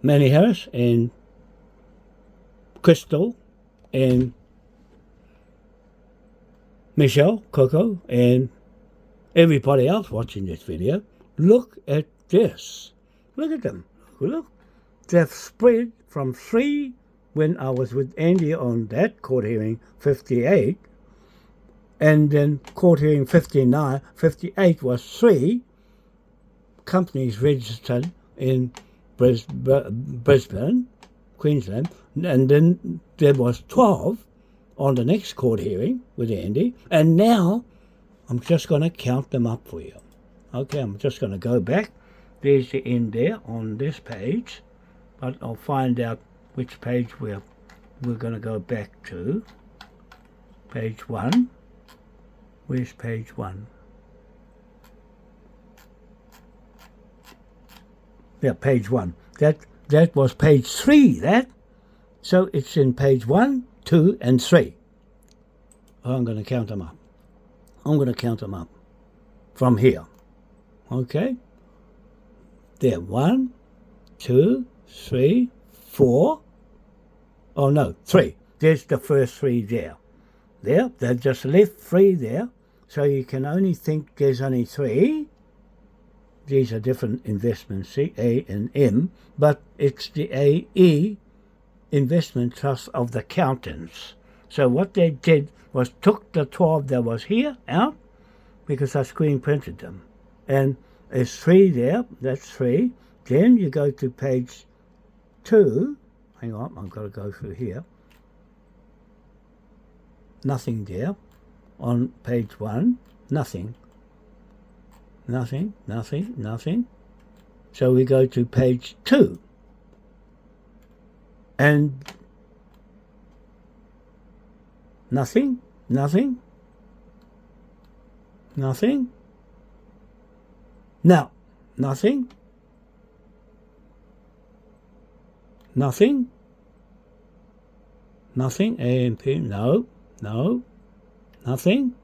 Manny Harris and Crystal and Michelle, Coco, and everybody else watching this video. Look at this. Look at them. Look. They've spread from 3 when I was with Andy on that court hearing 58, and then court hearing 59. 58 was 3 companies registered in Brisbane, Queensland, and then there was 12 on the next court hearing with Andy, and now I'm just going to count them up for you. Okay, I'm just going to go back. There's the end there on this page, but I'll find out which page we're going to go back to. Page 1. Where's page 1? Yeah, page 1. That was page 3, that. So it's in page 1, 2, and 3. Oh, I'm going to count them up. I'm going to count them up from here. Okay? There, 1, 2, 3, 4. Oh, no, 3. There's the first 3 there. There, they've just left 3 there. So you can only think there's only 3. These are different investments, C, A, and M, but it's the AE Investment Trust of the accountants. So what they did was took the 12 that was here out, because I screen printed them. And there's 3 there, that's 3. Then you go to page 2. Hang on, I've got to go through here. Nothing there. On page 1, nothing. Nothing, nothing, nothing. So we go to page 2. And nothing, nothing, nothing. Now, nothing, nothing, nothing, AMP, no, nothing.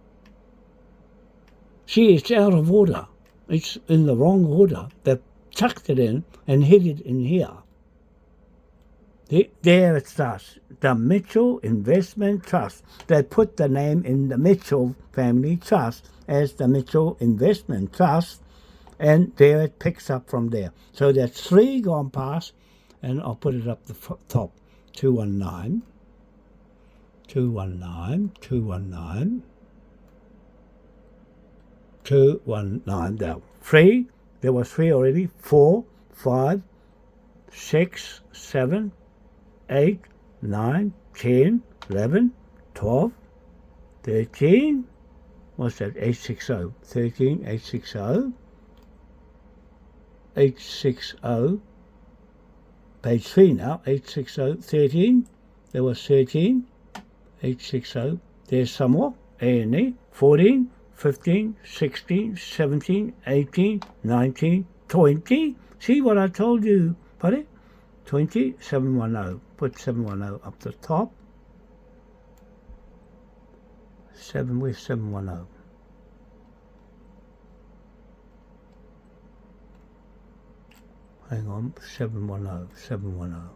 See, it's out of order. It's in the wrong order. They've tucked it in and hid it in here. There it starts. The Mitchell Investment Trust. They put the name in the Mitchell Family Trust as the Mitchell Investment Trust, and there it picks up from there. So that's 3 gone past, and I'll put it up the top. 219, 219, 219, 219. Now, 3, there was 3 already. 4, 5, 6, 7, 8, 9, 10, 11, 12, 13, what's that, 860, 13, 860, 860, page 3 now, 860, 13, there was 13, 860, there's some more, A&E, 14, 15, 16, 17, 18, 19, 20, see what I told you, buddy, 20, 710, put 710 up the top, 7 with 710. Hang on, 710, 710.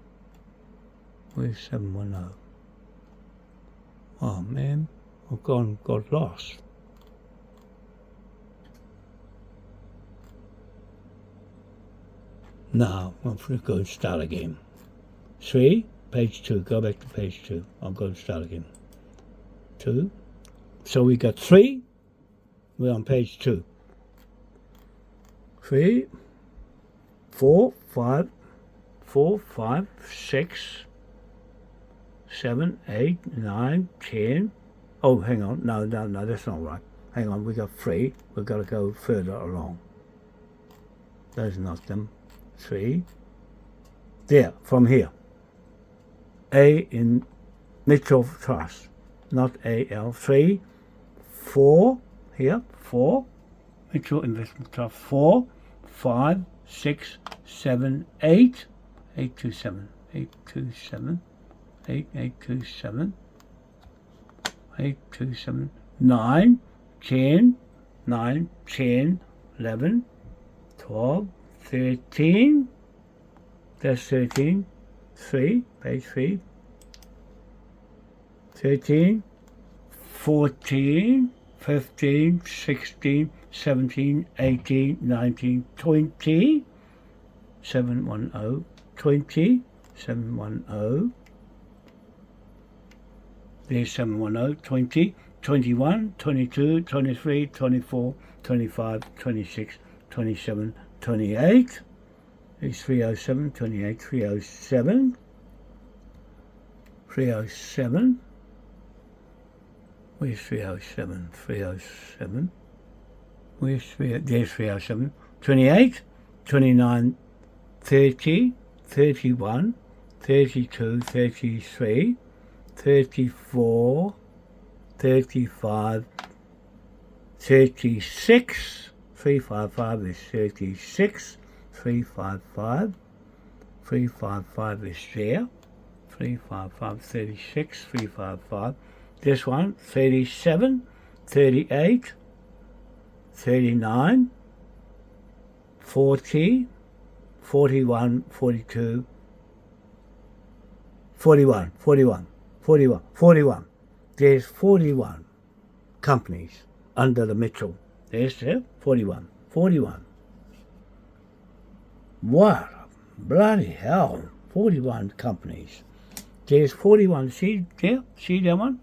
Where's 710? Oh man, I've got lost. Now, I'm going to go and start again. 3, page 2, go back to page 2. I'll go and start again. 2. So we got 3, we're on page 2. 3, 4, 5, 6, 7, 8, 9, 10. Oh, hang on. No, that's not right. Hang on, we got 3. We've got to go further along. Those are not them. 3. There, from here. A in Mitchell Trust, not AL. 3, 4, here, 4. Mitchell Investment Trust, 4, 5, 6, 7, 8. 827, 827, 827, 827, 9, 10, 9, 10, 11, 12, 13, that's 13, 3, page 3, 13, 14, 15, 16, 17, 18, 19, 20, 710, 20, 710, there's 710, 20, 21, 22, 23, 24, 25, 26, 27, 28, there's 307, 28, 307, 307, where's 307, 307, where's 3, there's 307, 28, 29, 30, 31, 32, 33, 34, 35, 36, 355 is 36, 355, 355 is there, 355, 36, 355, this one, 37, 38, 39, 40, 41, 42, 41, 41, 41, 41. There's 41 companies under the Mitchell. There's 41, 41. What? Bloody hell, 41 companies. There's 41, see there? See that one?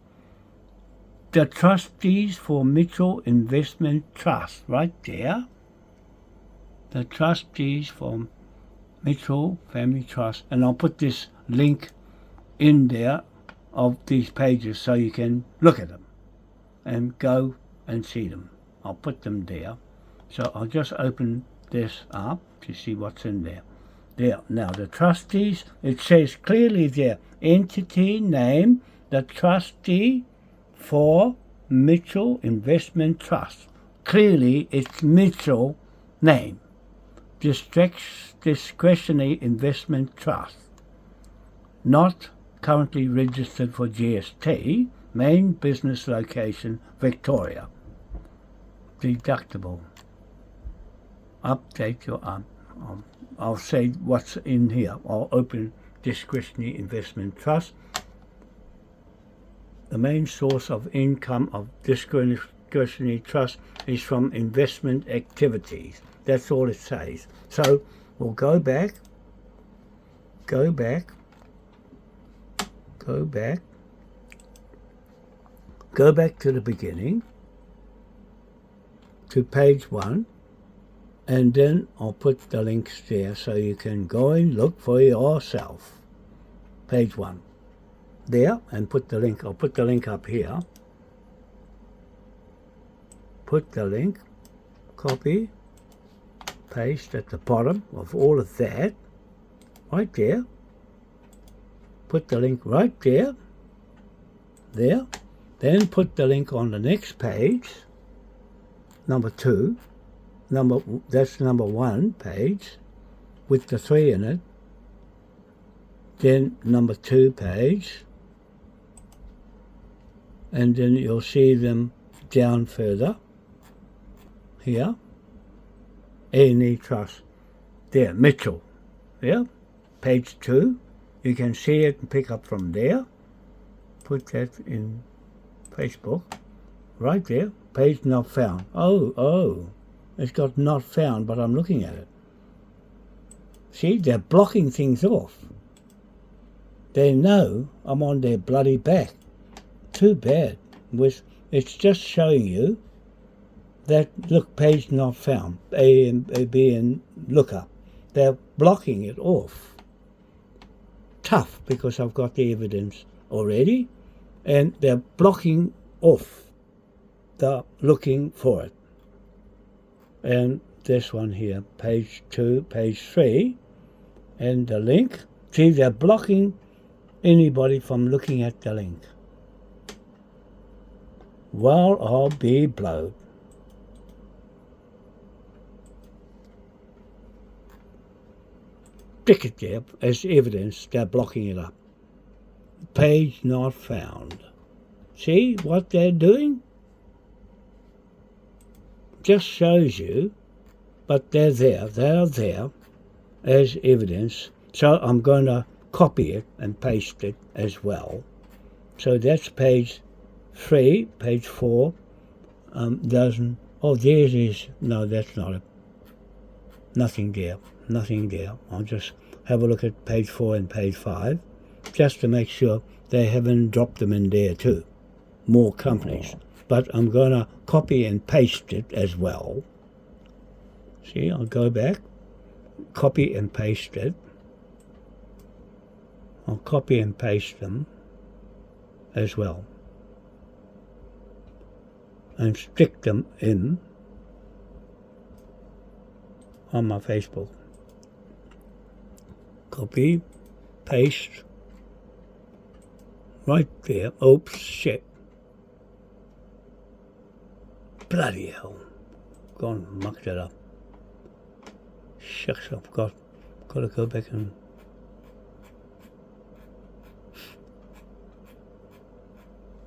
The trustees for Mitchell Investment Trust, right there. The trustees for Mitchell Family Trust, and I'll put this link in there of these pages so you can look at them and go and see them. I'll put them there. So I'll just open this up to see what's in there. There, now the trustees, it says clearly there, entity name, the trustee for Mitchell Investment Trust. Clearly it's Mitchell name. Discretionary Investment Trust, not currently registered for GST, main business location Victoria. Deductible. Update your I'll say what's in here. I'll open discretionary investment trust. The main source of income of discretionary trust is from investment activities. That's all it says. So we'll go back to the beginning, to page 1, and then I'll put the links there so you can go and look for yourself. Page 1. There, and put the link. I'll put the link up here. put the link, copy, paste at the bottom of all of that, right there. Put the link right there, then put the link on the next page, number 2, that's number 1 page, with the 3 in it, then number 2 page, and then you'll see them down further, here, A&E Trust, there, Mitchell, yeah, page 2, you can see it and pick up from there, put that in Facebook, right there, page not found. Oh, it's got not found, but I'm looking at it. See, they're blocking things off. They know I'm on their bloody back. Too bad. It's just showing you that, look, page not found, A and B and lookup. They're blocking it off. Tough, because I've got the evidence already, and they're blocking off the looking for it. And this one here, page 2, page 3, and the link. See, they're blocking anybody from looking at the link. Well, I'll be blowed. Stick it there as evidence they're blocking it up. Page not found. See what they're doing? Just shows you, but they're there as evidence. So I'm going to copy it and paste it as well. So that's page 3, page 4 doesn't, oh, there it is. No, that's not it. Nothing there. I'll just have a look at page 4 and page 5 just to make sure they haven't dropped them in there too. More companies. But I'm going to copy and paste it as well. See, I'll go back, copy and paste it. I'll copy and paste them as well. And stick them in on my Facebook. Copy, paste, right there. Oops, shit. Bloody hell. Gone and mucked it up. Shucks, I've got to go back and...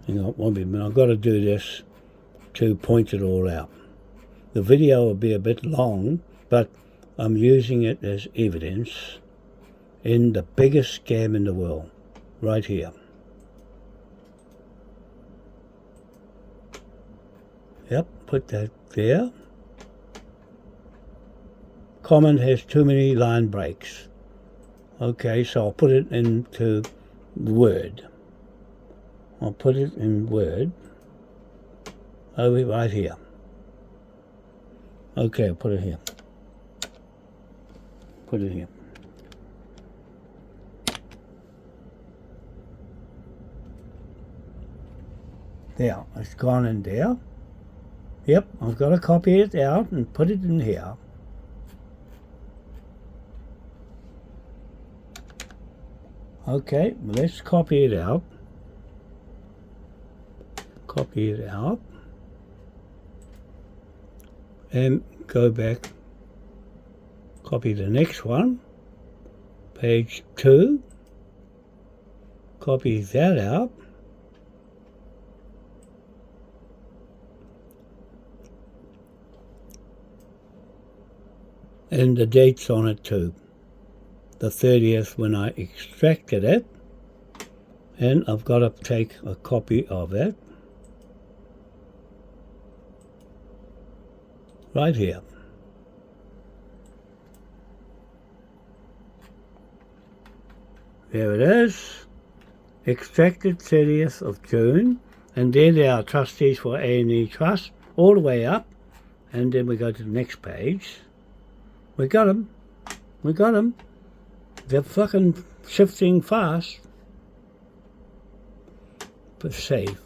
Hang on, one minute. I've got to do this to point it all out. The video will be a bit long, but I'm using it as evidence in the biggest scam in the world, right here. Yep, put that there. Comment has too many line breaks. Okay, so I'll put it into Word. I'll put it in Word. Over right here. Okay, I'll put it here. Put it here. There, it's gone in there. Yep, I've got to copy it out and put it in here. Okay, let's copy it out. Copy it out. And go back. Copy the next one. Page 2. Copy that out. And the date's on it too. The 30th when I extracted it. And I've got to take a copy of it. Right here. There it is. Extracted 30th of June. And then there are trustees for A&E Trust. All the way up. And then we go to the next page. We got them. We got them. They're fucking shifting fast. But save.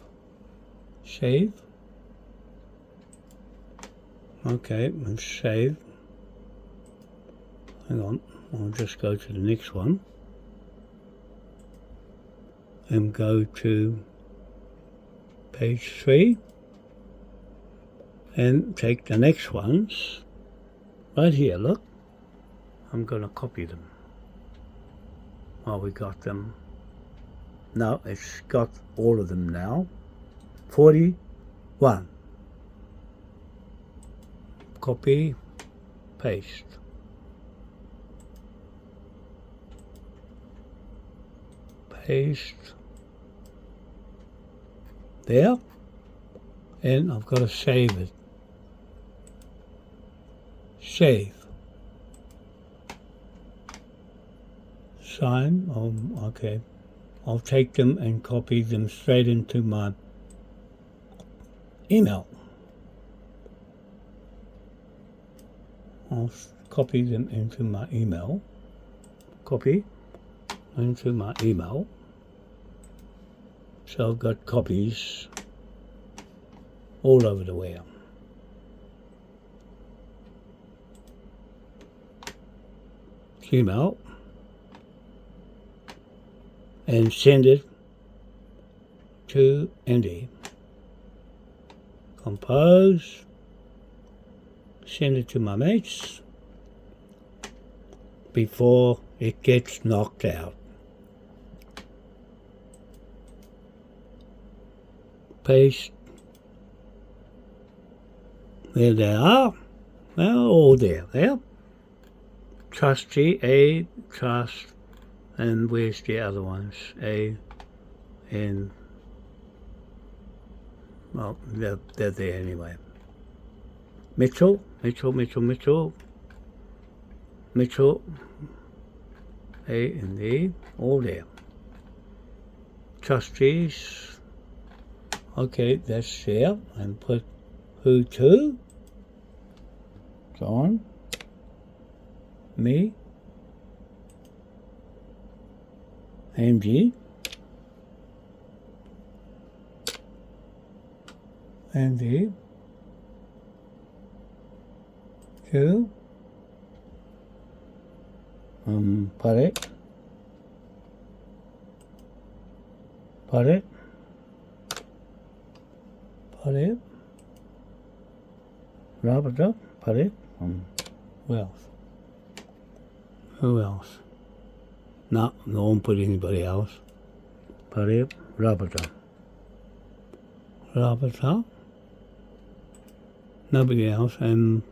Save. Okay, and save. Hang on, I'll just go to the next one and go to page 3 and take the next ones right here. Look, I'm going to copy them. We got them. No, it's got all of them now. 41. Copy, paste. Paste. There. And I've got to save it. Save. Sign. Okay. I'll take them and copy them straight into my email. I'll copy them into my email. Copy into my email. So I've got copies all over the where. Gmail. And send it to Andy. Compose. Send it to my mates before it gets knocked out. Paste. There they are. They're all there. There. Trustee, A, trust. And where's the other ones? A and well, they're there anyway. Mitchell, A and E, all there. Trustees, okay, that's there. And put who to? John, me. Andy, Andy, you, Pare, Robert, Pare, who else? No, no one put anybody else. Pare, Robert. Nobody else, and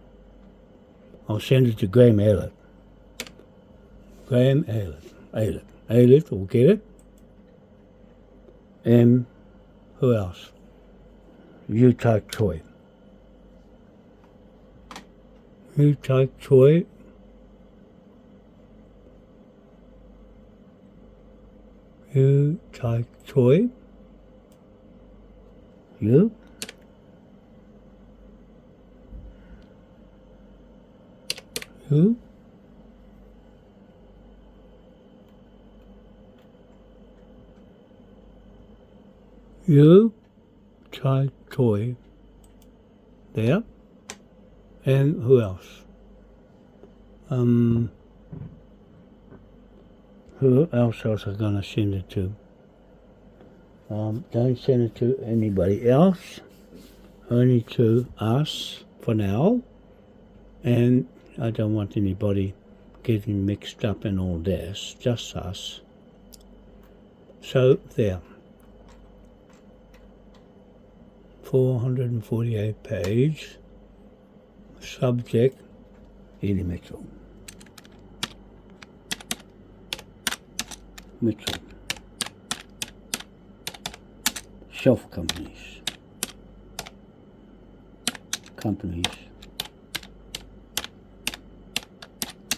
I'll send it to Graham Aylett. Aylett will get it. And who else? Utah Choi. You, Chai Choi, there, and who else? Who else are gonna send it to? Don't send it to anybody else, only to us for now, and I don't want anybody getting mixed up in all this, just us. So there, 448 page, subject, Eddie Mitchell. Shelf companies,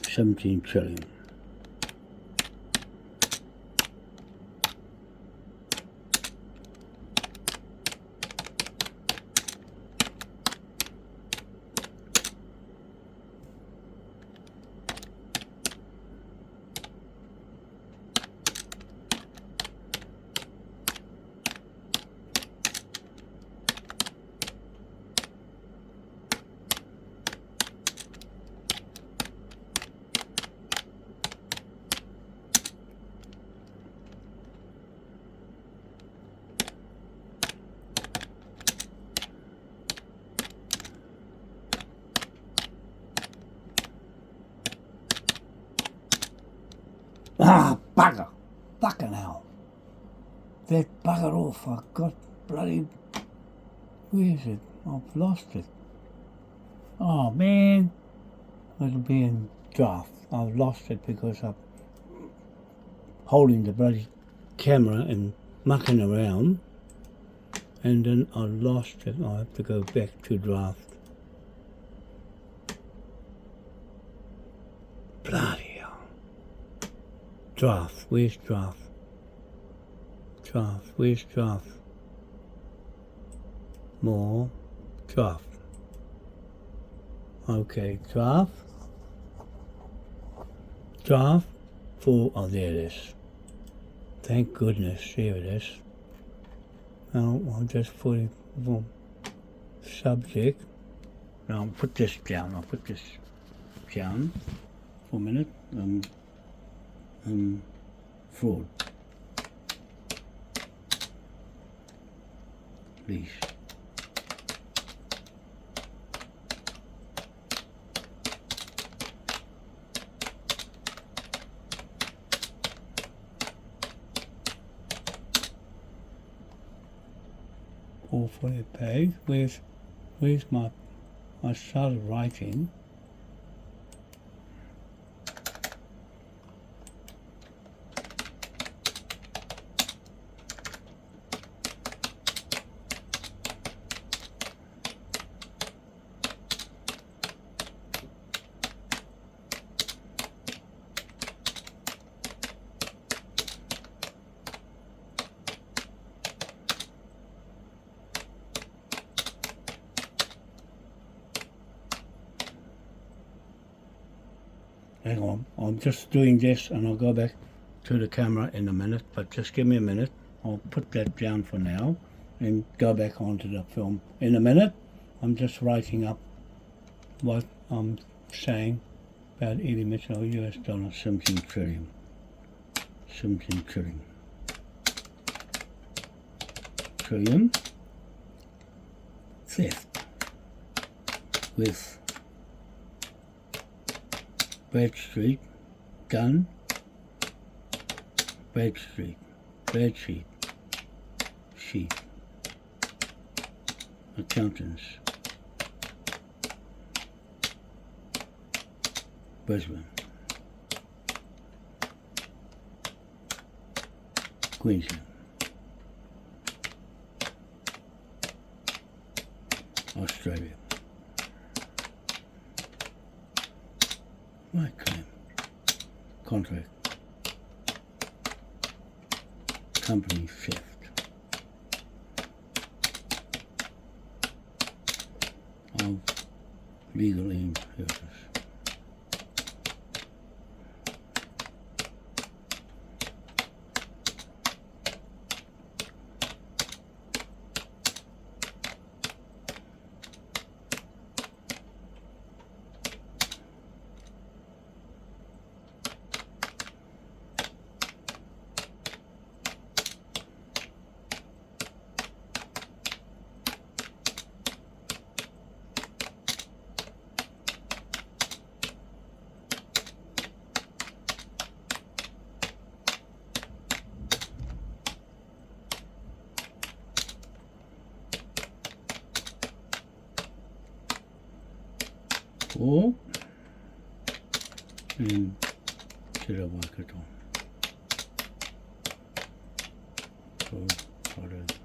17 trillion. Ah, bugger! Fucking hell! That buggered off. I got bloody... Where is it? I've lost it. Oh, man. It'll be in draft. I've lost it because I'm holding the bloody camera and mucking around. And then I lost it. I have to go back to draft. Bloody hell. Draft. Where's draft? Draft. Where's draft? More. Draft. Okay, draft. Draft for, oh, there it is. Thank goodness, there it is. Now I'll just put it for subject. Now I'll put this down. I'll put this down for a minute. Fraud. Please. All for the page. Where's my? I started writing. Hang on, I'm just doing this and I'll go back to the camera in a minute, but just give me a minute. I'll put that down for now and go back onto the film in a minute. I'm just writing up what I'm saying about Eddie Mitchell, US dollar, something trillion. Something trillion. Trillion. Theft. With Bradstreet, gun, Bradstreet, Bradsheet, sheet, accountants, Brisbane, Queensland, Australia. My claim. Contract. Company theft. Of legal impurities. Or and till I work it on. So product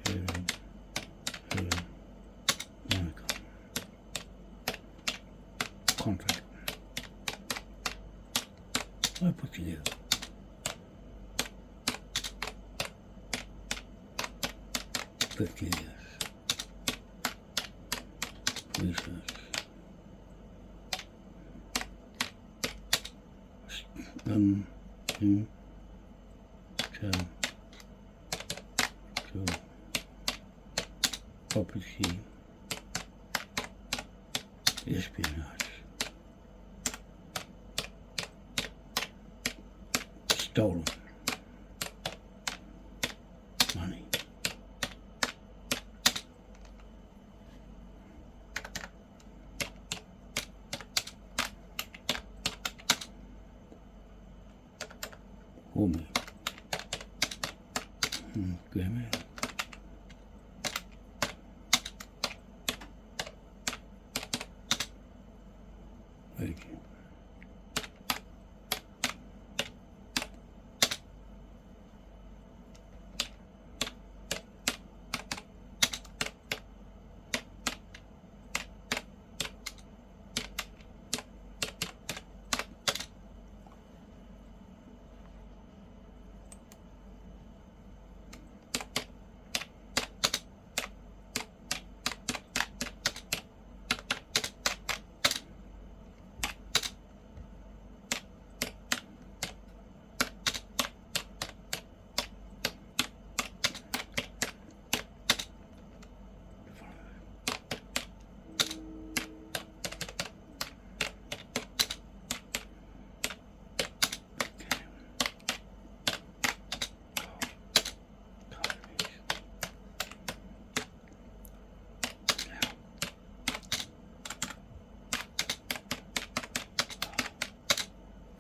here, contract. I put together. $50 research. To property espionage, stolen money. for me. Graham Elliott. Thank you.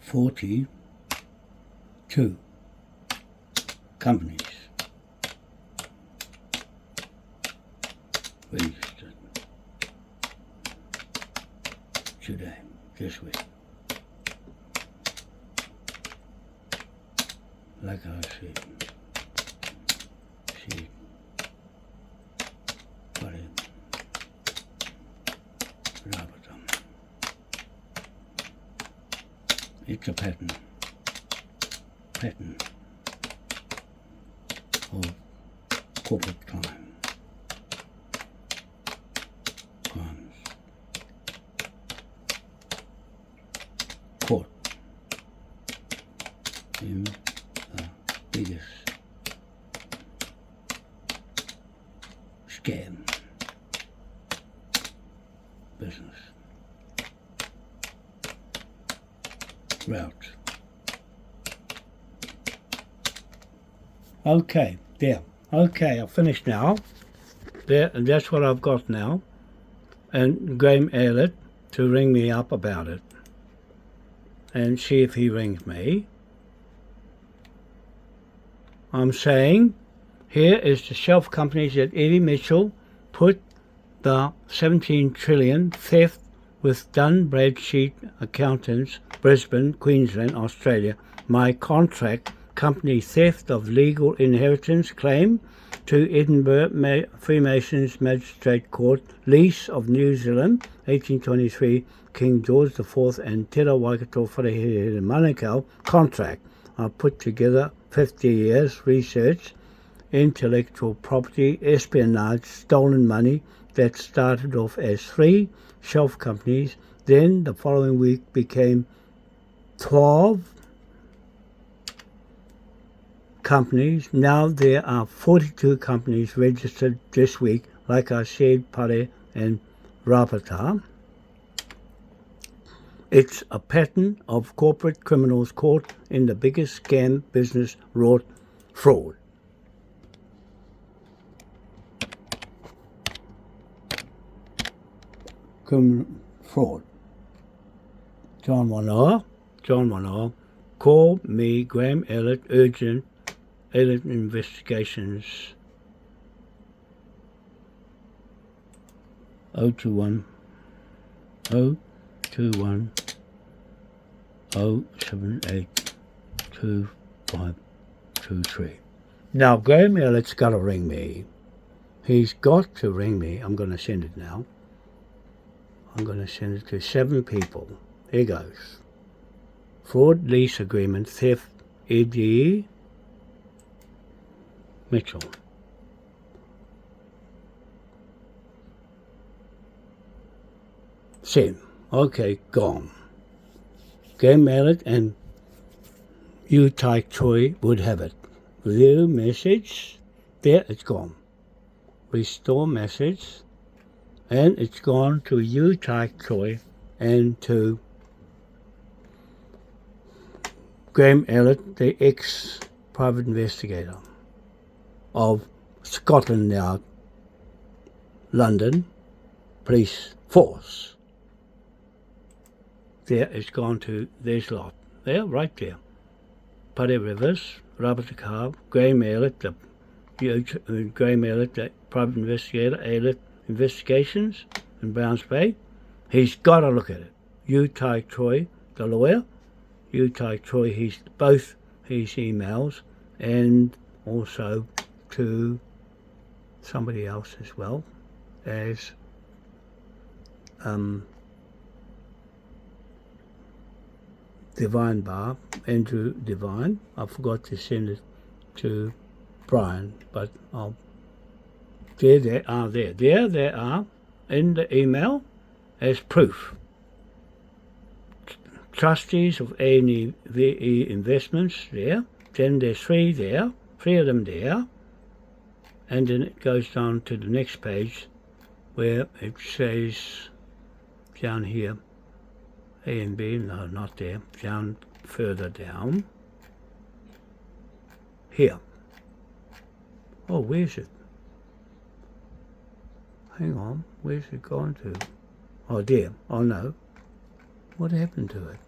$42 companies registered today, this week. Like I said, see, got it, Robertson. It's a pattern of corporate crimes. Caught in the biggest scam business route. Okay, there. Okay, I've finished now. There, and that's what I've got now. And Graham Elliott to ring me up about it. And see if he rings me. I'm saying, here is the shelf companies that Eddie Mitchell put the 17 trillion theft with Dun Bradstreet Accountants, Brisbane, Queensland, Australia. My contract company theft of legal inheritance claim to Edinburgh Freemasons Magistrate Court, lease of New Zealand, 1823, King George IV and Te Waikato Wharehere Manukau contract. I put together 50 years research, intellectual property, espionage, stolen money that started off as 3 shelf companies, then the following week became 12 companies. Now there are 42 companies registered this week, like I said, Pare and Rapata. It's a pattern of corporate criminals caught in the biggest scam business wrought fraud. Fraud. John Wanoa, call me Graham Elliott, urgent Elliott investigations. 021 078 2523. Now Graham Elliott's got to ring me. He's got to ring me. I'm going to send it now. I'm going to send it to 7 people. Here goes. Fraud, lease agreement, theft, Eddie Mitchell. Send. Okay, gone. Graham Elliott and Yu Tai Choi would have it. View message. There, it's gone. Restore message. And it's gone to Yu Tai Choi and to Graham Elliott, the ex-private investigator of Scotland Yard, London Police Force. There, it's gone to this lot. There, right there. Paddy Rivers, Robert DeKalb, Graham Aylett, the private investigator, Aylett Investigations in Browns Bay. He's got to look at it. Yu Tai Choi, the lawyer. Yu Tai Choi, he's both his emails, and also to somebody else as well as Divine Bar, Andrew Divine. I forgot to send it to Brian, but there they are in the email as proof. Trustees of A&E Investments there, then there's three of them there, and then it goes down to the next page where it says down here A and B, no, not there, down further down here. Oh, where's it? Hang on, where's it gone to? Oh, there. Oh, no. What happened to it?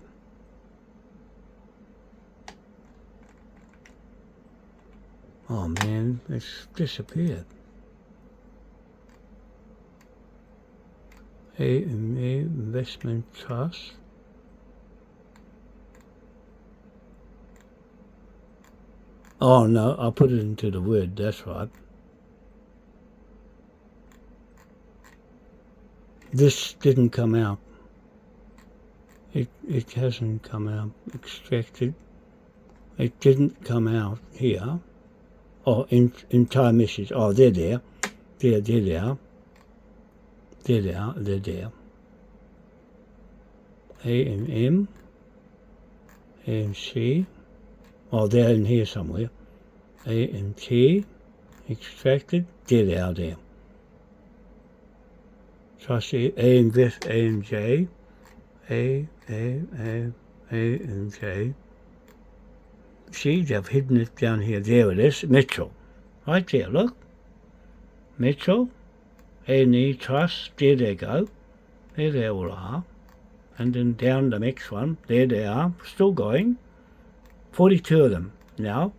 Oh, man, it's disappeared. A&E Investment Trust. Oh, no, I put it into the Word, that's right. This didn't come out. It hasn't come out. Extracted. It didn't come out here. Oh, entire message. Oh, they're there. There they are. There they are. They're there. A and M. A and C. Oh, they're in here somewhere. A and T. Extracted. There they are there. Trustee A and J. A and J. See, they've hidden it down here. There it is. Mitchell. Right there, look. Mitchell. A&E Trust. There they go. There they all are. And then down the next one. There they are. Still going. 42 of them now.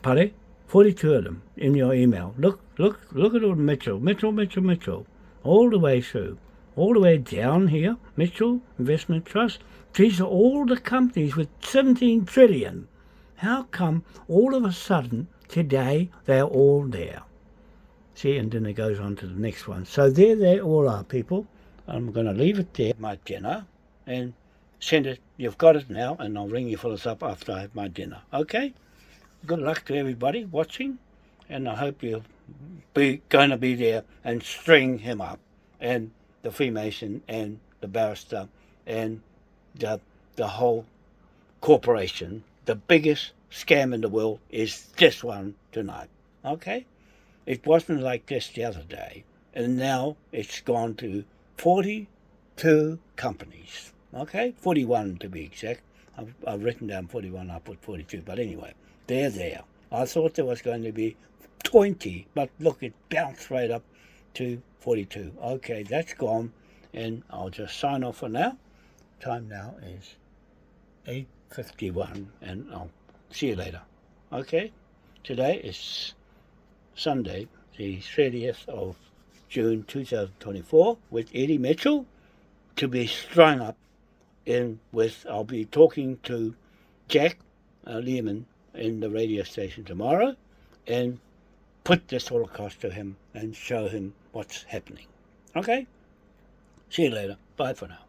Paddy? 42 of them in your email. Look at all Mitchell. Mitchell. All the way through. All the way down here. Mitchell Investment Trust. These are all the companies with 17 trillion. How come all of a sudden today they're all there? See, and then it goes on to the next one. So there they all are, people. I'm going to leave it there, my dinner, and send it. You've got it now, and I'll ring you fellas up after I have my dinner. Okay? Good luck to everybody watching, and I hope you'll be going to be there and string him up, and the Freemason and the barrister and the whole corporation. The biggest scam in the world is this one tonight. Okay? It wasn't like this the other day, and now it's gone to 42 companies. Okay? 41 to be exact. I've written down 41, I put 42, but anyway, they're there. I thought there was going to be 20, but look, it bounced right up to 42. Okay, that's gone, and I'll just sign off for now. Time now is 8:51, and I'll see you later. Okay? Today is Sunday, the 30th of June 2024, with Eddie Mitchell, to be strung up in with. I'll be talking to Jack Lehman in the radio station tomorrow, and put this all across to him and show him what's happening. Okay? See you later. Bye for now.